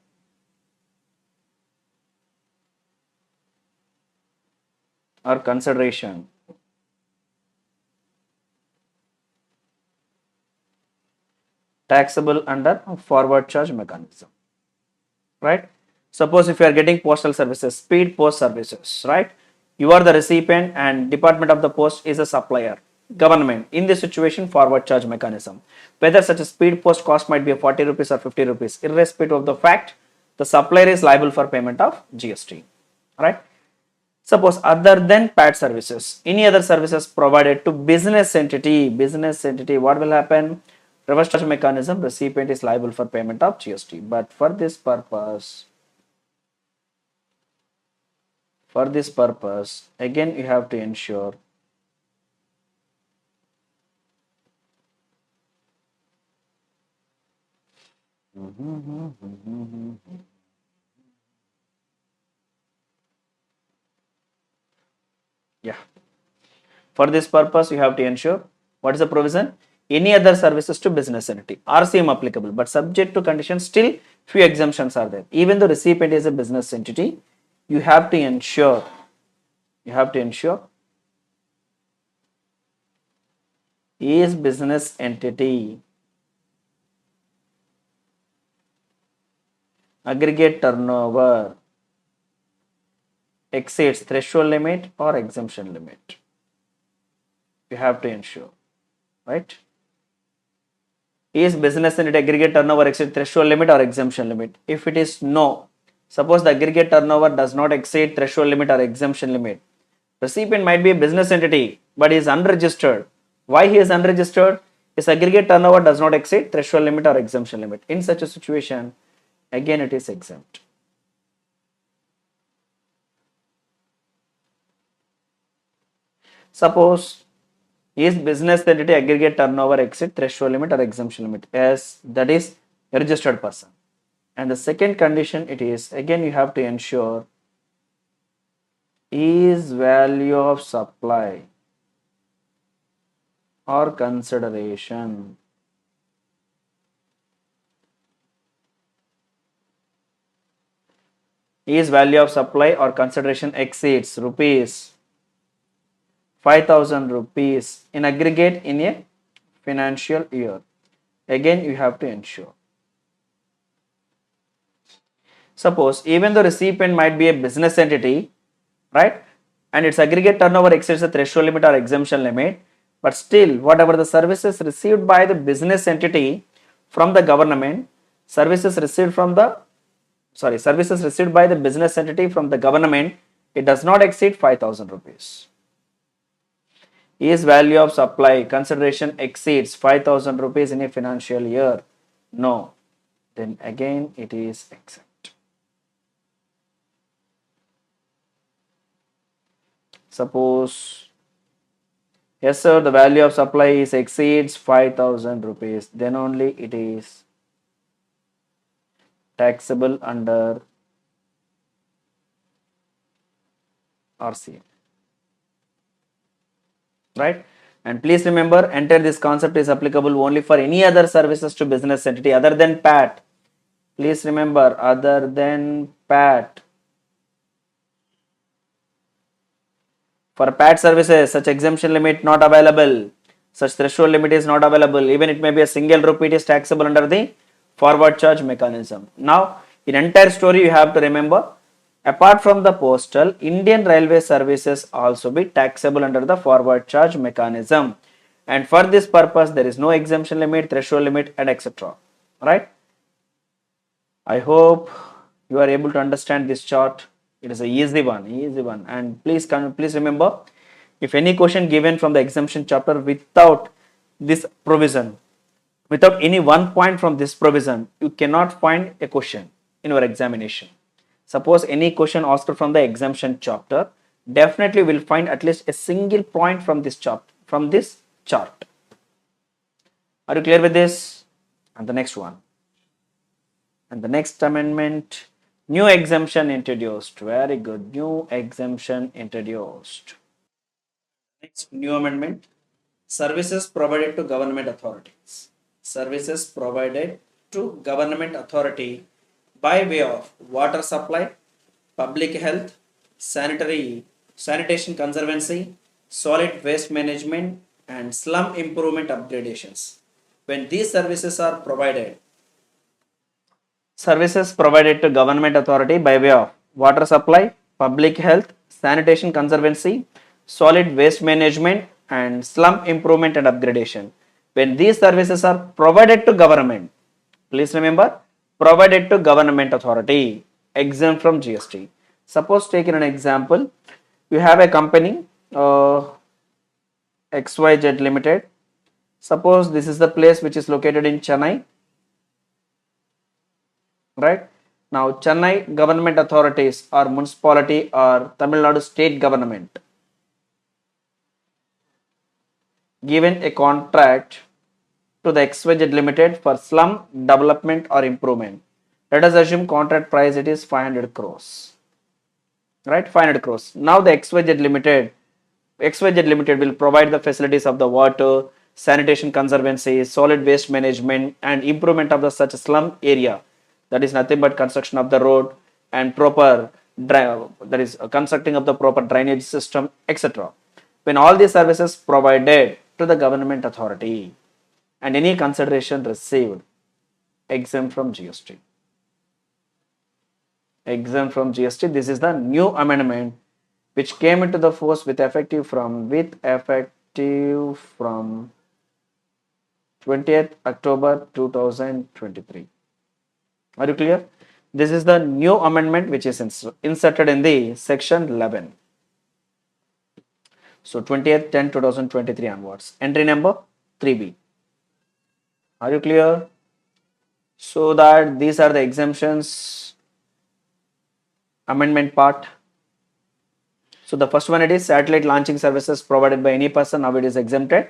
or consideration. Taxable under forward charge mechanism, right? Suppose if you are getting postal services, speed post services, right? You are the recipient and Department of the Post is a supplier, government. In this situation, forward charge mechanism. Whether such a speed post cost might be 40 rupees or 50 rupees, irrespective of the fact, the supplier is liable for payment of GST, right? Suppose other than PAT services, any other services provided to business entity, what will happen? Reverse charge mechanism, recipient is liable for payment of GST. But for this purpose, again you have to ensure yeah. For this purpose, you have to ensure what is the provision? Any other services to business entity, RCM applicable, but subject to conditions. Still, few exemptions are there. Even though recipient is a business entity, you have to ensure is business entity aggregate turnover exceeds threshold limit or exemption limit. You have to ensure, right? Is business entity aggregate turnover exceed threshold limit or exemption limit? If it is no, suppose the aggregate turnover does not exceed threshold limit or exemption limit, recipient might be a business entity but is unregistered. Why he is unregistered? His aggregate turnover does not exceed threshold limit or exemption limit. In such a situation, again it is exempt. Suppose, is business entity aggregate turnover exceed threshold limit or exemption limit? Yes, that is a registered person. And the second condition, it is again you have to ensure, is value of supply or consideration is value of supply or consideration exceeds rupees 5,000 rupees in aggregate in a financial year. Again you have to ensure. Suppose even the recipient might be a business entity, right, and its aggregate turnover exceeds the threshold limit or exemption limit, but still whatever the services received by the business entity from the government, services received by the business entity from the government, it does not exceed 5,000 rupees. Is value of supply consideration exceeds 5,000 rupees in a financial year? No. Then again it is exempt. Suppose, yes sir, the value of supply is exceeds 5,000 rupees, then only it is taxable under RCM. Right? And please remember, enter this concept is applicable only for any other services to business entity other than PAT. Please remember, other than PAT. For PAT services, such exemption limit not available, such threshold limit is not available, even it may be a single rupee, it is taxable under the forward charge mechanism. Now, in entire story you have to remember, apart from the postal, Indian railway services also be taxable under the forward charge mechanism. And for this purpose, there is no exemption limit, threshold limit, and etc. Right? I hope you are able to understand this chart. It is a easy one. And please remember, if any question given from the exemption chapter without this provision, without any one point from this provision, you cannot find a question in your examination. Suppose any question asked from the exemption chapter, definitely will find at least a single point from this chart. Are you clear with this? And the next one. And the next amendment, new exemption introduced. Very good. New exemption introduced. Next new amendment, services provided to government authorities. Services provided to government authority by way of water supply, public health, sanitation conservancy, solid waste management, and slum improvement upgradations. When these services provided to government authority by way of water supply, public health, sanitation conservancy, solid waste management, and slum improvement and upgradation. When these services are provided to government, please remember, provided to government authority, exempt from GST. Suppose taking an example, you have a company XYZ Limited. Suppose this is the place which is located in Chennai. Right? Now, Chennai government authorities or municipality or Tamil Nadu state government given a contract to the XYZ Limited for slum development or improvement. Let us assume contract price it is 500 crores. Right? 500 crores. Now the XYZ Limited will provide the facilities of the water, sanitation conservancy, solid waste management, and improvement of the such slum area. That is nothing but construction of the road and constructing of the proper drainage system, etc. When all these services provided to the government authority and any consideration received, exempt from GST. Exempt from GST. This is the new amendment which came into the force with effective from 20th October 2023. Are you clear? This is the new amendment which is inserted in the section 11. So 20th 10 2023 onwards. Entry number 3B. Are you clear? So that these are the exemptions amendment part. So the first one, it is satellite launching services provided by any person. Now it is exempted.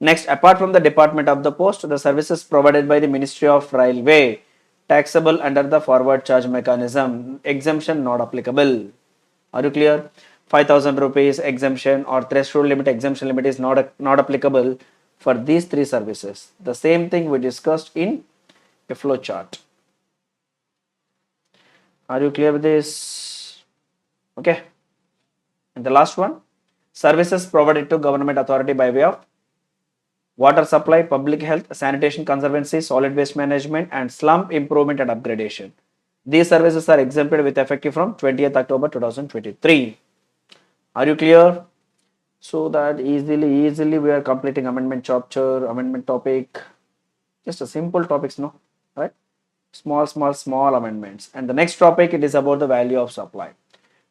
Next, apart from the Department of the Post, the services provided by the Ministry of Railway taxable under the forward charge mechanism. Exemption not applicable. Are you clear? 5,000 rupees exemption or threshold limit exemption limit is not applicable for these three services. The same thing we discussed in a flow chart. Are you clear with this? Okay. And the last one, services provided to government authority by way of water supply, public health, sanitation conservancy, solid waste management, and slum improvement and upgradation. These services are exempted with effect from 20th October 2023. Are you clear? So that easily we are completing amendment chapter, amendment topic. Just a simple topics, no? Right? Small amendments. And the next topic, it is about the value of supply.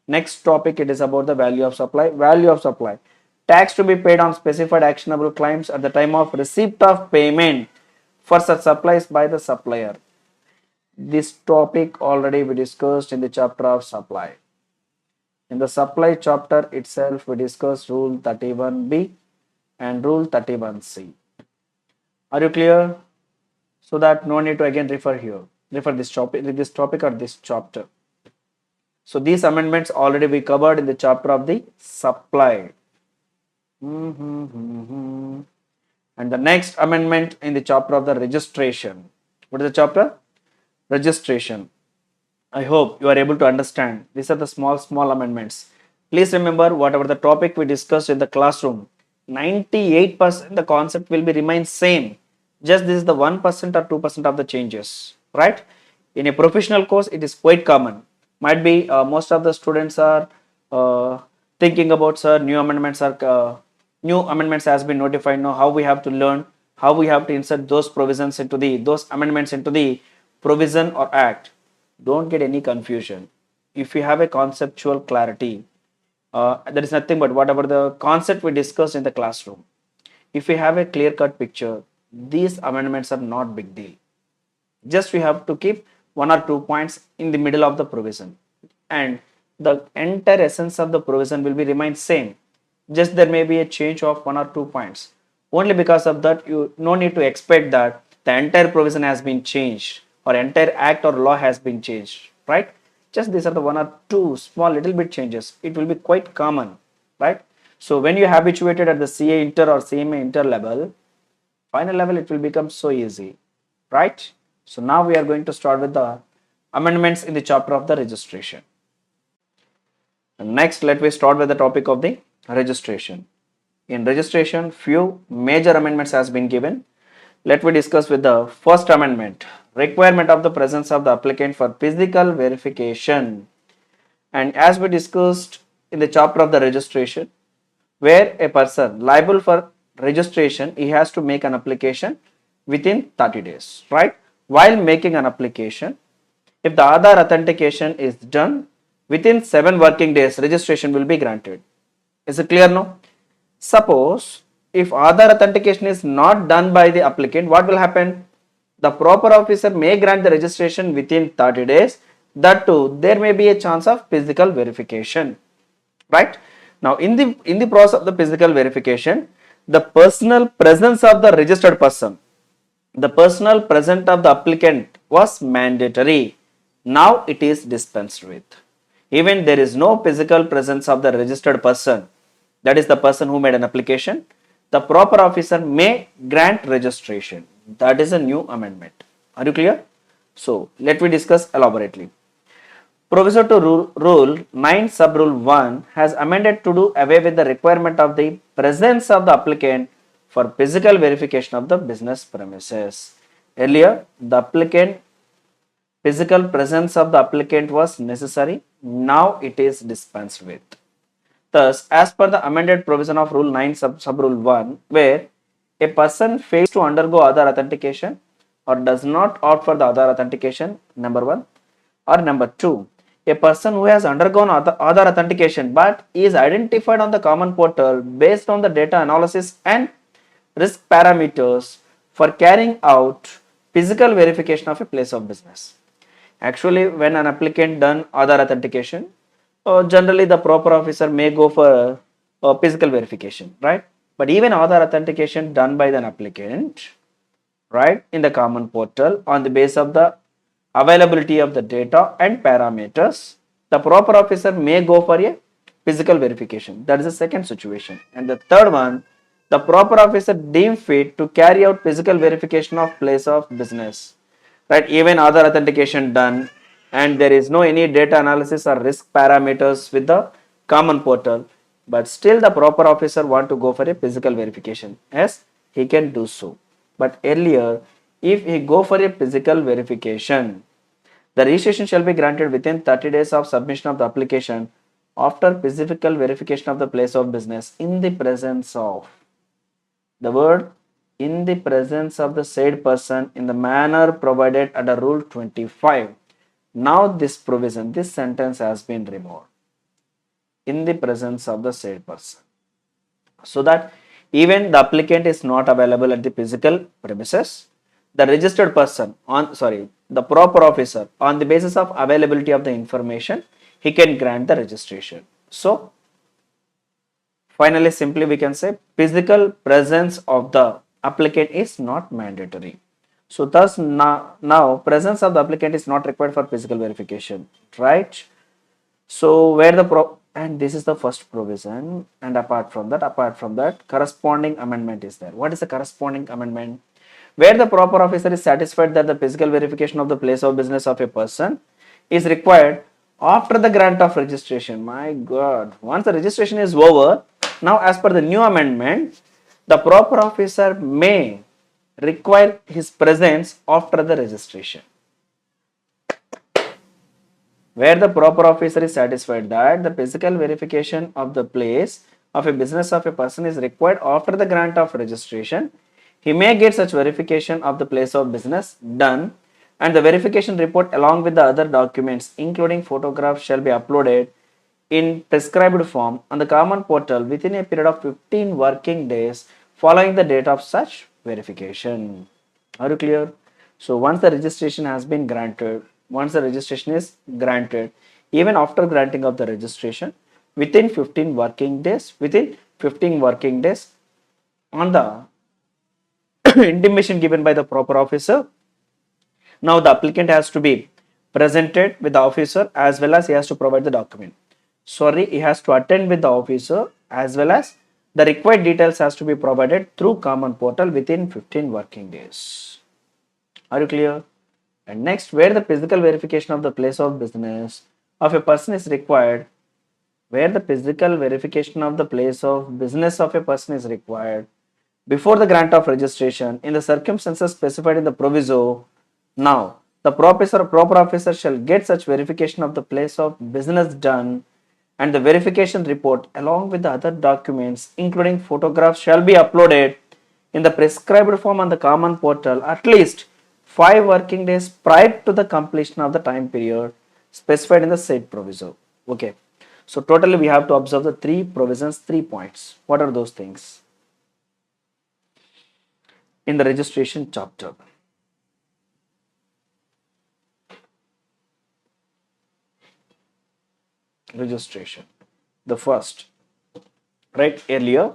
Next topic, it is about the value of supply. Value of supply. Tax to be paid on specified actionable claims at the time of receipt of payment for such supplies by the supplier. This topic already we discussed in the chapter of supply. In the supply chapter itself, we discussed Rule 31B and Rule 31C. Are you clear? So that no need to again refer this topic or this chapter. So these amendments already we covered in the chapter of the supply. And the next amendment in the chapter of the registration. What is the chapter? Registration. I hope you are able to understand. These are the small amendments. Please remember, whatever the topic we discussed in the classroom, 98% the concept will be remain same. Just this is the 1% or 2% of the changes, right? In a professional course, it is quite common. Might be most of the students are thinking about, sir, new amendments has been notified. Now how we have to learn, how we have to insert those provisions into those amendments into the provision or act. Don't get any confusion. If you have a conceptual clarity, there is nothing but whatever the concept we discussed in the classroom. If you have a clear-cut picture, these amendments are not big deal. Just we have to keep 1 or 2 points in the middle of the provision, and the entire essence of the provision will be remain same. Just there may be a change of 1 or 2 points. Only because of that, you no need to expect that the entire provision has been changed or entire act or law has been changed, right? Just these are the 1 or 2 small little bit changes. It will be quite common, right? So when you are habituated at the CA Inter or CMA Inter level, final level it will become so easy, right? So now we are going to start with the amendments in the chapter of the registration. And next, let me start with the topic of the registration. In registration, few major amendments has been given. Let me discuss with the first amendment, requirement of the presence of the applicant for physical verification. And as we discussed in the chapter of the registration, where a person liable for registration, he has to make an application within 30 days, right? While making an application, if the Aadhaar authentication is done within 7 working days, registration will be granted. Is it clear now? Suppose if Aadhaar authentication is not done by the applicant, what will happen? The proper officer may grant the registration within 30 days. That too, there may be a chance of physical verification, right? Now, in the process of the physical verification, the personal presence of the registered person, the personal presence of the applicant was mandatory. Now it is dispensed with. Even there is no physical presence of the registered person, that is the person who made an application, the proper officer may grant registration. That is a new amendment. Are you clear? So let me discuss elaborately. Proviso to Rule 9 Sub Rule 1 has amended to do away with the requirement of the presence of the applicant for physical verification of the business premises. Earlier, the physical presence of the applicant was necessary. Now it is dispensed with. Thus, as per the amended provision of Rule 9 Sub Rule 1, where a person fails to undergo Aadhaar authentication or does not opt for the Aadhaar authentication, number 1, or number 2, a person who has undergone Aadhaar authentication but is identified on the common portal based on the data analysis and risk parameters for carrying out physical verification of a place of business. Actually, when an applicant done Aadhaar authentication, generally the proper officer may go for physical verification, right? But even other authentication done by the applicant, right, in the common portal on the basis of the availability of the data and parameters, the proper officer may go for a physical verification. That is the second situation. And the third one, the proper officer deemed fit to carry out physical verification of place of business, right? Even other authentication done and there is no any data analysis or risk parameters with the common portal, but still the proper officer want to go for a physical verification. Yes, he can do so. But earlier, if he go for a physical verification, the registration shall be granted within 30 days of submission of the application after physical verification of the place of business in the presence of the word in the presence of the said person in the manner provided under Rule 25. Now this provision, this sentence has been removed. In the presence of the said person. So that even the applicant is not available at the physical premises, the registered person the proper officer on the basis of availability of the information, he can grant the registration. So finally, simply we can say physical presence of the applicant is not mandatory. So thus now presence of the applicant is not required for physical verification, right? So where and this is the first provision, and apart from that, corresponding amendment is there. What is the corresponding amendment? Where the proper officer is satisfied that the physical verification of the place of business of a person is required after the grant of registration. My God, once the registration is over, now as per the new amendment, the proper officer may require his presence after the registration. Where the proper officer is satisfied that the physical verification of the place of a business of a person is required after the grant of registration, he may get such verification of the place of business done, and the verification report along with the other documents including photographs shall be uploaded in prescribed form on the common portal within a period of 15 working days following the date of such verification. Are you clear? So once the registration has been granted, once the registration is granted, even after granting of the registration, within 15 working days, on the intimation given by the proper officer, now the applicant has to be presented with the officer as well as he has to provide the document. He has to attend with the officer as well as the required details has to be provided through common portal within 15 working days. Are you clear? And next, where the physical verification of the place of business of a person is required, where the physical verification of the place of business of a person is required before the grant of registration in the circumstances specified in the proviso, now the proper officer shall get such verification of the place of business done, and the verification report along with the other documents including photographs shall be uploaded in the prescribed form on the common portal at least 5 working days prior to the completion of the time period specified in the said proviso. Okay. So totally we have to observe the 3 provisions, 3 points. What are those things? In the registration chapter. Registration. The first, right, earlier,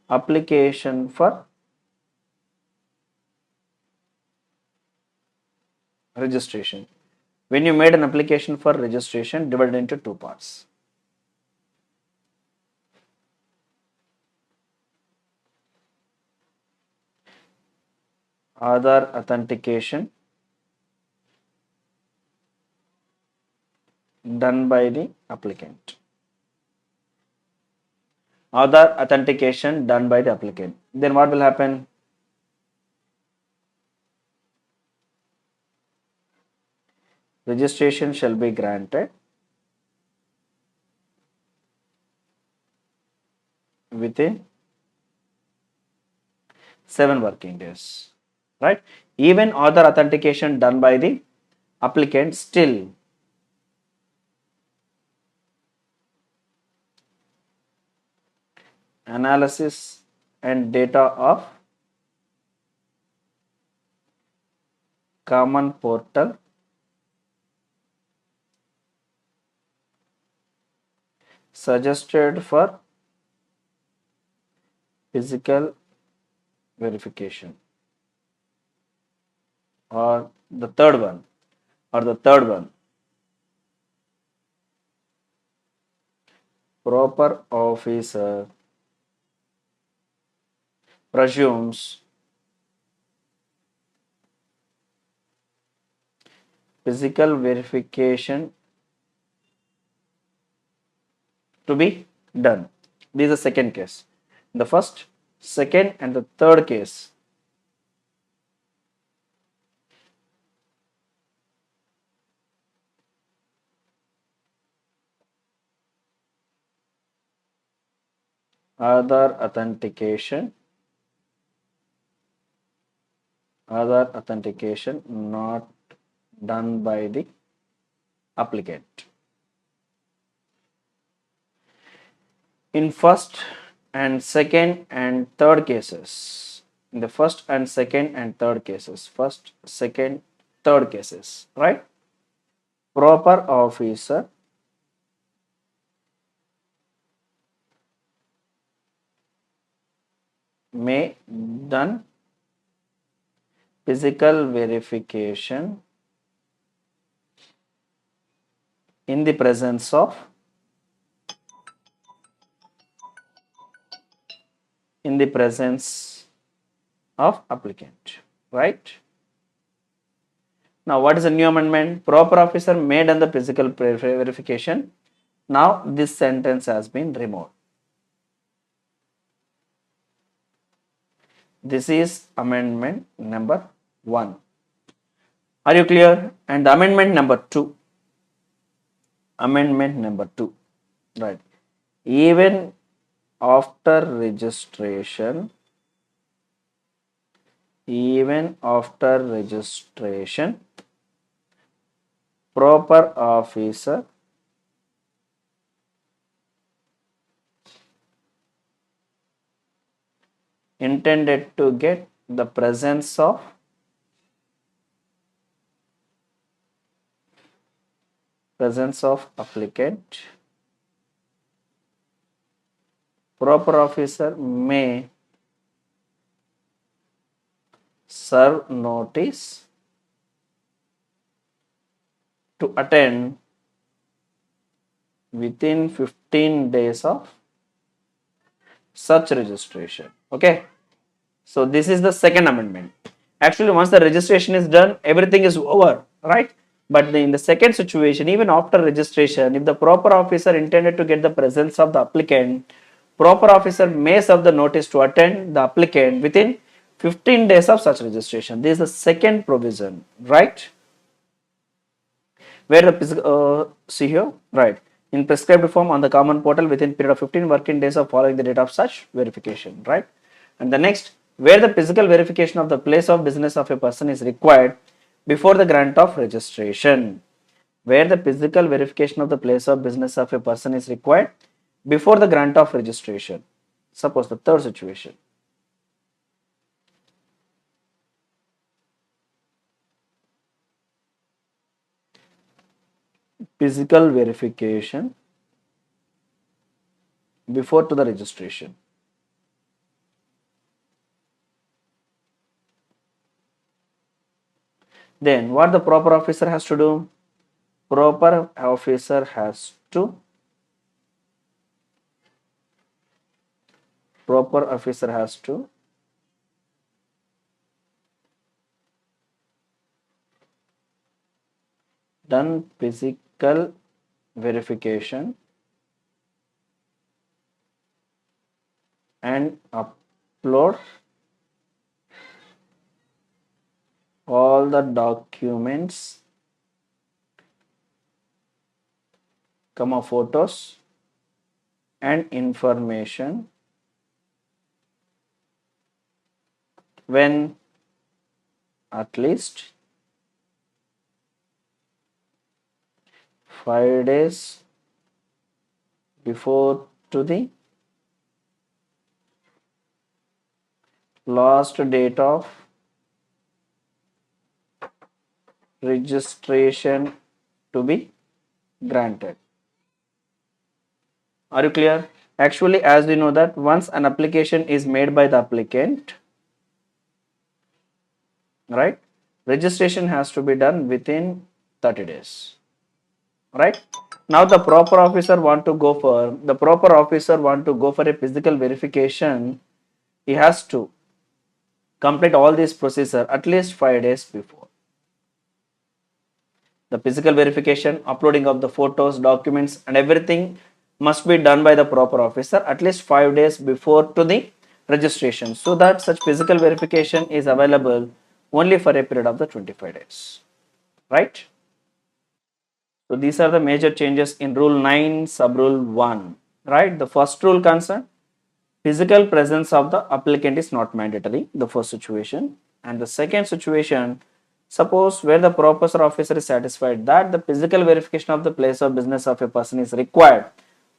application for registration. When you made an application for registration, divided into 2 parts. Aadhaar authentication done by the applicant. Aadhaar authentication done by the applicant. Then what will happen? Registration shall be granted within 7 working days. Right? Even Aadhaar authentication done by the applicant, still analysis and data of common portal suggested for physical verification, or the third one, proper officer presumes physical verification to be done. This is the second case. The first, second, and the third case, other authentication not done by the applicant. In first and second and third cases, in the first and second and third cases, first, second, third cases, right? Proper officer may done physical verification in the presence of applicant, right? Now, what is the new amendment? Proper officer may done the physical verification. Now, this sentence has been removed. This is amendment number 1. Are you clear? And amendment number 2. Amendment number 2. Right. Even after registration, proper officer intended to get the presence of applicant. Proper officer may serve notice to attend within 15 days of such registration. Okay. So this is the second amendment. Actually, once the registration is done, everything is over, right? But in the second situation, even after registration, if the proper officer intended to get the presence of the applicant, proper officer may serve the notice to attend the applicant within 15 days of such registration. This is the second provision, right? Where the see here, right? In prescribed form on the common portal within period of 15 working days of following the date of such verification, right? And the next, where the physical verification of the place of business of a person is required before the grant of registration. Where the physical verification of the place of business of a person is required before the grant of registration. Suppose the third situation. Physical verification before to the registration. Then what the proper officer has to do? Proper officer has to done physical verification and upload all the documents, photos and information when at least 5 days before to the last date of registration to be granted. Are you clear? Actually, as we know that once an application is made by the applicant, right, registration has to be done within 30 days, right? Now the proper officer want to go for a physical verification. He has to complete all this procedure at least 5 days before. The physical verification, uploading of the photos, documents and everything must be done by the proper officer at least 5 days before to the registration, so that such physical verification is available only for a period of the 25 days, right? So these are the major changes in rule 9 sub rule 1, right? The first rule concern physical presence of the applicant is not mandatory, the first situation. And the second situation, suppose where the proper officer is satisfied that the physical verification of the place of business of a person is required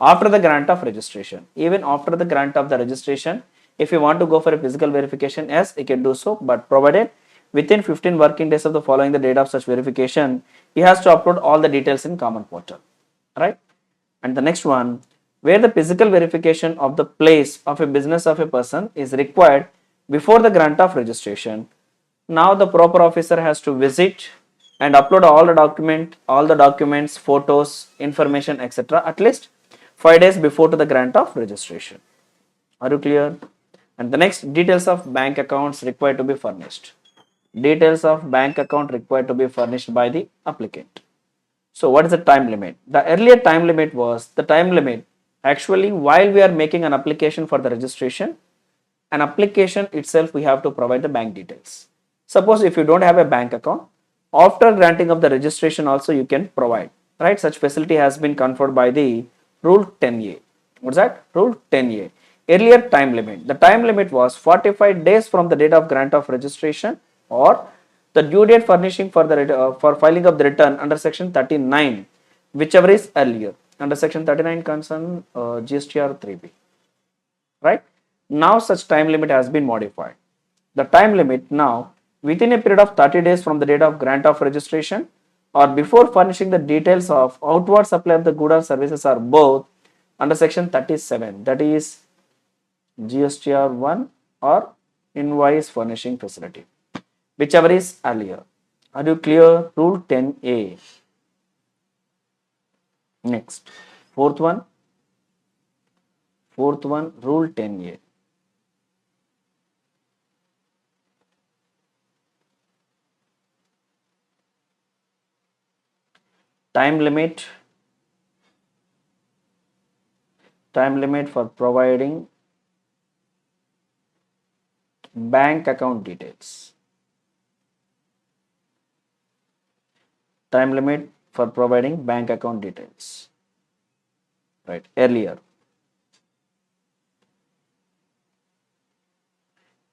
after the grant of registration. Even after the grant of the registration, if you want to go for a physical verification, yes, you can do so, but provided within 15 working days of the following the date of such verification, he has to upload all the details in common portal, right? And the next one, where the physical verification of the place of a business of a person is required before the grant of registration. Now the proper officer has to visit and upload all the documents, photos, information, etc. at least 5 days before to the grant of registration. Are you clear? And the next, details of bank accounts required to be furnished. Details of bank account required to be furnished by the applicant. So what is the time limit? The earlier time limit was the time limit actually while we are making an application for the registration, an application itself we have to provide the bank details. Suppose if you don't have a bank account, after granting of the registration also you can provide, right? Such facility has been conferred by the rule 10A. What's that? Rule 10A. Earlier time limit. The time limit was 45 days from the date of grant of registration or the due date furnishing for the for filing of the return under section 39, whichever is earlier. Under section 39 concern GSTR 3B, right? Now such time limit has been modified. The time limit now within a period of 30 days from the date of grant of registration or before furnishing the details of outward supply of the goods or services are both under section 37, that is GSTR 1 or invoice furnishing facility, whichever is earlier. Are you clear? Rule 10A. Next, fourth one, rule 10A. Time limit for providing bank account details. Time limit for providing bank account details, right? Earlier,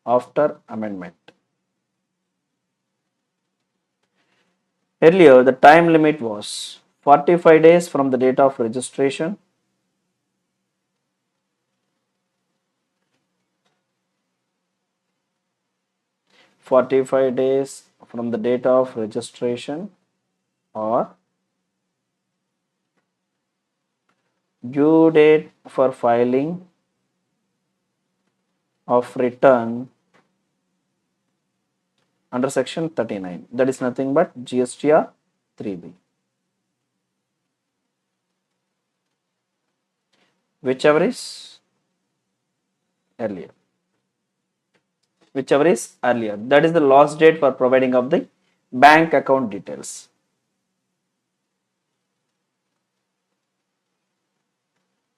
after amendment. Earlier, the time limit was 45 days from the date of registration. (45 days from the date of registration) or due date for filing of return under section 39, that is nothing but GSTR 3B, whichever is earlier. That is the last date for providing of the bank account details.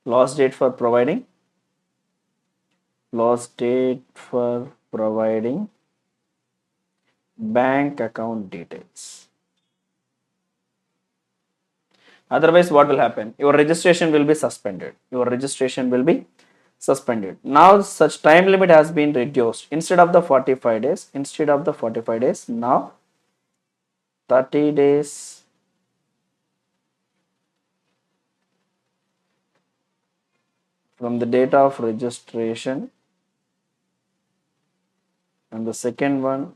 Last date for providing bank account details. Otherwise, what will happen? Your registration will be suspended. Now, such time limit has been reduced. Instead of the 45 days, now 30 days from the date of registration, and the second one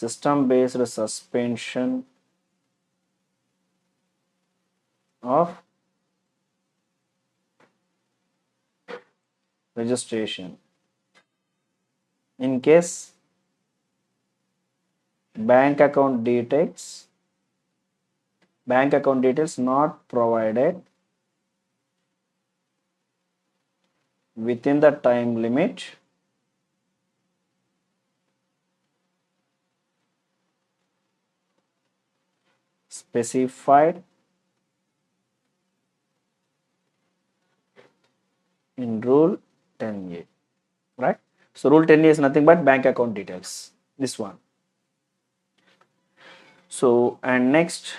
system based suspension of registration in case bank account details not provided within the time limit specified in rule 10A, right? So rule 10A is nothing but bank account details, this one. So, and next,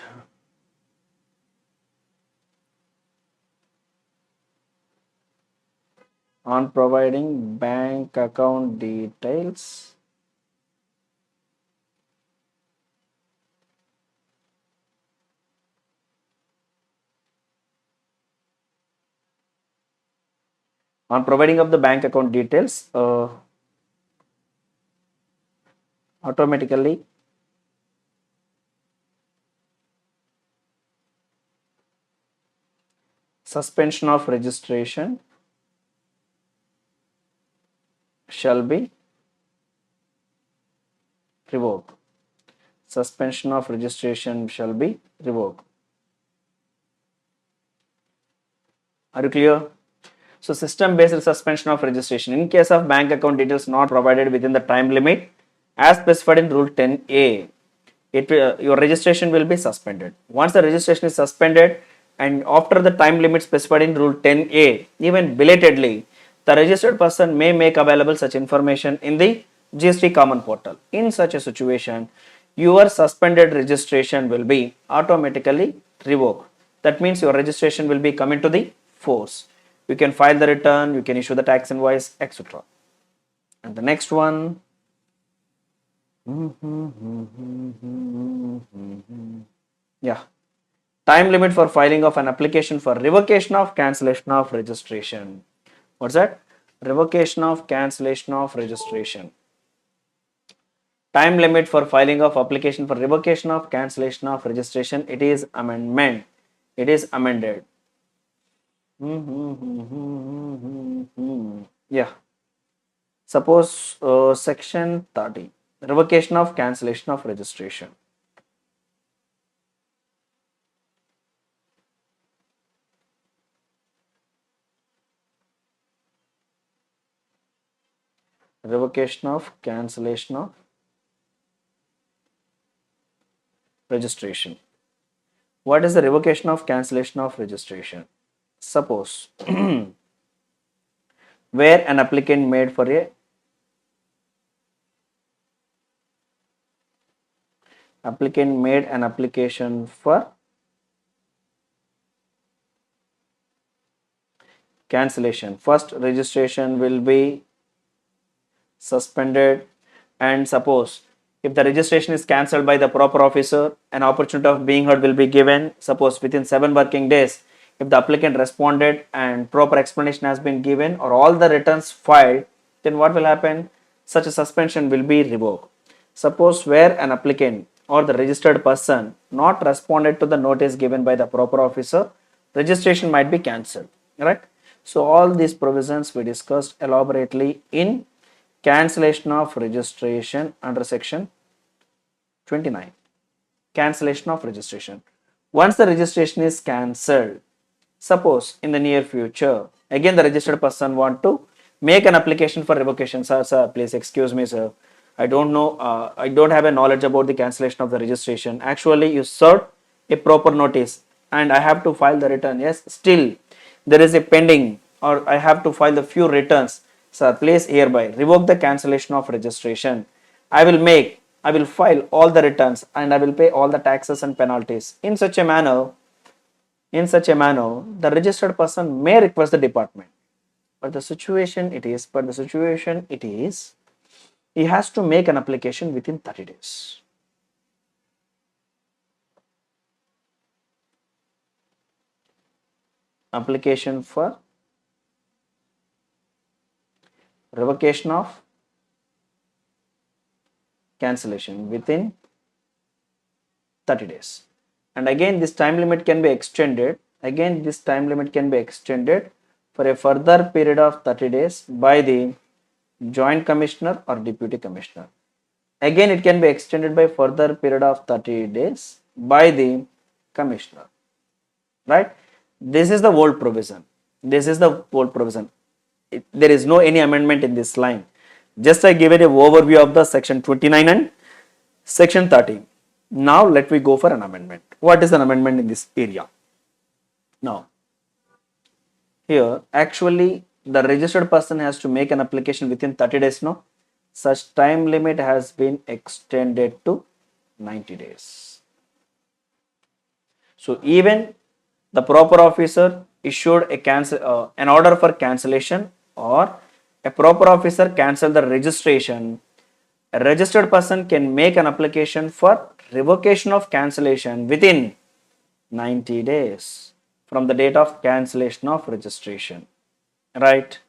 on providing bank account details on providing of the bank account details, automatically suspension of registration shall be revoked. Suspension of registration shall be revoked. Are you clear? So system based suspension of registration in case of bank account details not provided within the time limit as specified in rule 10A, your registration will be suspended. Once the registration is suspended and after the time limit specified in rule 10A, even belatedly, the registered person may make available such information in the GST common portal. In such a situation, your suspended registration will be automatically revoked. That means your registration will be coming to the force. You can file the return, you can issue the tax invoice, etc. And the next one, yeah, time limit for filing of an application for revocation of cancellation of registration. What's that? Revocation of cancellation of registration. Time limit for filing of application for revocation of cancellation of registration. It is amendment. It is amended. Yeah. Suppose section 30. Revocation of cancellation of registration. Revocation of cancellation of registration. What is the revocation of cancellation of registration? Suppose where an applicant made for a an application for cancellation. First registration will be suspended, and suppose if the registration is cancelled by the proper officer, an opportunity of being heard will be given. Suppose within 7 working days, if the applicant responded and proper explanation has been given or all the returns filed, then what will happen? Such a suspension will be revoked. Suppose where an applicant or the registered person not responded to the notice given by the proper officer, registration might be cancelled, right? So all these provisions we discussed elaborately in cancellation of registration under section 29. Cancellation of registration. Once the registration is cancelled, suppose in the near future again the registered person want to make an application for revocation. Sir, please excuse me, sir, I don't know, I don't have a knowledge about the cancellation of the registration. Actually you served a proper notice and I have to file the return. Yes, still there is a pending or I have to file the few returns. Sir, please hereby revoke the cancellation of registration. I will file all the returns and I will pay all the taxes and penalties. In such a manner, the registered person may request the department. But the situation it is, he has to make an application within 30 days. Application for revocation of cancellation within 30 days. And again, this time limit can be extended. Again, this time limit can be extended for a further period of 30 days by the joint commissioner or deputy commissioner. Again, it can be extended by further period of 30 days by the commissioner. Right? This is the old provision. This is the old provision. There is no any amendment in this line. Just I give it an overview of the section 29 and section 30. Now let me go for an amendment. What is an amendment in this area? Now, here actually the registered person has to make an application within 30 days. No, such time limit has been extended to 90 days. So even the proper officer issued a an order for cancellation, or a proper officer cancel the registration, a registered person can make an application for revocation of cancellation within 90 days from the date of cancellation of registration, right?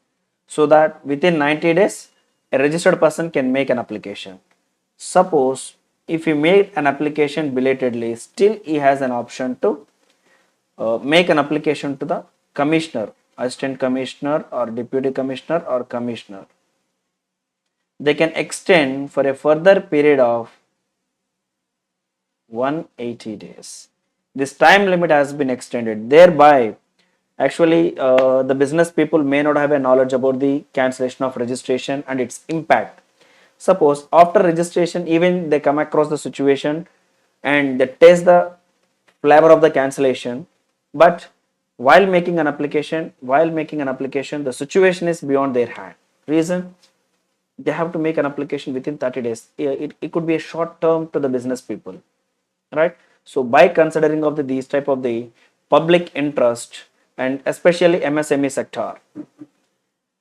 So that within 90 days a registered person can make an application. Suppose if he made an application belatedly, still he has an option to make an application to the commissioner, assistant commissioner or deputy commissioner or commissioner. They can extend for a further period of 180 days. This time limit has been extended. Thereby, actually, the business people may not have a knowledge about the cancellation of registration and its impact. Suppose after registration, even they come across the situation and they taste the flavor of the cancellation, but while making an application, the situation is beyond their hand. Reason? They have to make an application within 30 days. It could be a short term to the business people, right? So by considering of these type of the public interest and especially MSME sector,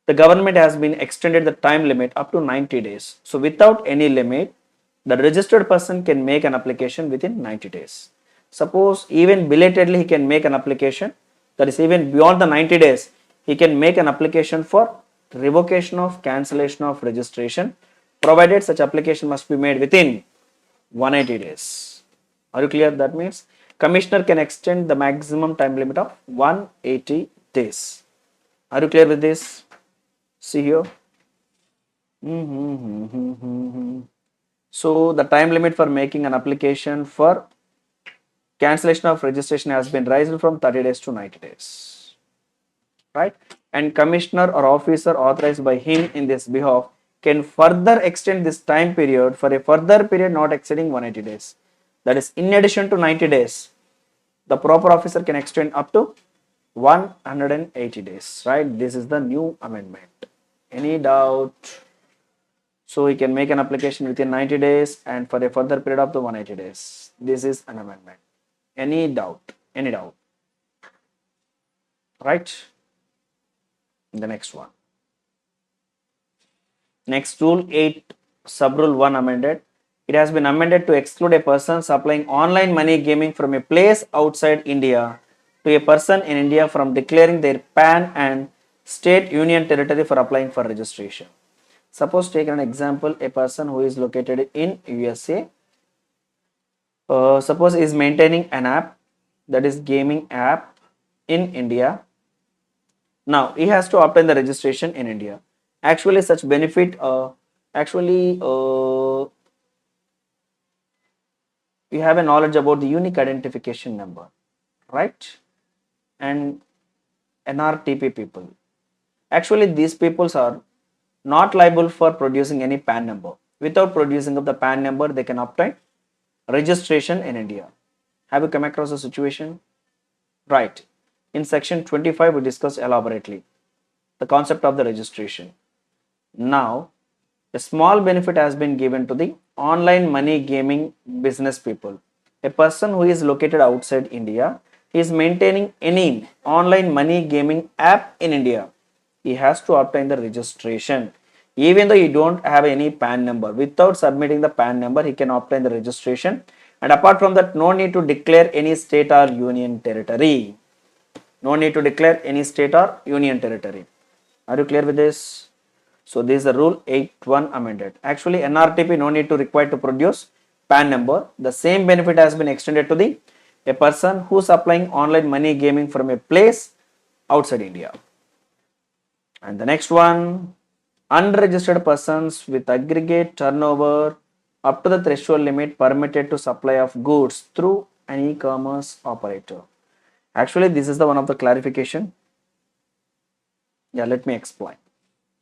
the government has been extended the time limit up to 90 days. So without any limit, the registered person can make an application within 90 days. Suppose even belatedly he can make an application, that is even beyond the 90 days, he can make an application for revocation of cancellation of registration, provided such application must be made within 180 days. Are you clear? That means commissioner can extend the maximum time limit of 180 days. Are you clear with this? See here. So the time limit for making an application for cancellation of registration has been raised from 30 days to 90 days, right? And commissioner or officer authorized by him in this behalf can further extend this time period for a further period not exceeding 180 days. That is, in addition to 90 days, the proper officer can extend up to 180 days, right? This is the new amendment. Any doubt? So he can make an application within 90 days and for a further period of the 180 days. This is an amendment. Any doubt? Any doubt? Right? The next one. Next, rule 8 subrule 1 amended. It has been amended to exclude a person supplying online money gaming from a place outside India to a person in India from declaring their PAN and state union territory for applying for registration. Suppose take an example, a person who is located in USA, suppose is maintaining an app, that is gaming app in India. Now he has to obtain the registration in India. Actually such benefit, you have a knowledge about the unique identification number, right? And NRTP people. Actually these peoples are not liable for producing any PAN number. Without producing of the PAN number, they can obtain registration in India. Have you come across a situation? Right. In section 25, we discussed elaborately the concept of the registration. Now, a small benefit has been given to the online money gaming business people. A person who is located outside India is maintaining any online money gaming app in India. He has to obtain the registration. Even though you don't have any PAN number, without submitting the PAN number, he can obtain the registration. And apart from that, no need to declare any state or union territory. No need to declare any state or union territory. Are you clear with this? So this is the rule 81 amended. Actually NRTP no need to require to produce PAN number. The same benefit has been extended to the a person who is supplying online money gaming from a place outside India. And the next one, unregistered persons with aggregate turnover up to the threshold limit permitted to supply of goods through an e-commerce operator. Actually, this is the one of the clarification. Yeah, let me explain.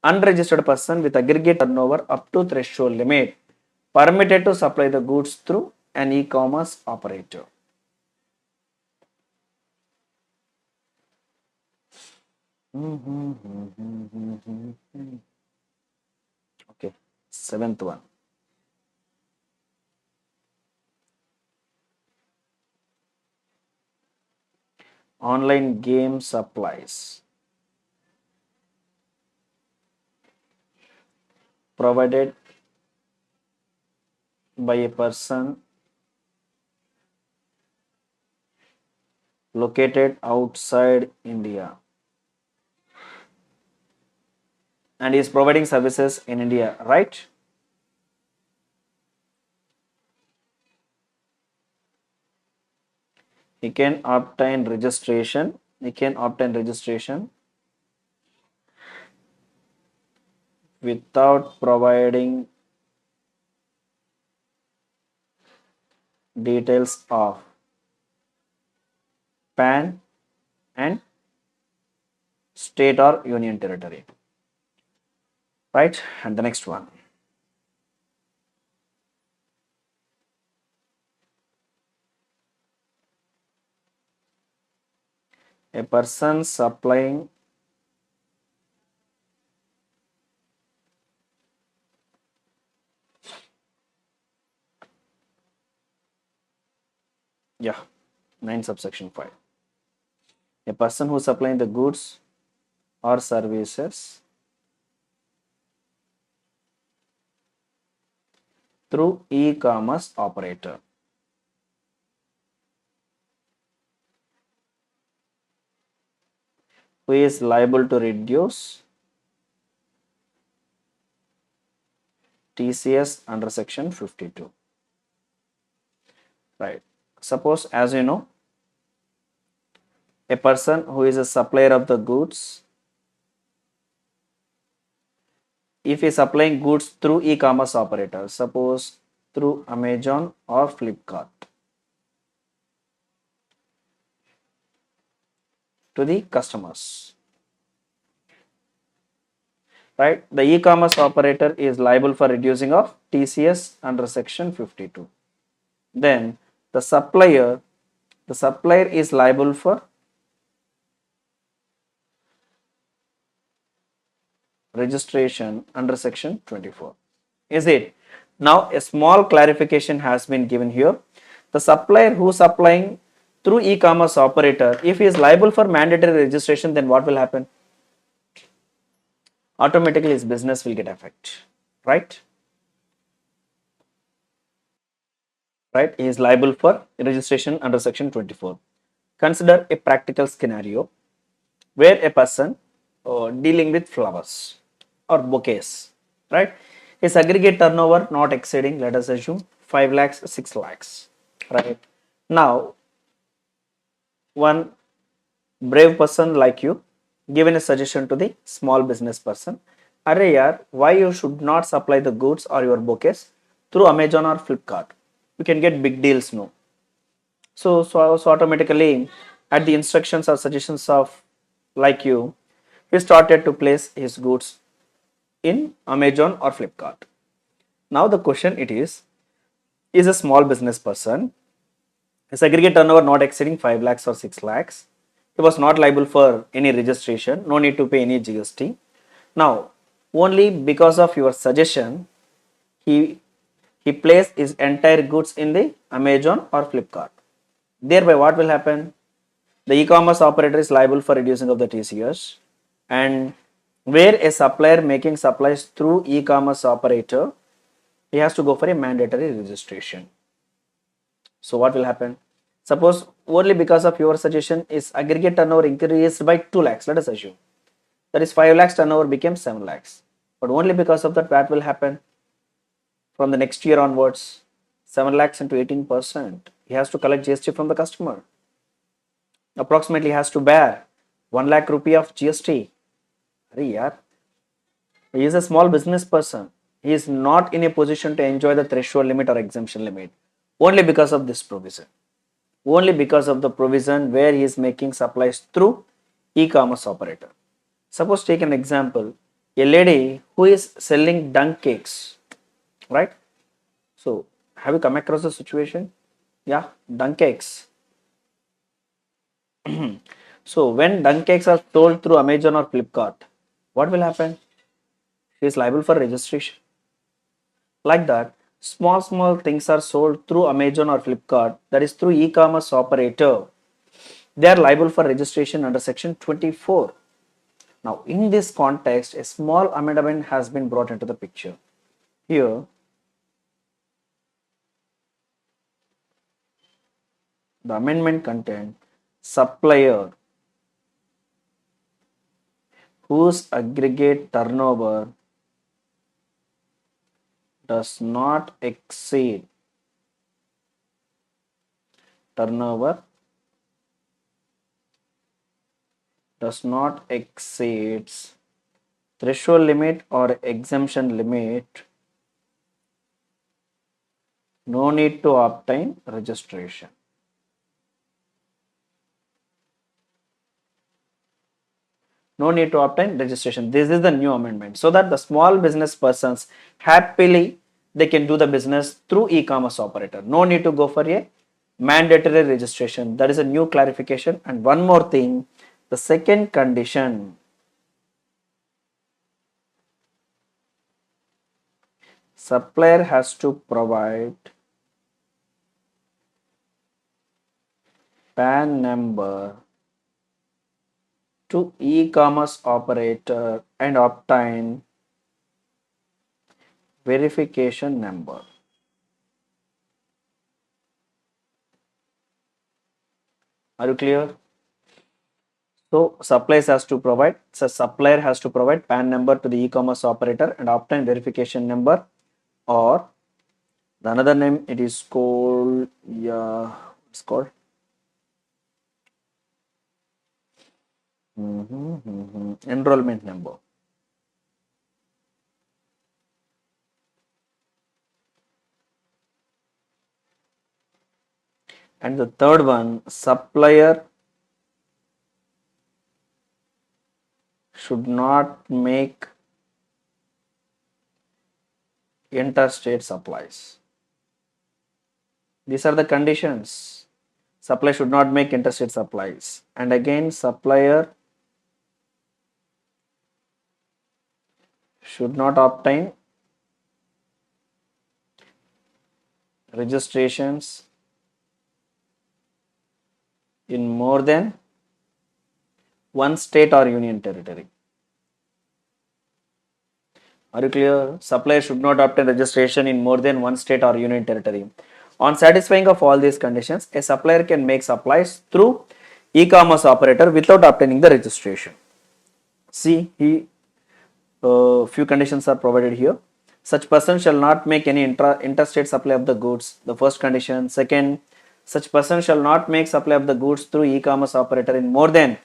Unregistered person with aggregate turnover up to threshold limit permitted to supply the goods through an e-commerce operator. Okay, seventh one. Online game supplies provided by a person located outside India and is providing services in India, right? He can obtain registration. He can obtain registration without providing details of PAN and state or union territory, right? And the next one. A person supplying yeah 9 subsection 5. A person who is supplying the goods or services through e-commerce operator who is liable to reduce TCS under section 52. Right. Suppose, as you know, a person who is a supplier of the goods, if he is supplying goods through e-commerce operator, suppose through Amazon or Flipkart to the customers, right? The e-commerce operator is liable for reducing of TCS under section 52. Then the supplier is liable for registration under section 24. Is it? Now a small clarification has been given here. The supplier who is supplying through e-commerce operator, if he is liable for mandatory registration, then what will happen? Automatically his business will get affected, right? Right? He is liable for registration under section 24. Consider a practical scenario where a person dealing with flowers or bouquets, right? His aggregate turnover not exceeding, let us assume 5 lakhs, 6 lakhs, right? Now, one brave person like you given a suggestion to the small business person, array yaar, why you should not supply the goods or your bouquets through Amazon or Flipkart? You can get big deals, no? So automatically at the instructions or suggestions of like you, he started to place his goods in Amazon or Flipkart. Now the question it is a small business person, his aggregate turnover not exceeding 5 lakhs or 6 lakhs, he was not liable for any registration, no need to pay any GST. Now, only because of your suggestion, he placed his entire goods in the Amazon or Flipkart. Thereby what will happen? The e-commerce operator is liable for reducing of the TCS, and where a supplier making supplies through e-commerce operator, he has to go for a mandatory registration. So what will happen? Suppose only because of your suggestion is aggregate turnover increased by 2 lakhs, let us assume. That is 5 lakhs turnover became 7 lakhs. But only because of that, what will happen from the next year onwards? 7 lakhs into 18%. He has to collect GST from the customer. Approximately he has to bear 1 lakh rupee of GST. Arey yaar, he is a small business person. He is not in a position to enjoy the threshold limit or exemption limit only because of this provision. Only because of the provision where he is making supplies through e-commerce operator. Suppose take an example, a lady who is selling dunk cakes, right? So have you come across the situation? Yeah, dunk cakes. So when dunk cakes are sold through Amazon or Flipkart, what will happen? She is liable for registration. Like that, small things are sold through Amazon or Flipkart, that is through e-commerce operator. They are liable for registration under section 24. Now in this context, a small amendment has been brought into the picture. Here, the amendment contains supplier whose aggregate turnover does not exceed turnover does not exceeds threshold limit or exemption limit, no need to obtain registration. No need to obtain registration. This is the new amendment, so that the small business persons happily they can do the business through e-commerce operator. No need to go for a mandatory registration. That is a new clarification. And one more thing, the second condition, supplier has to provide PAN number to e-commerce operator and obtain verification number. Are you clear? So supplier has to provide PAN number to the e-commerce operator and obtain verification number, or the another name it is called, it's called enrollment number. And the third one, supplier should not make interstate supplies. These are the conditions. Supplier should not make interstate supplies. And again, supplier should not obtain registrations in more than one state or union territory. Are you clear? Supplier should not obtain registration in more than one state or union territory. On satisfying of all these conditions, a supplier can make supplies through e-commerce operator without obtaining the registration. See, few conditions are provided here. Such person shall not make any interstate supply of the goods. The first condition. Second, such person shall not make supply of the goods through e-commerce operator in more than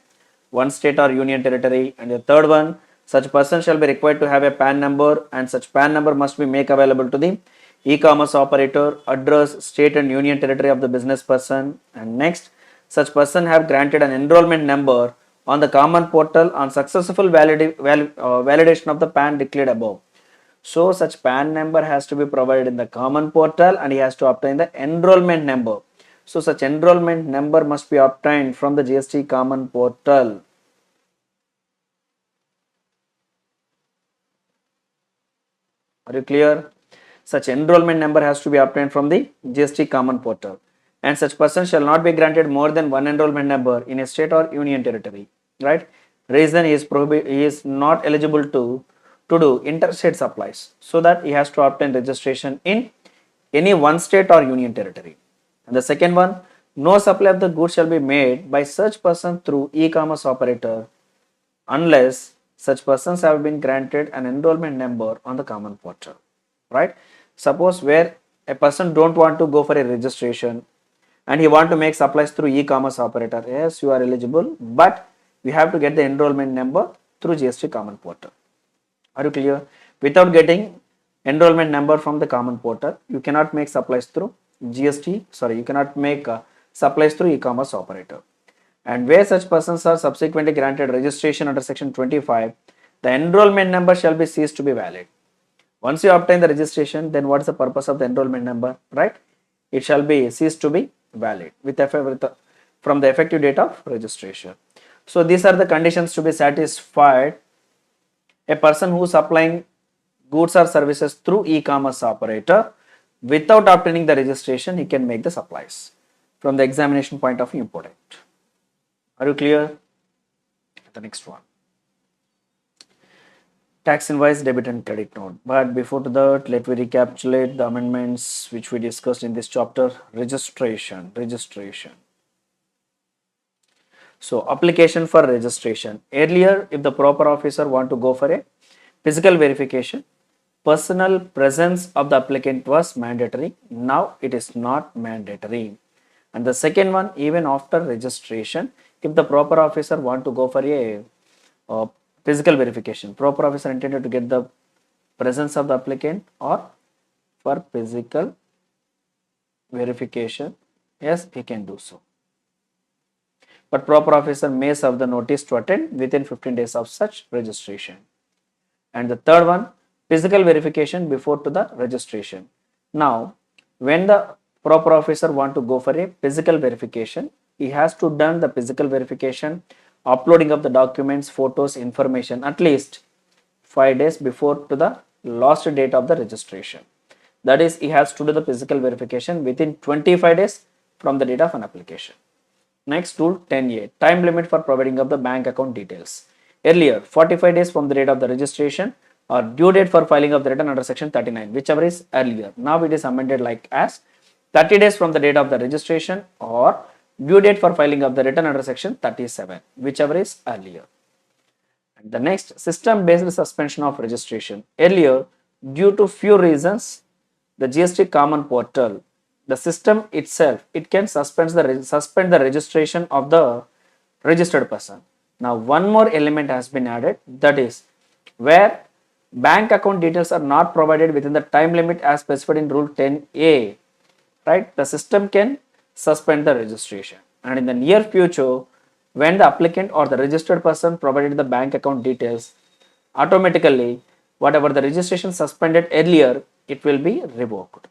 one state or union territory. And the third one, such person shall be required to have a PAN number, and such PAN number must be made available to the e-commerce operator, address, state and union territory of the business person. And next, such person have granted an enrollment number on the common portal on successful validation of the PAN declared above. So such PAN number has to be provided in the common portal, and he has to obtain the enrollment number. So such enrollment number must be obtained from the GST common portal. Are you clear? Such enrollment number has to be obtained from the GST common portal, and such person shall not be granted more than one enrollment number in a state or union territory. Right? Reason he is not eligible to do interstate supplies, so that he has to obtain registration in any one state or union territory. And the second one, no supply of the goods shall be made by such person through e-commerce operator unless such persons have been granted an enrollment number on the common portal, right? Suppose where a person don't want to go for a registration and he want to make supplies through e-commerce operator. Yes, you are eligible, but we have to get the enrollment number through GST common portal. Are you clear? Without getting enrollment number from the common portal, you cannot make supplies through you cannot make supplies through e-commerce operator. And where such persons are subsequently granted registration under section 25, the enrollment number shall be ceased to be valid. Once you obtain the registration, then what is the purpose of the enrollment number, right? It shall be ceased to be valid from the effective date of registration. So these are the conditions to be satisfied. A person who is supplying goods or services through e-commerce operator, without obtaining the registration, he can make the supplies. From the examination point of view, important. Are you clear? The next one. Tax invoice, debit and credit note. But before that, let me recapitulate the amendments which we discussed in this chapter. Registration. So application for registration. Earlier, if the proper officer want to go for a physical verification, personal presence of the applicant was mandatory. Now it is not mandatory. And the second one, even after registration, if the proper officer want to go for a physical verification, proper officer intended to get the presence of the applicant or for physical verification, yes, he can do so. But proper officer may serve the notice to attend within 15 days of such registration. And the third one, physical verification before to the registration. Now, when the proper officer want to go for a physical verification, he has to done the physical verification, uploading of the documents, photos, information at least 5 days before to the last date of the registration. That is, he has to do the physical verification within 25 days from the date of an application. Next, rule 10A, time limit for providing of the bank account details. Earlier, 45 days from the date of the registration or due date for filing of the return under section 39, whichever is earlier. Now it is amended like as 30 days from the date of the registration or due date for filing of the return under section 37, whichever is earlier. And the next, system based suspension of registration. Earlier, due to few reasons, the GST common portal, the system itself, it can suspend the registration of the registered person. Now one more element has been added, that is where bank account details are not provided within the time limit as specified in rule 10A, right? The system can suspend the registration. And in the near future, when the applicant or the registered person provided the bank account details, automatically whatever the registration suspended earlier, it will be revoked.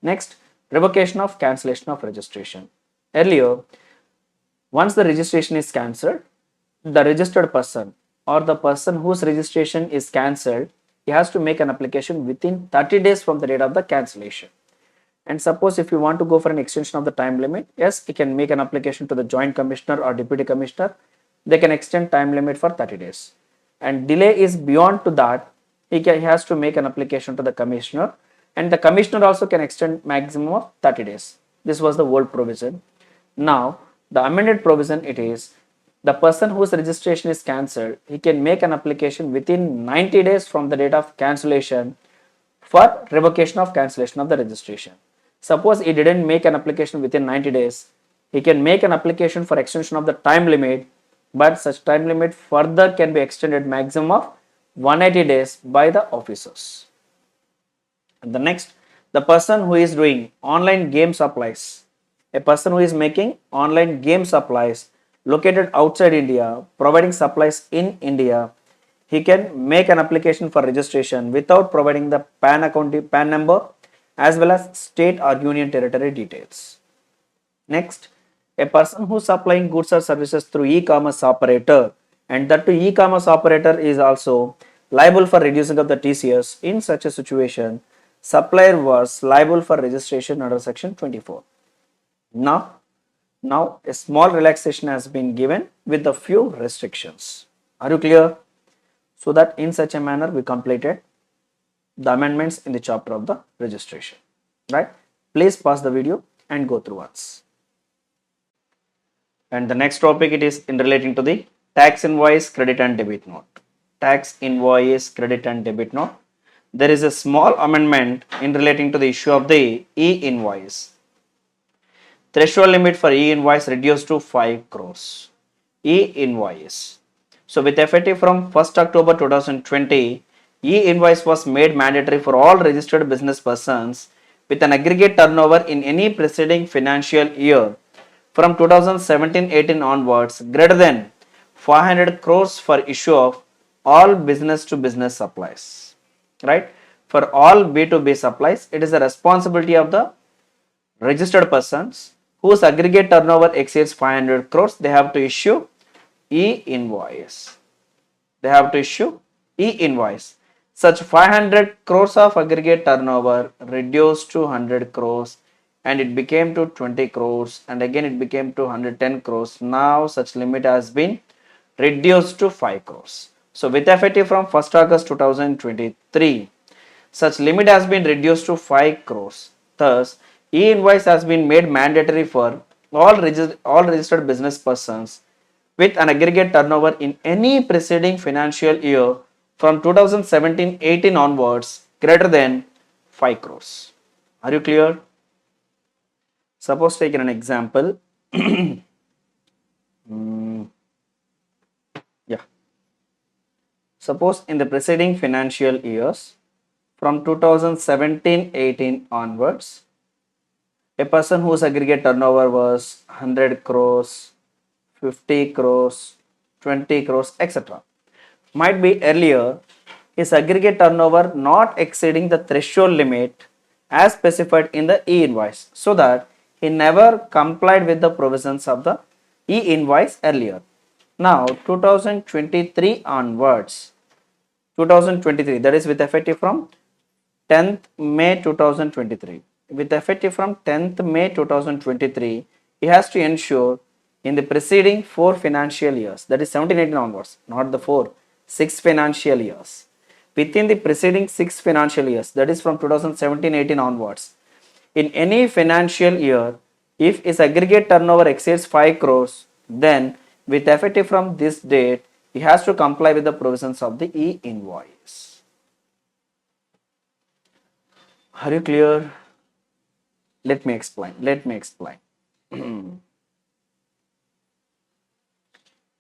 Next, revocation of cancellation of registration. Earlier, once the registration is cancelled, the registered person or the person whose registration is cancelled, he has to make an application within 30 days from the date of the cancellation. And suppose if you want to go for an extension of the time limit, yes, he can make an application to the joint commissioner or deputy commissioner. They can extend time limit for 30 days. And delay is beyond to that, he has to make an application to the commissioner, and the commissioner also can extend maximum of 30 days. This was the old provision. Now, the amended provision, it is the person whose registration is cancelled, he can make an application within 90 days from the date of cancellation for revocation of cancellation of the registration. Suppose he didn't make an application within 90 days, he can make an application for extension of the time limit, but such time limit further can be extended maximum of 180 days by the officers. And the next, the person who is doing online game supplies, a person who is making online game supplies located outside India, providing supplies in India, he can make an application for registration without providing the PAN number as well as state or union territory details. Next, a person who is supplying goods or services through e-commerce operator, and that e-commerce operator is also liable for reducing of the TCS. In such a situation, supplier was liable for registration under section 24. Now a small relaxation has been given with a few restrictions. Are you clear? So that in such a manner we completed the amendments in the chapter of the registration, right? Please pause the video and go through once. And the next topic, it is in relating to the tax invoice, credit and debit note. tax invoice, credit and debit note. There is a small amendment in relating to the issue of the e-invoice. Threshold limit for e-invoice reduced to 5 crores. E-invoice. So with effective from 1st October 2020, e-invoice was made mandatory for all registered business persons with an aggregate turnover in any preceding financial year from 2017-18 onwards greater than 500 crores for issue of all business to business supplies. Right? For all B2B supplies, it is the responsibility of the registered persons whose aggregate turnover exceeds 500 crores. They have to issue e-invoice. They have to issue e-invoice. Such 500 crores of aggregate turnover reduced to 100 crores and it became to 20 crores and again it became to 110 crores. Now such limit has been reduced to 5 crores. So with effective from 1st August 2023, such limit has been reduced to 5 crores. Thus, e-invoice has been made mandatory for all registered business persons with an aggregate turnover in any preceding financial year from 2017-18 onwards greater than 5 crores. Are you clear? Suppose taking an example. Yeah. Suppose in the preceding financial years from 2017-18 onwards, a person whose aggregate turnover was 100 crores, 50 crores, 20 crores, etc. might be earlier his aggregate turnover not exceeding the threshold limit as specified in the e-invoice, so that he never complied with the provisions of the e-invoice earlier. Now 2023 onwards, 2023, that is with effective from 10th May 2023. With effective from 10th May 2023, he has to ensure in the preceding 4 financial years, that is 17-18 onwards, not the 4, 6 financial years. Within the preceding 6 financial years, that is from 2017-18 onwards, in any financial year, if his aggregate turnover exceeds 5 crores, then with effective from this date, he has to comply with the provisions of the e-invoice. Are you clear? Let me explain.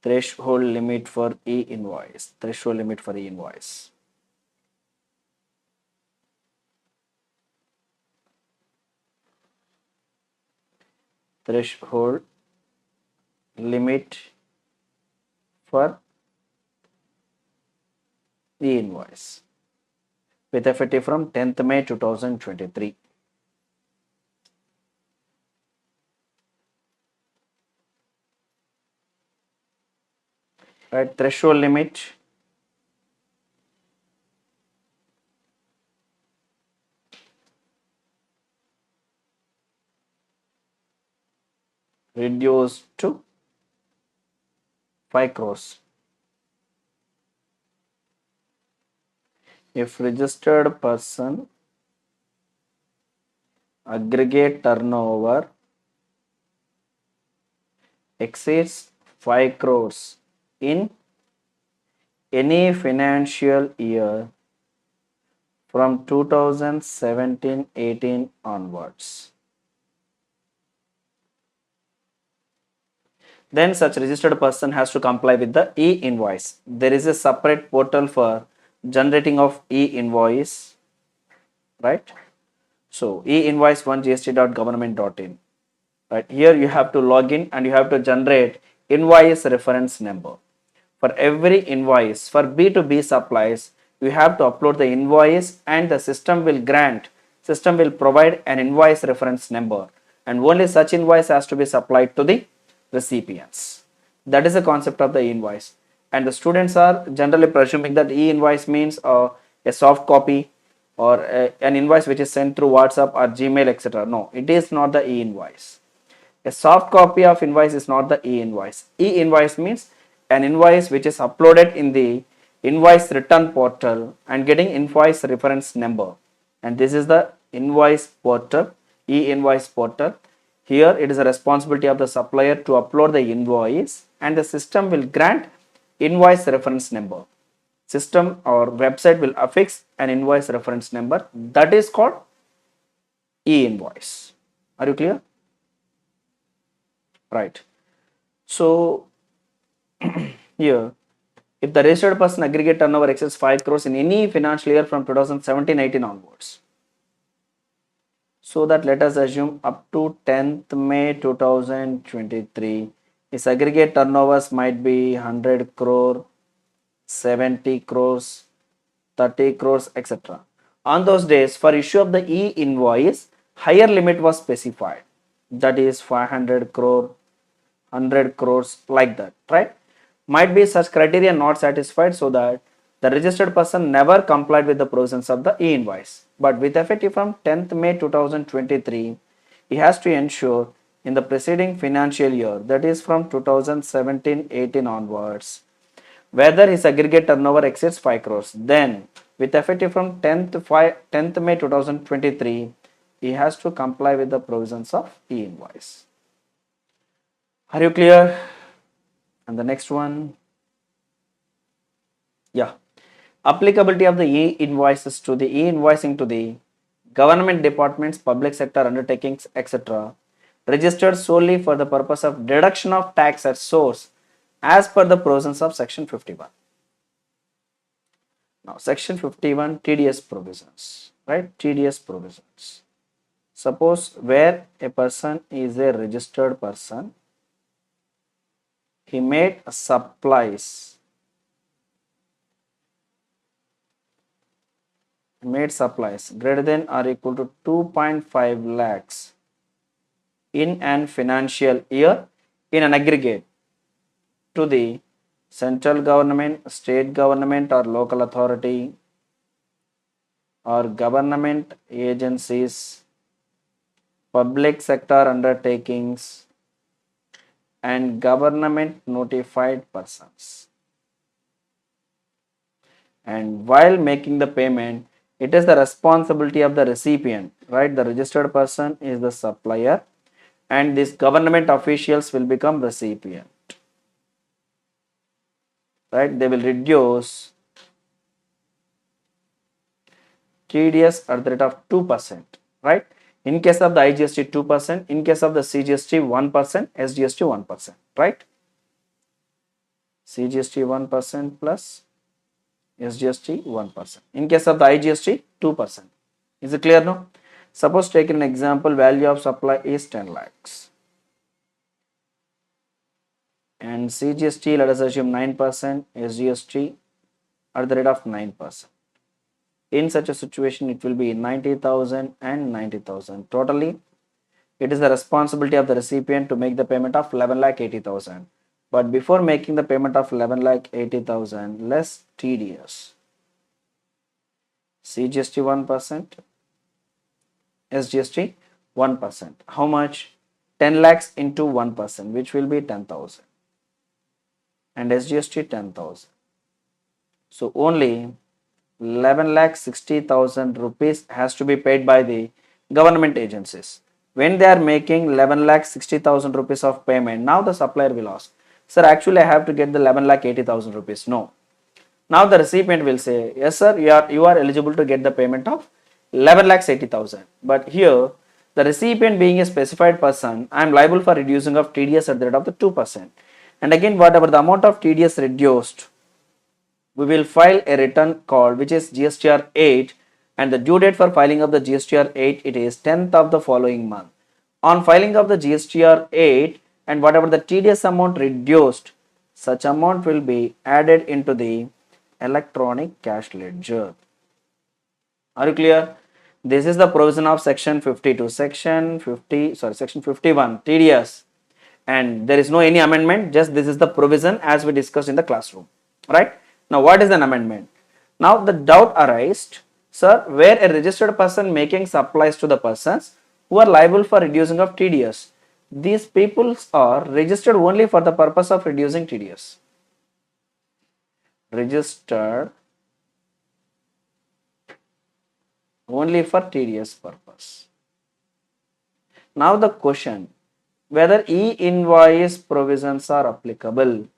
Threshold limit for e-invoice. Threshold limit for e-invoice. Threshold limit for e-invoice with effective from 10th May 2023. Right, threshold limit reduced to 5 crores. If registered person aggregate turnover exceeds 5 crores in any financial year from 2017-18 onwards, then such registered person has to comply with the e-invoice. There is a separate portal for generating of e-invoice, right? So e-invoice 1gst.government.in. Right, here you have to log in and you have to generate invoice reference number. For every invoice for B2B supplies, you have to upload the invoice and the system will provide an invoice reference number, and only such invoice has to be supplied to the recipients. That is the concept of the invoice, and the students are generally presuming that e-invoice means a soft copy or an invoice which is sent through WhatsApp or Gmail, etc. No, it is not the e-invoice. A soft copy of invoice is not the e-invoice. E-invoice means an invoice which is uploaded in the invoice return portal and getting invoice reference number. And this is the invoice portal, e-invoice portal. Here it is a responsibility of the supplier to upload the invoice and the system will grant invoice reference number. system or website will affix an invoice reference number. That is called e-invoice. Are you clear? Right. So here, if the registered person aggregate turnover exceeds 5 crores in any financial year from 2017-18 onwards, so that let us assume up to 10th May 2023, his aggregate turnovers might be 100 crore, 70 crores, 30 crores, etc. On those days, for issue of the e-invoice, higher limit was specified. That is 500 crore, 100 crores, like that, right? Might be such criteria not satisfied, so that the registered person never complied with the provisions of the e-invoice. But with effect from 10th May 2023, he has to ensure in the preceding financial year, that is from 2017-18 onwards, whether his aggregate turnover exceeds 5 crores. Then, with effect from 10th May 2023, he has to comply with the provisions of e-invoice. Are you clear? And the next one, yeah, applicability of the e-invoices to the e-invoicing to the government departments, public sector undertakings, etc., registered solely for the purpose of deduction of tax at source as per the provisions of section 51. Now, section 51, TDS provisions, right? TDS provisions. Suppose where a person is a registered person, he made supplies greater than or equal to 2.5 lakhs in an financial year in an aggregate to the central government, state government or local authority or government agencies, public sector undertakings and government notified persons. And while making the payment, it is the responsibility of the recipient, right? The registered person is the supplier and these government officials will become recipient, right? They will reduce TDS at the rate of 2%, right? In case of the IGST 2%, in case of the CGST 1%, SGST 1%, right? CGST 1% plus SGST 1%. In case of the IGST 2%. Is it clear now? Suppose take an example, value of supply is 10 lakhs. And CGST, let us assume 9%, SGST at the rate of 9%. In such a situation, it will be 90,000 and 90,000. Totally, it is the responsibility of the recipient to make the payment of 11,80,000. But before making the payment of 11,80,000, less TDS. CGST 1%, SGST 1%. How much? 10 lakhs into 1%, which will be 10,000. And SGST 10,000. So only 11,60,000 rupees has to be paid by the government agencies. When they are making 11,60,000 rupees of payment, now the supplier will ask, sir, actually I have to get the 11,80,000 rupees. No. Now the recipient will say, yes sir, you are eligible to get the payment of 11,80,000. But here, the recipient being a specified person, I am liable for reducing of TDS at the rate of the 2%. And again, whatever the amount of TDS reduced, we will file a return called which is GSTR 8, and the due date for filing of the GSTR 8, it is 10th of the following month. On filing of the GSTR 8 and whatever the TDS amount reduced, such amount will be added into the electronic cash ledger. Are you clear? This is the provision of section 52, section 51 TDS, and there is no any amendment, just this is the provision as we discussed in the classroom, right? Now what is an amendment? Now the doubt arises, sir, where a registered person making supplies to the persons who are liable for reducing of TDS, these people are registered only for the purpose of reducing TDS. Registered only for TDS purpose. Now the question, whether e-invoice provisions are applicable.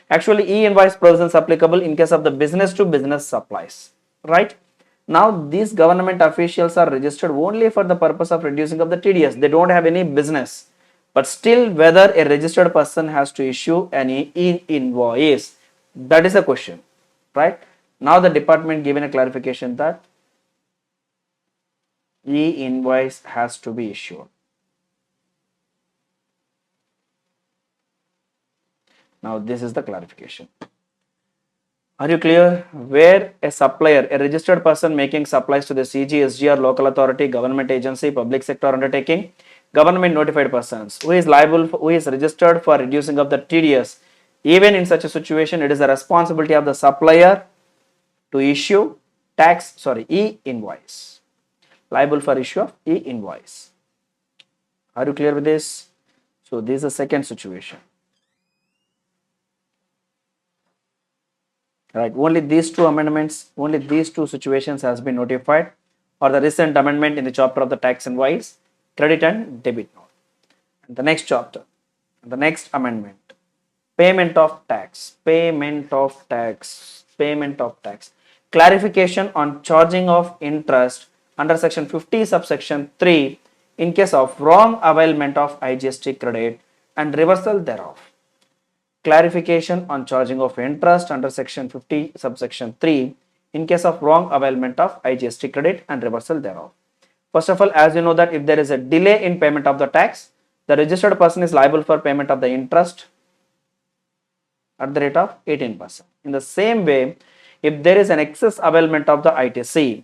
Actually, e-invoice provisions applicable in case of the business to business supplies, right? Now, these government officials are registered only for the purpose of reducing of the TDS. They don't have any business, but still whether a registered person has to issue any e-invoice, that is a question, right? Now the department given a clarification that e-invoice has to be issued. Now this is the clarification. Are you clear? Where a supplier, a registered person making supplies to the CG, SGR, local authority, government agency, public sector undertaking, government notified persons, who is liable, who is registered for reducing of the TDS, even in such a situation, it is the responsibility of the supplier to issue e-invoice, liable for issue of e-invoice. Are you clear with this? So this is the second situation. Right, only these two amendments, only these two situations has been notified, or the recent amendment in the chapter of the tax invoice, credit and debit note. And the next chapter, the next amendment, payment of tax, clarification on charging of interest under section 50 subsection 3 in case of wrong availment of IGST credit and reversal thereof. Clarification on charging of interest under section 50 subsection 3 in case of wrong availment of IGST credit and reversal thereof. First of all, as you know that if there is a delay in payment of the tax, the registered person is liable for payment of the interest at the rate of 18%. In the same way, if there is an excess availment of the ITC,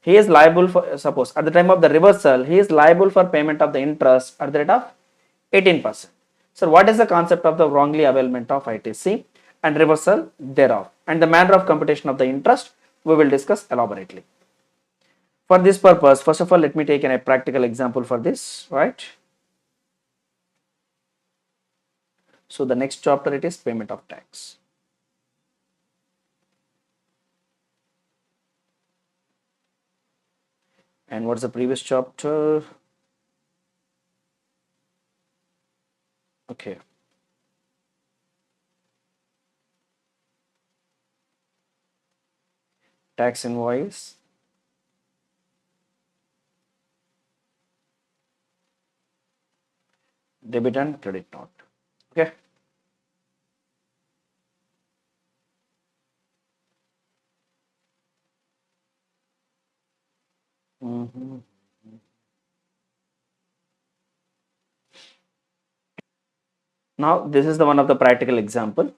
he is liable for, suppose at the time of the reversal, he is liable for payment of the interest at the rate of 18%. So what is the concept of the wrongly availment of ITC and reversal thereof, and the manner of computation of the interest we will discuss elaborately. For this purpose, first of all, let me take a practical example for this, right? So the next chapter, it is payment of tax. And what's the previous chapter? Okay. Tax invoice. Debit and credit note. Okay. Now this is the one of the practical example.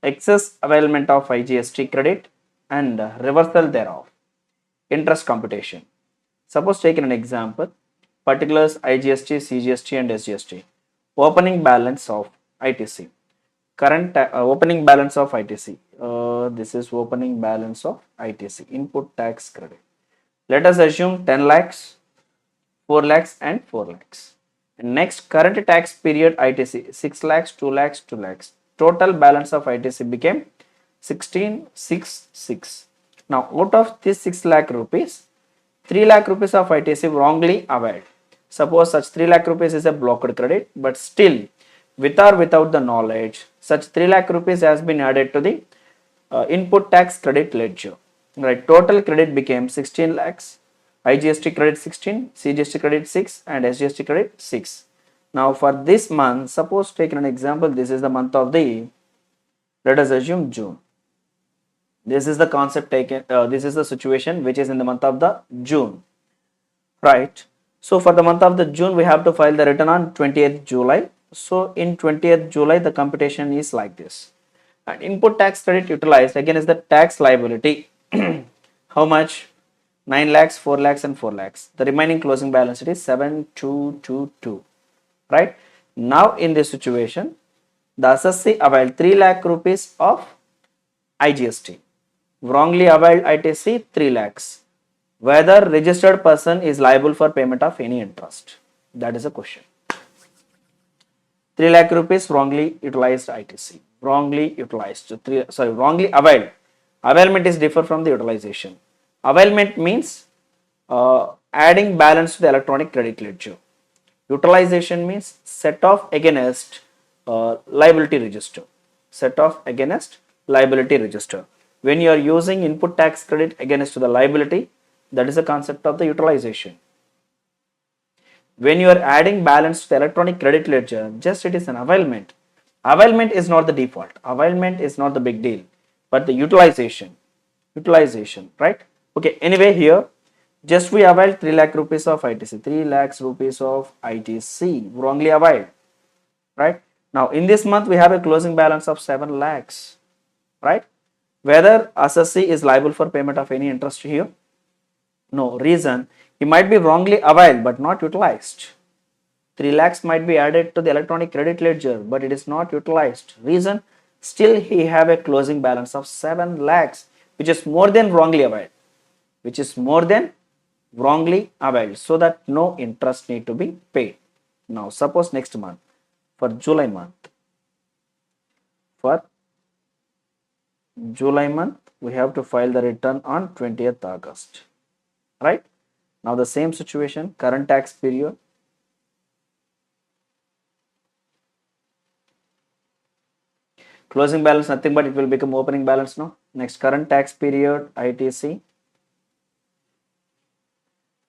Excess availment of IGST credit and reversal thereof. Interest computation. Suppose taken an example, particulars IGST, CGST and SGST. Opening balance of ITC. Current opening balance of ITC. This is opening balance of ITC, input tax credit. Let us assume 10 lakhs, 4 lakhs and 4 lakhs. And next, current tax period ITC 6 lakhs, 2 lakhs, 2 lakhs. Total balance of ITC became 1666. Now, out of this 6 lakh rupees, 3 lakh rupees of ITC wrongly availed. Suppose such 3 lakh rupees is a blocked credit, but still, with or without the knowledge, such 3 lakh rupees has been added to the input tax credit ledger. Right, total credit became 16 lakhs, IGST credit 16, CGST credit 6 and SGST credit 6. Now for this month, suppose taken an example, this is the month of the, let us assume June. This is the concept taken, this is the situation which is in the month of the June, right? So for the month of the June, we have to file the return on 20th July. So in 20th July, the computation is like this. And input tax credit utilized again is the tax liability. How much? 9 lakhs, 4 lakhs and 4 lakhs. The remaining closing balance is 7222. Right? Now in this situation, the assessee availed 3 lakh rupees of IGST. Wrongly availed ITC 3 lakhs. Whether registered person is liable for payment of any interest? That is a question. 3 lakh rupees wrongly utilized ITC. Wrongly utilized. Wrongly availed. Availment is different from the utilization. Availment means adding balance to the electronic credit ledger. Utilization means set off against liability register. set off against liability register. When you are using input tax credit against the liability, that is the concept of the utilization. When you are adding balance to the electronic credit ledger, just it is an availment. Availment is not the default. Availment is not the big deal, but the utilization. Utilization, right? Okay, anyway, here just we availed 3 lakh rupees of ITC, 3 lakhs rupees of ITC, wrongly availed, right? Now, in this month, we have a closing balance of 7 lakhs, right? Whether assessee is liable for payment of any interest here? No. Reason, he might be wrongly availed but not utilized. 3 lakhs might be added to the electronic credit ledger, but it is not utilized. Reason, still he have a closing balance of 7 lakhs, which is more than wrongly availed, which is more than wrongly availed, so that no interest need to be paid. Now, suppose next month, for July month, we have to file the return on 20th August, right? Now, the same situation, current tax period, closing balance nothing but it will become opening balance now. Next, current tax period ITC,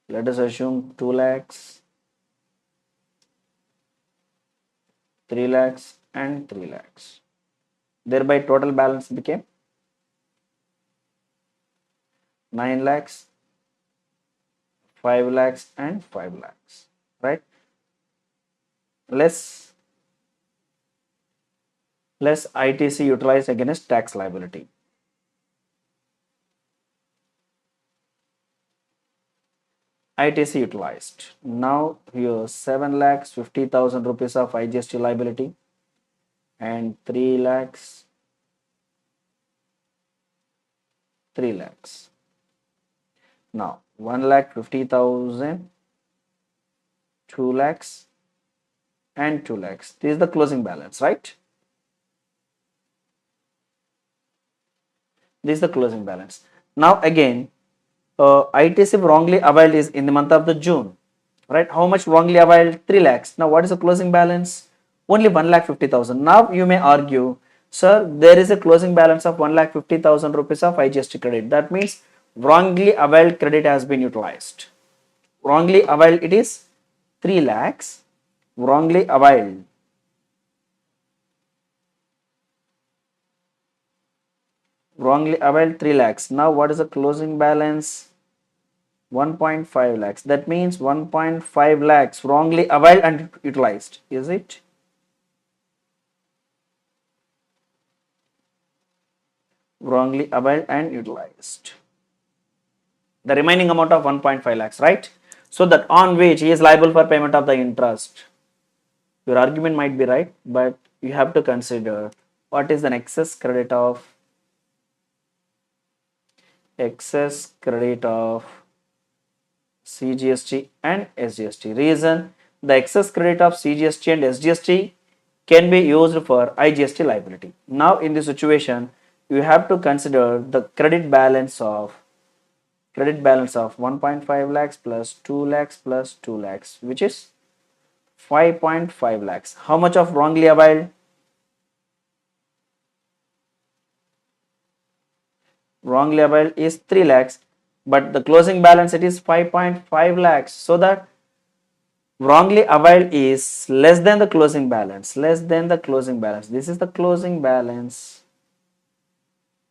let us assume 2 lakhs, 3 lakhs and 3 lakhs. Thereby total balance became 9 lakhs, 5 lakhs and 5 lakhs, right? Less ITC utilized against tax liability. ITC utilized. Now here 7 lakhs 50,000 rupees of IGST liability and 3 lakhs. Now 1 lakh 50,000, 2 lakhs and 2 lakhs. This is the closing balance, right? This is the closing balance. Now again, ITC wrongly availed is in the month of the June, right? How much wrongly availed? 3 lakhs. Now what is the closing balance? Only 1 lakh 50,000. Now you may argue, sir, there is a closing balance of 1 lakh 50,000 rupees of IGST credit. That means wrongly availed credit has been utilized. Wrongly availed, it is 3 lakhs. Wrongly availed. Wrongly availed 3 lakhs. Now what is the closing balance? 1.5 lakhs. That means 1.5 lakhs wrongly availed and utilized. Is it? Wrongly availed and utilized. The remaining amount of 1.5 lakhs, right? So that on which he is liable for payment of the interest. Your argument might be right, but you have to consider what is an excess credit of CGST and SGST. Reason, the excess credit of CGST and SGST can be used for IGST liability. Now in this situation, you have to consider the credit balance of 1.5 lakhs plus 2 lakhs plus 2 lakhs, which is 5.5 lakhs. How much of wrongly availed? Wrongly availed is 3 lakhs, but the closing balance it is 5.5 lakhs. So that wrongly availed is less than the closing balance. This is the closing balance.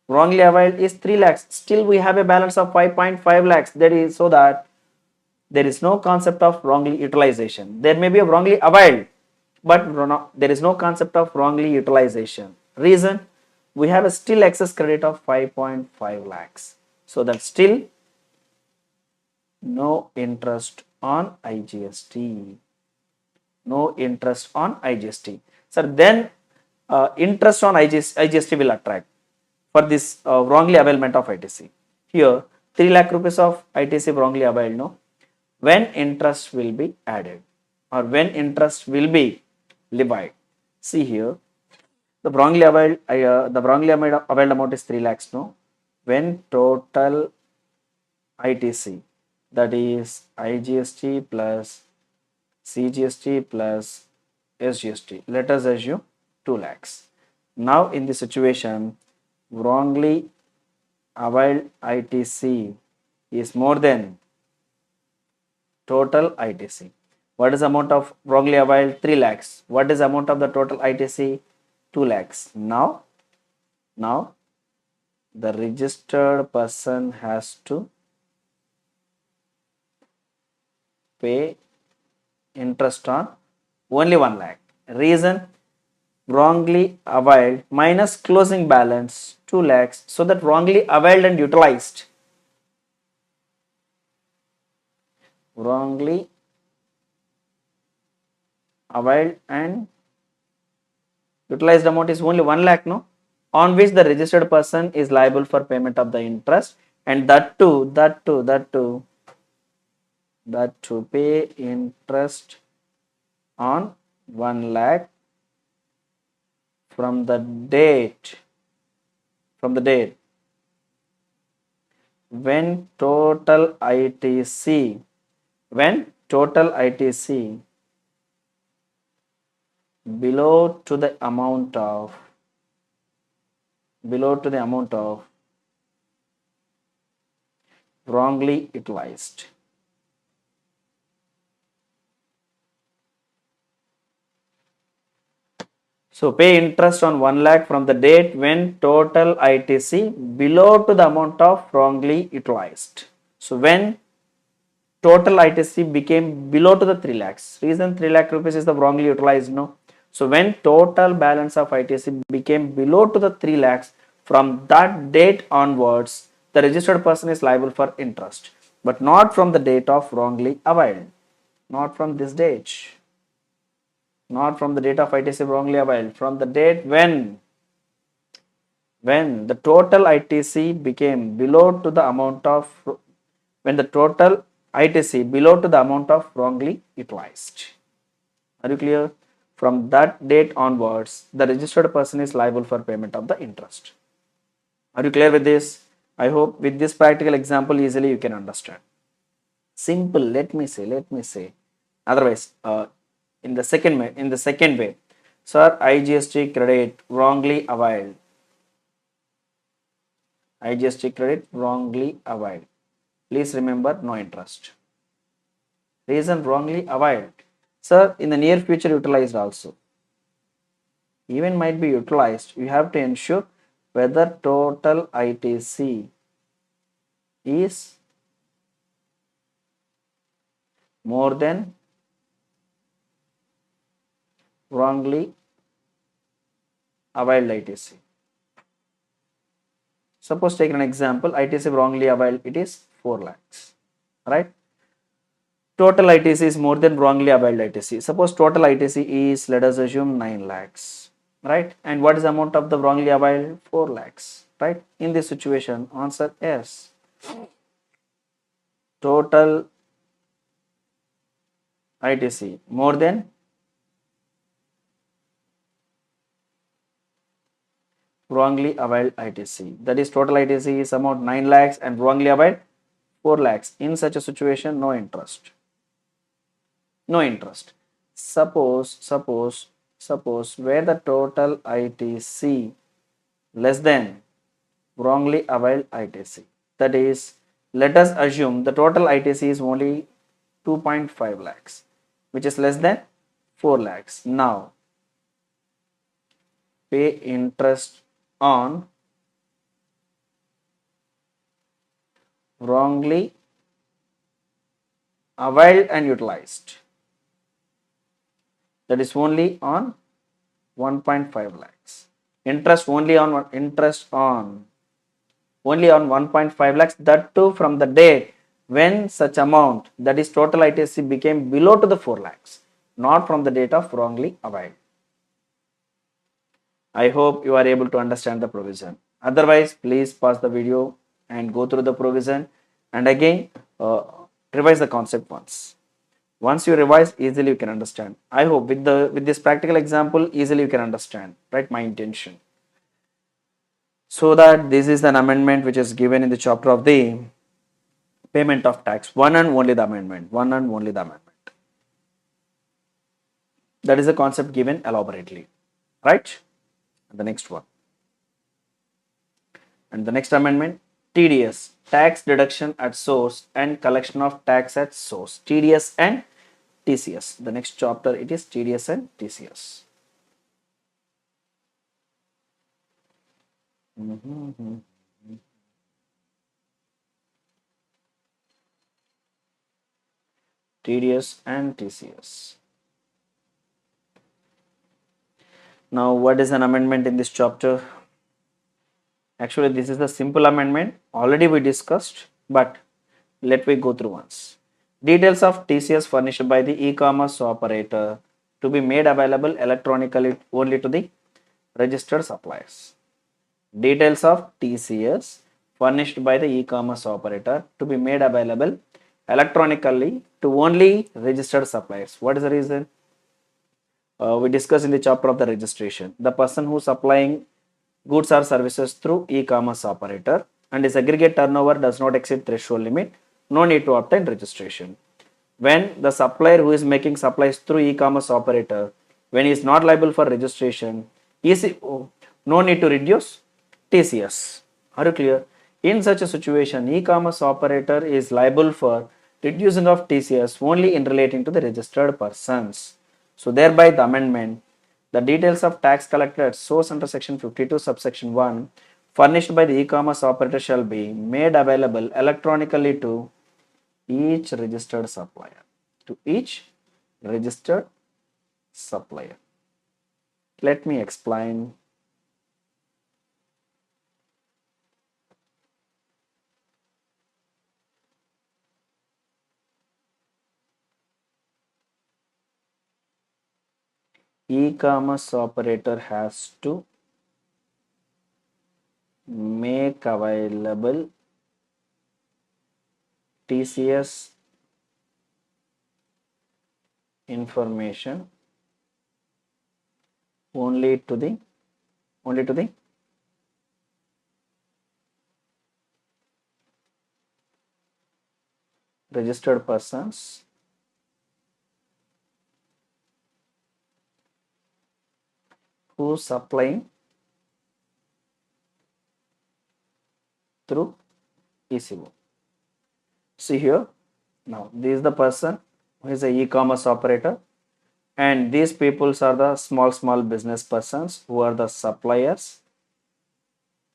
Wrongly availed is 3 lakhs. Still we have a balance of 5.5 lakhs. That is so that there is no concept of wrongly utilization. There may be a wrongly availed, but there is no concept of wrongly utilization. Reason, we have a still excess credit of 5.5 lakhs. So that still no interest on IGST. No interest on IGST. So then interest on IGST will attract for this wrongly availment of ITC. Here 3 lakh rupees of ITC wrongly availed, no? When interest will be added or when interest will be levied. See here, the wrongly availed amount is 3 lakhs, no? When total ITC, that is IGST plus CGST plus SGST, let us assume 2 lakhs. Now in this situation, wrongly availed ITC is more than total ITC. What is the amount of wrongly availed? 3 lakhs. What is the amount of the total ITC? 2 lakhs. Now the registered person has to pay interest on only 1 lakh. Reason, wrongly availed minus closing balance 2 lakhs. So that wrongly availed and utilized. Wrongly availed and utilized amount is only 1 lakh, no? On which the registered person is liable for payment of the interest, and that to pay interest on 1 lakh from the date when total ITC below to the amount of wrongly utilized. So pay interest on 1 lakh from the date when total ITC below to the amount of wrongly utilized. So when total ITC became below to the 3 lakhs, reason 3 lakh rupees is the wrongly utilized, no? So when total balance of ITC became below to the 3 lakhs, from that date onwards, the registered person is liable for interest, but not from the date of wrongly availed, not from this date. Not from the date of ITC wrongly availed, from the date when the total ITC became below to the amount of wrongly utilized. Are you clear? From that date onwards, the registered person is liable for payment of the interest. Are you clear with this? I hope with this practical example easily you can understand. Simple, let me say. Otherwise, in the second way, sir, IGST credit wrongly availed. IGST credit wrongly availed. Please remember, no interest. Reason, wrongly availed. Sir, in the near future utilized also. Even might be utilized. You have to ensure whether total ITC is more than wrongly availed ITC. Suppose take an example, ITC wrongly availed, it is 4 lakhs, right? Total ITC is more than wrongly availed ITC. Suppose total ITC is, let us assume 9 lakhs, right? And what is the amount of the wrongly availed? 4 lakhs, right? In this situation, answer yes. Total ITC more than wrongly availed ITC. That is, total ITC is amount 9 lakhs and wrongly availed 4 lakhs. In such a situation, no interest. No interest. Suppose where the total ITC less than wrongly availed ITC. That is, let us assume the total ITC is only 2.5 lakhs, which is less than 4 lakhs. Now, pay interest on wrongly availed and utilized. That is only on 1.5 lakhs. Interest only on 1.5 lakhs, that too from the date when such amount, that is total ITC, became below to the 4 lakhs, not from the date of wrongly availed. I hope you are able to understand the provision. Otherwise, please pause the video and go through the provision and again revise the concept once. Once you revise, easily you can understand. I hope with this practical example, easily you can understand, right? My intention. So that this is an amendment which is given in the chapter of the payment of tax. One and only the amendment. That is a concept given elaborately, right? The next one. And the next amendment, TDS, tax deduction at source and collection of tax at source. TDS and TCS. The next chapter, it is TDS and TCS. TDS and TCS. Now, what is an amendment in this chapter? Actually, this is the simple amendment. Already we discussed, but let me go through once. Details of TCS furnished by the e-commerce operator to be made available electronically only to the registered suppliers. Details of TCS furnished by the e-commerce operator to be made available electronically to only registered suppliers. What is the reason? We discussed in the chapter of the registration. The person who is supplying goods or services through e-commerce operator and his aggregate turnover does not exceed threshold limit, no need to obtain registration. When the supplier who is making supplies through e-commerce operator, when he is not liable for registration, no need to reduce TCS. Are you clear? In such a situation, e-commerce operator is liable for reducing of TCS only in relating to the registered persons. So thereby the amendment, the details of tax collected at source under section 52 subsection 1 furnished by the e-commerce operator shall be made available electronically to each registered supplier. To each registered supplier. Let me explain. E-commerce operator has to make available TCS information only to the registered persons who supplying through ECO. See here, now this is the person who is a e-commerce operator, and these peoples are the small business persons who are the suppliers,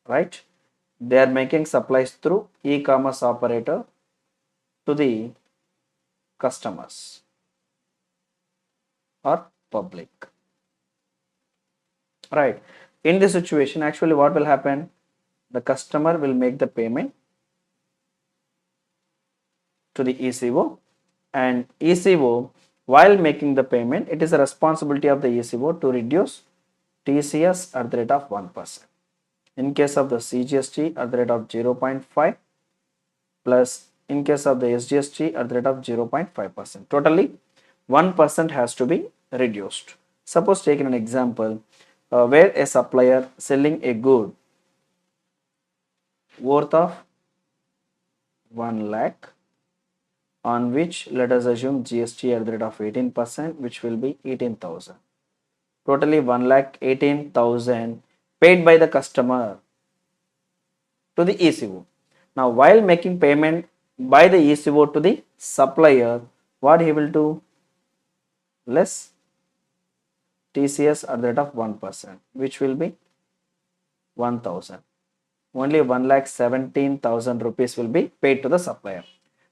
right? They are making supplies through e-commerce operator to the customers or public, right? In this situation, actually what will happen? The customer will make the payment to the ECO, and ECO, while making the payment, it is a responsibility of the ECO to reduce TCS at the rate of 1%. In case of the CGST at the rate of 0.5 plus in case of the SGST at the rate of 0.5%. Totally 1% has to be reduced. Suppose taking an example where a supplier selling a good worth of 1 lakh, on which let us assume GST at the rate of 18%, which will be 18,000. Totally 1,18,000 paid by the customer to the ECO. Now, while making payment by the ECO to the supplier, what he will do? Less TCS at the rate of 1%, which will be 1,000. Only 1,17,000 rupees will be paid to the supplier.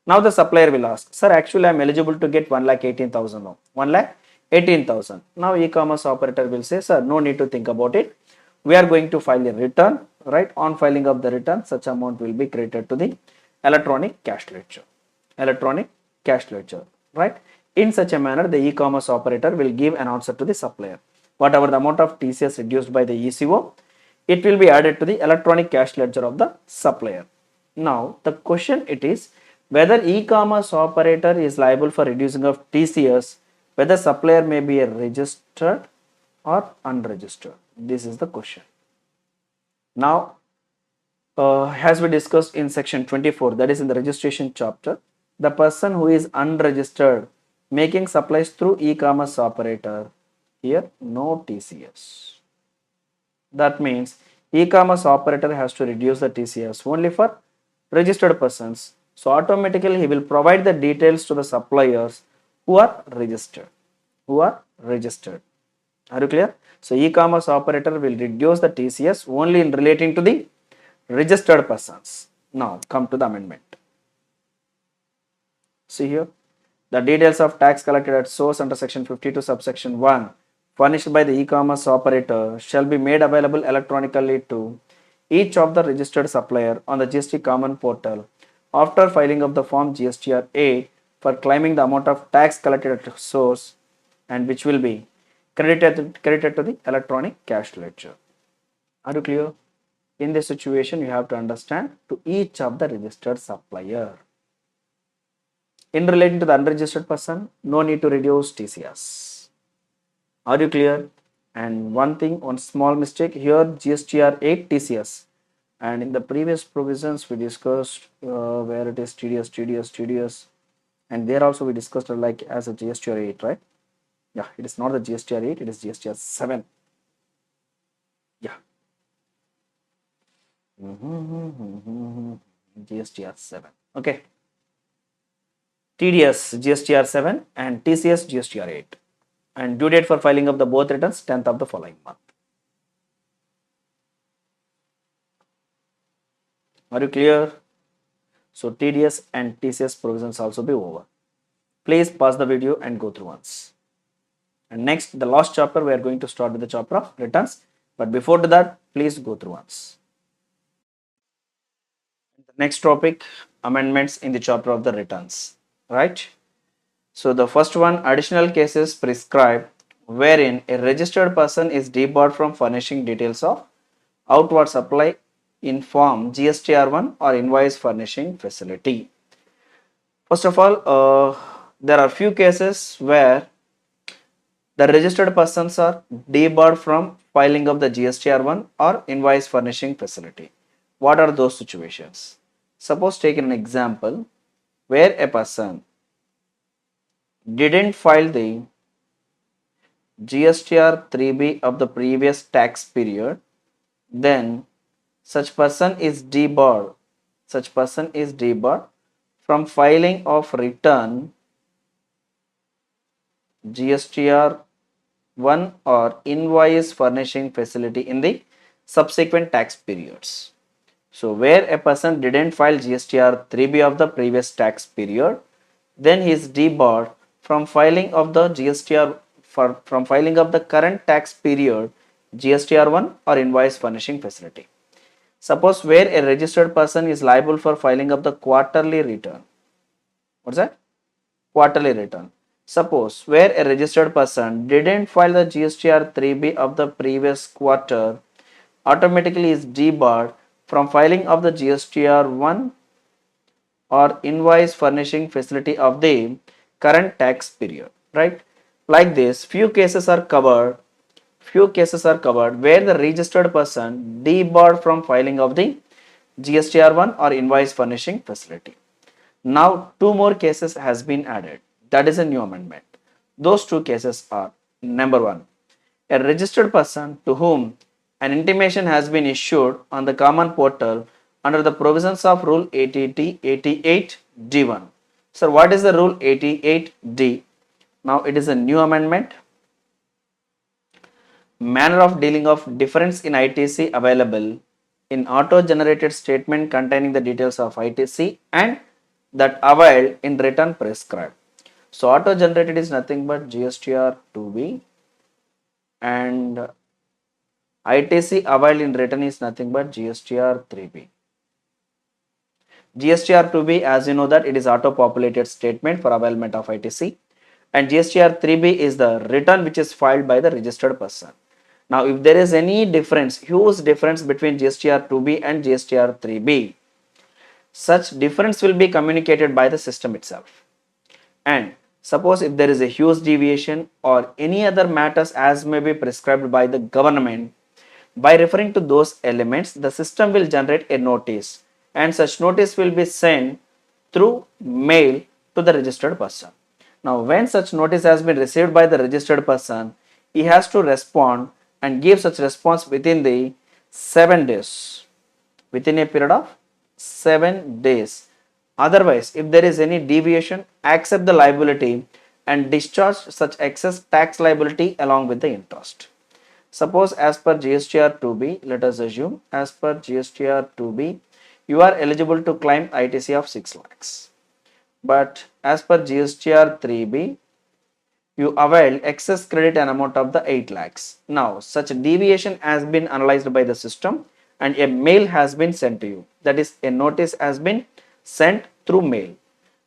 Now the supplier will ask, sir, actually I am eligible to get 1,18,000 now. 1,18,000. Now e-commerce operator will say, sir, no need to think about it. We are going to file a return, right? On filing of the return, such amount will be credited to the electronic cash ledger. Electronic cash ledger, right? In such a manner, the e-commerce operator will give an answer to the supplier. Whatever the amount of TCS reduced by the ECO, it will be added to the electronic cash ledger of the supplier. Now, the question it is whether e-commerce operator is liable for reducing of TCS, whether supplier may be a registered or unregistered. This is the question. Now, as we discussed in section 24, that is in the registration chapter, the person who is unregistered making supplies through e-commerce operator, here no TCS. That means e-commerce operator has to reduce the TCS only for registered persons. So automatically he will provide the details to the suppliers who are registered. Who are registered. Are you clear? So e-commerce operator will reduce the TCS only in relating to the registered persons. Now come to the amendment. See here, the details of tax collected at source under section 52 subsection 1 furnished by the e-commerce operator shall be made available electronically to each of the registered supplier on the GST common portal after filing of the form GSTR 8 for claiming the amount of tax collected at source, and which will be credited to the electronic cash ledger. Are you clear? In this situation, you have to understand to each of the registered supplier. In relating to the unregistered person, no need to reduce TCS. Are you clear? And one thing, one small mistake here, GSTR 8 TCS. And in the previous provisions, we discussed where it is TDS. And there also we discussed like as a GSTR 8, right? Yeah, it is not the GSTR 8, it is GSTR 7. Yeah. GSTR 7. Okay. TDS GSTR 7 and TCS GSTR 8. And due date for filing of the both returns 10th of the following month. Are you clear? So TDS and TCS provisions also be over. Please pause the video and go through once. And next, the last chapter, we are going to start with the chapter of returns. But before that, please go through once. The next topic, amendments in the chapter of the returns. Right? So the first one, additional cases prescribed wherein a registered person is debarred from furnishing details of outward supply in form GSTR1 or invoice furnishing facility. First of all, there are few cases where the registered persons are debarred from filing of the GSTR1 or invoice furnishing facility. What are those situations? Suppose take an example where a person didn't file the GSTR 3B of the previous tax period, then such person is debarred. Such person is debarred from filing of return GSTR 1 or invoice furnishing facility in the subsequent tax periods. So where a person didn't file GSTR 3B of the previous tax period, then he is debarred from filing of the GSTR from filing of the current tax period GSTR 1 or invoice furnishing facility. Suppose where a registered person is liable for filing of the quarterly return. What's that? Quarterly return. Suppose where a registered person didn't file the GSTR 3B of the previous quarter, automatically is debarred from filing of the GSTR 1 or invoice furnishing facility of the current tax period, right? Like this, few cases are covered where the registered person debarred from filing of the GSTR1 or invoice furnishing facility. Now two more cases has been added. That is a new amendment. Those two cases are: number one, a registered person to whom an intimation has been issued on the common portal under the provisions of Rule 88D1. So what is the Rule 88D? Now it is a new amendment. Manner of dealing of difference in ITC available in auto-generated statement containing the details of ITC and that availed in return prescribed. So auto-generated is nothing but GSTR 2B and ITC availed in return is nothing but GSTR 3B. GSTR 2B, as you know that it is auto-populated statement for availment of ITC, and GSTR 3B is the return which is filed by the registered person. Now if there is any difference, huge difference between GSTR 2B and GSTR 3B, such difference will be communicated by the system itself. And suppose if there is a huge deviation or any other matters as may be prescribed by the government, by referring to those elements, the system will generate a notice, and such notice will be sent through mail to the registered person. Now when such notice has been received by the registered person, he has to respond and give such response within the 7 days, within a period of 7 days. Otherwise, if there is any deviation, accept the liability and discharge such excess tax liability along with the interest. Suppose as per GSTR 2B, let us assume as per GSTR 2B, you are eligible to claim ITC of 6 lakhs. But as per GSTR 3B, you availed excess credit an amount of the 8 lakhs. Now, such deviation has been analyzed by the system and a mail has been sent to you. That is, a notice has been sent through mail.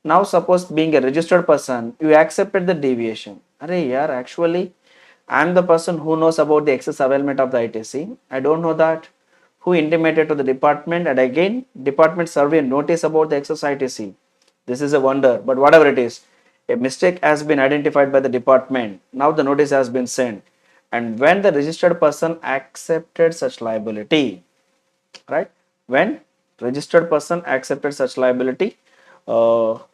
Now, suppose being a registered person, you accepted the deviation. Arey yaar, actually, I am the person who knows about the excess availment of the ITC. I don't know that. Who intimated to the department, and again, department survey notice about the excess ITC. This is a wonder, but whatever it is, a mistake has been identified by the department. Now the notice has been sent. And when the registered person accepted such liability, right? When registered person accepted such liability, no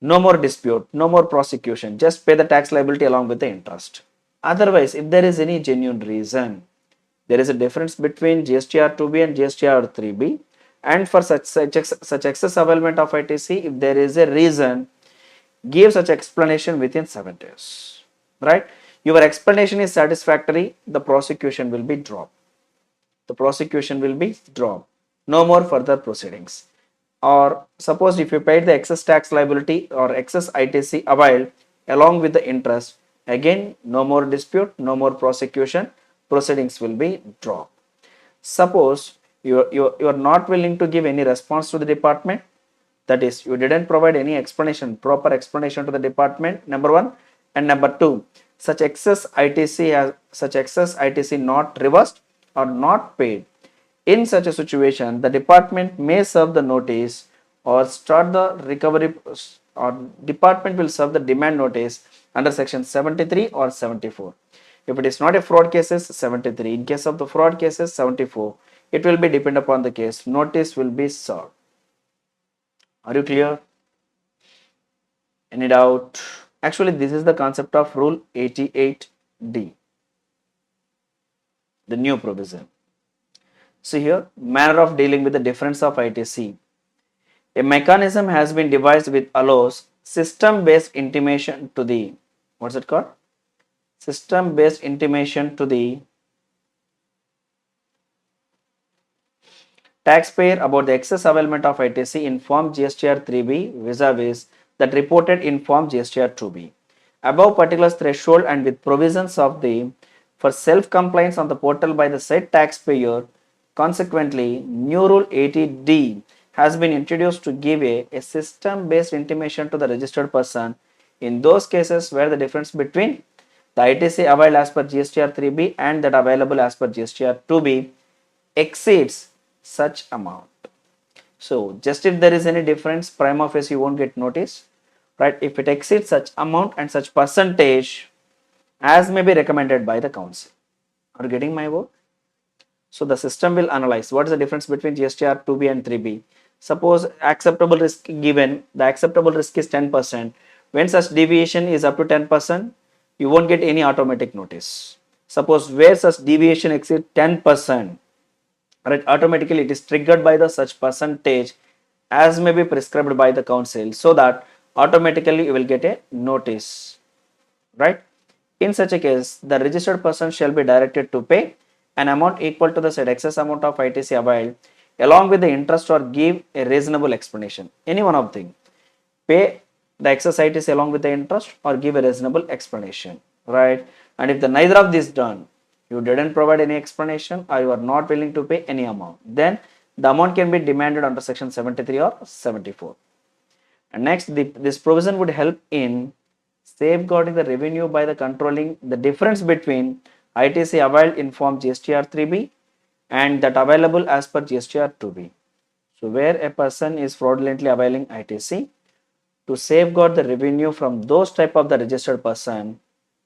more dispute, no more prosecution, just pay the tax liability along with the interest. Otherwise, if there is any genuine reason, there is a difference between GSTR 2B and GSTR 3B, and for such excess availment of ITC, if there is a reason, give such explanation within 7 days, right? Your explanation is satisfactory, the prosecution will be dropped. The prosecution will be dropped. No more further proceedings. Or suppose if you paid the excess tax liability or excess ITC availed along with the interest, again no more dispute, no more prosecution, proceedings will be dropped. Suppose you are not willing to give any response to the department, that is, you didn't provide any explanation, proper explanation to the department, number one, and number two, such excess ITC not reversed or not paid. In such a situation, the department may serve the notice or start the recovery, or department will serve the demand notice under section 73 or 74. If it is not a fraud cases, 73. In case of the fraud cases, 74. It will be depend upon the case. Notice will be served. Are you clear? Any doubt? Actually, this is the concept of Rule 88D, the new provision. See here, manner of dealing with the difference of ITC. A mechanism has been devised which allows system-based intimation to the, what's it called? System-based intimation to the taxpayer about the excess availment of ITC in Form GSTR 3B vis-a-vis that reported in Form GSTR 2B. Above particular threshold and with provisions of the for self-compliance on the portal by the said taxpayer. Consequently, new Rule 80D has been introduced to give a system-based intimation to the registered person in those cases where the difference between the ITC availed as per GSTR 3B and that available as per GSTR 2B exceeds such amount. So, just if there is any difference, prima facie you won't get notice, right? If it exceeds such amount and such percentage as may be recommended by the council. Are you getting my word? So, the system will analyze what is the difference between GSTR 2B and 3B. Suppose acceptable risk given, the acceptable risk is 10%. When such deviation is up to 10%, you won't get any automatic notice. Suppose where such deviation exceeds 10%, right, automatically it is triggered by the such percentage as may be prescribed by the council, so that automatically you will get a notice, right? In such a case, the registered person shall be directed to pay an amount equal to the said excess amount of ITC availed along with the interest or give a reasonable explanation. Any one of them. Pay the excess ITC along with the interest or give a reasonable explanation, right? And if the neither of these done, you didn't provide any explanation or you are not willing to pay any amount, then the amount can be demanded under section 73 or 74. And next, this provision would help in safeguarding the revenue by the controlling the difference between ITC availed in Form GSTR 3B and that available as per GSTR 2B. So, where a person is fraudulently availing ITC, to safeguard the revenue from those type of the registered person,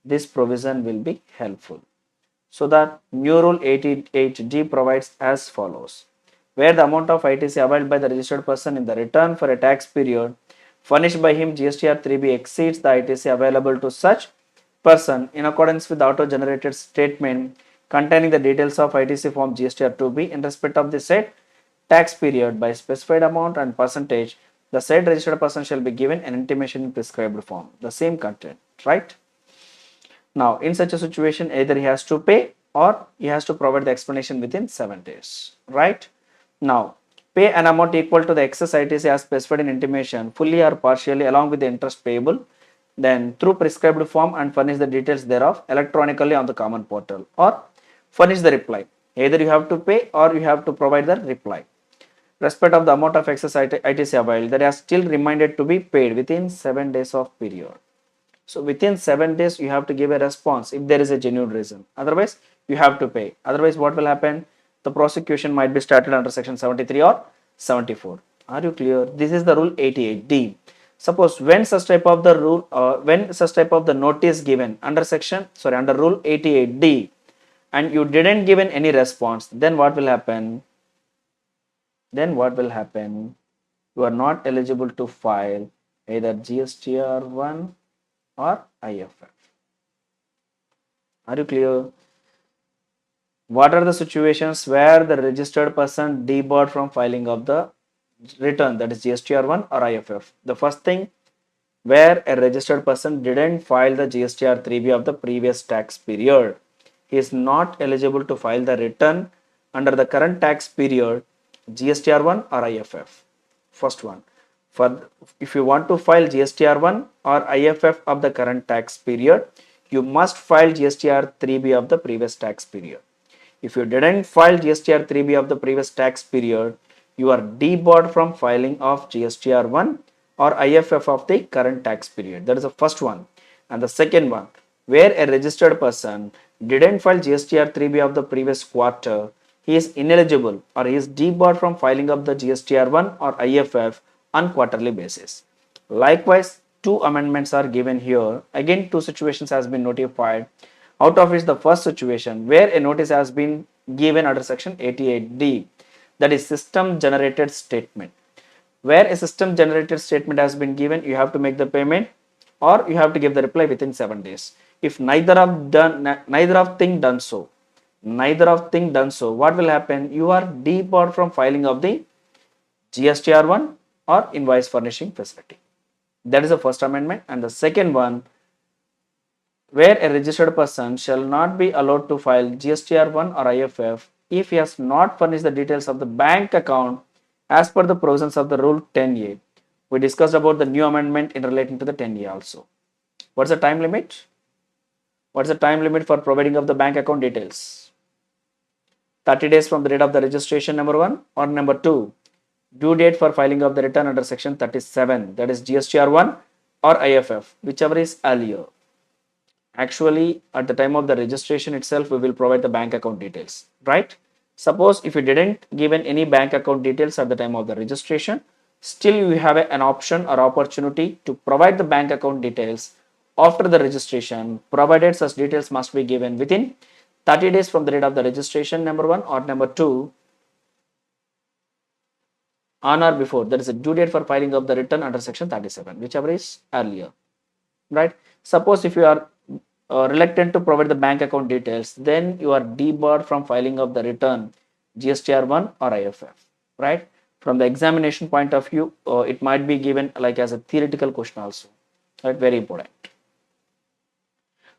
this provision will be helpful. So that new Rule 88D provides as follows. Where the amount of ITC availed by the registered person in the return for a tax period furnished by him GSTR 3B exceeds the ITC available to such person in accordance with the auto-generated statement containing the details of ITC form GSTR to be in respect of the said tax period by specified amount and percentage, the said registered person shall be given an intimation in prescribed form, the same content, right? Now, in such a situation, either he has to pay or he has to provide the explanation within 7 days, right? Now, pay an amount equal to the excess ITC as specified in intimation, fully or partially, along with the interest payable, then through prescribed form and furnish the details thereof electronically on the common portal, or furnish the reply. Either you have to pay or you have to provide the reply. Respect of the amount of excess ITC availed, that is still reminded to be paid within 7 days of period. So within 7 days, you have to give a response if there is a genuine reason. Otherwise, you have to pay. Otherwise, what will happen? The prosecution might be started under section 73 or 74. Are you clear? This is the rule 88D. Suppose when such type of the rule, when such type of the notice given under under rule 88D, and you didn't given any response, then what will happen? Then what will happen? You are not eligible to file either GSTR1 or IFF. Are you clear? What are the situations where the registered person debarred from filing of the return, that is GSTR1 or IFF? The first thing, where a registered person didn't file the GSTR 3B of the previous tax period, he is not eligible to file the return under the current tax period, GSTR1 or IFF. First one. If you want to file GSTR1 or IFF of the current tax period, you must file GSTR 3B of the previous tax period. If you didn't file GSTR 3B of the previous tax period, you are debarred from filing of GSTR1 or IFF of the current tax period. That is the first one. And the second one, where a registered person didn't file GSTR 3B of the previous quarter, he is ineligible or he is debarred from filing of the GSTR1 or IFF on quarterly basis. Likewise, two amendments are given here. Again, two situations has been notified. Out of which the first situation, where a notice has been given under section 88D, that is system generated statement. Where a system generated statement has been given, you have to make the payment or you have to give the reply within 7 days. If neither of thing done so, what will happen? You are debarred from filing of the GSTR1 or invoice furnishing facility. That is the first amendment. And the second one, where a registered person shall not be allowed to file GSTR1 or IFF if he has not furnished the details of the bank account as per the provisions of the rule 10A. We discussed about the new amendment in relating to the 10A also. What's the time limit? What's the time limit for providing of the bank account details? 30 days from the date of the registration, number 1, or number 2, due date for filing of the return under section 37, that is GSTR1 or IFF, whichever is earlier. Actually, at the time of the registration itself, we will provide the bank account details, right? Suppose if you didn't given any bank account details at the time of the registration, still you have an option or opportunity to provide the bank account details after the registration, provided such details must be given within 30 days from the date of the registration, number 1, or number 2, on or before, that is a due date for filing of the return under section 37, whichever is earlier, right? Suppose if you are reluctant to provide the bank account details, then you are debarred from filing of the return GSTR1 or IFF, right? From the examination point of view, it might be given like as a theoretical question also, right? Very important.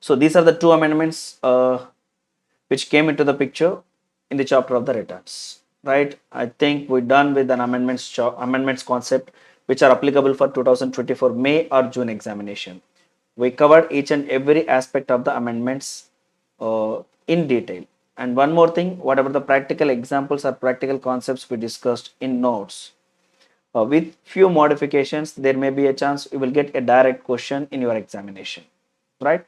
So these are the two amendments which came into the picture in the chapter of the returns, right? I think we're done with an amendments concept which are applicable for 2024 May or June examination. We covered each and every aspect of the amendments in detail. And one more thing, whatever the practical examples or practical concepts we discussed in notes, with few modifications, there may be a chance you will get a direct question in your examination, right?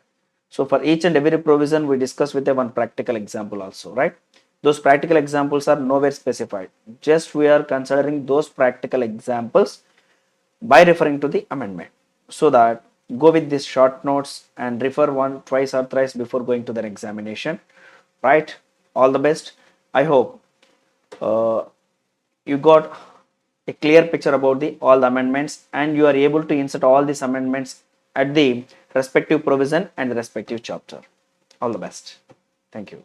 So for each and every provision, we discuss with a one practical example also, right? Those practical examples are nowhere specified. Just we are considering those practical examples by referring to the amendment, so that go with these short notes and refer one twice or thrice before going to the examination, right? All the best. I hope you got a clear picture about all the amendments and you are able to insert all these amendments at the respective provision and the respective chapter. All the best. Thank you.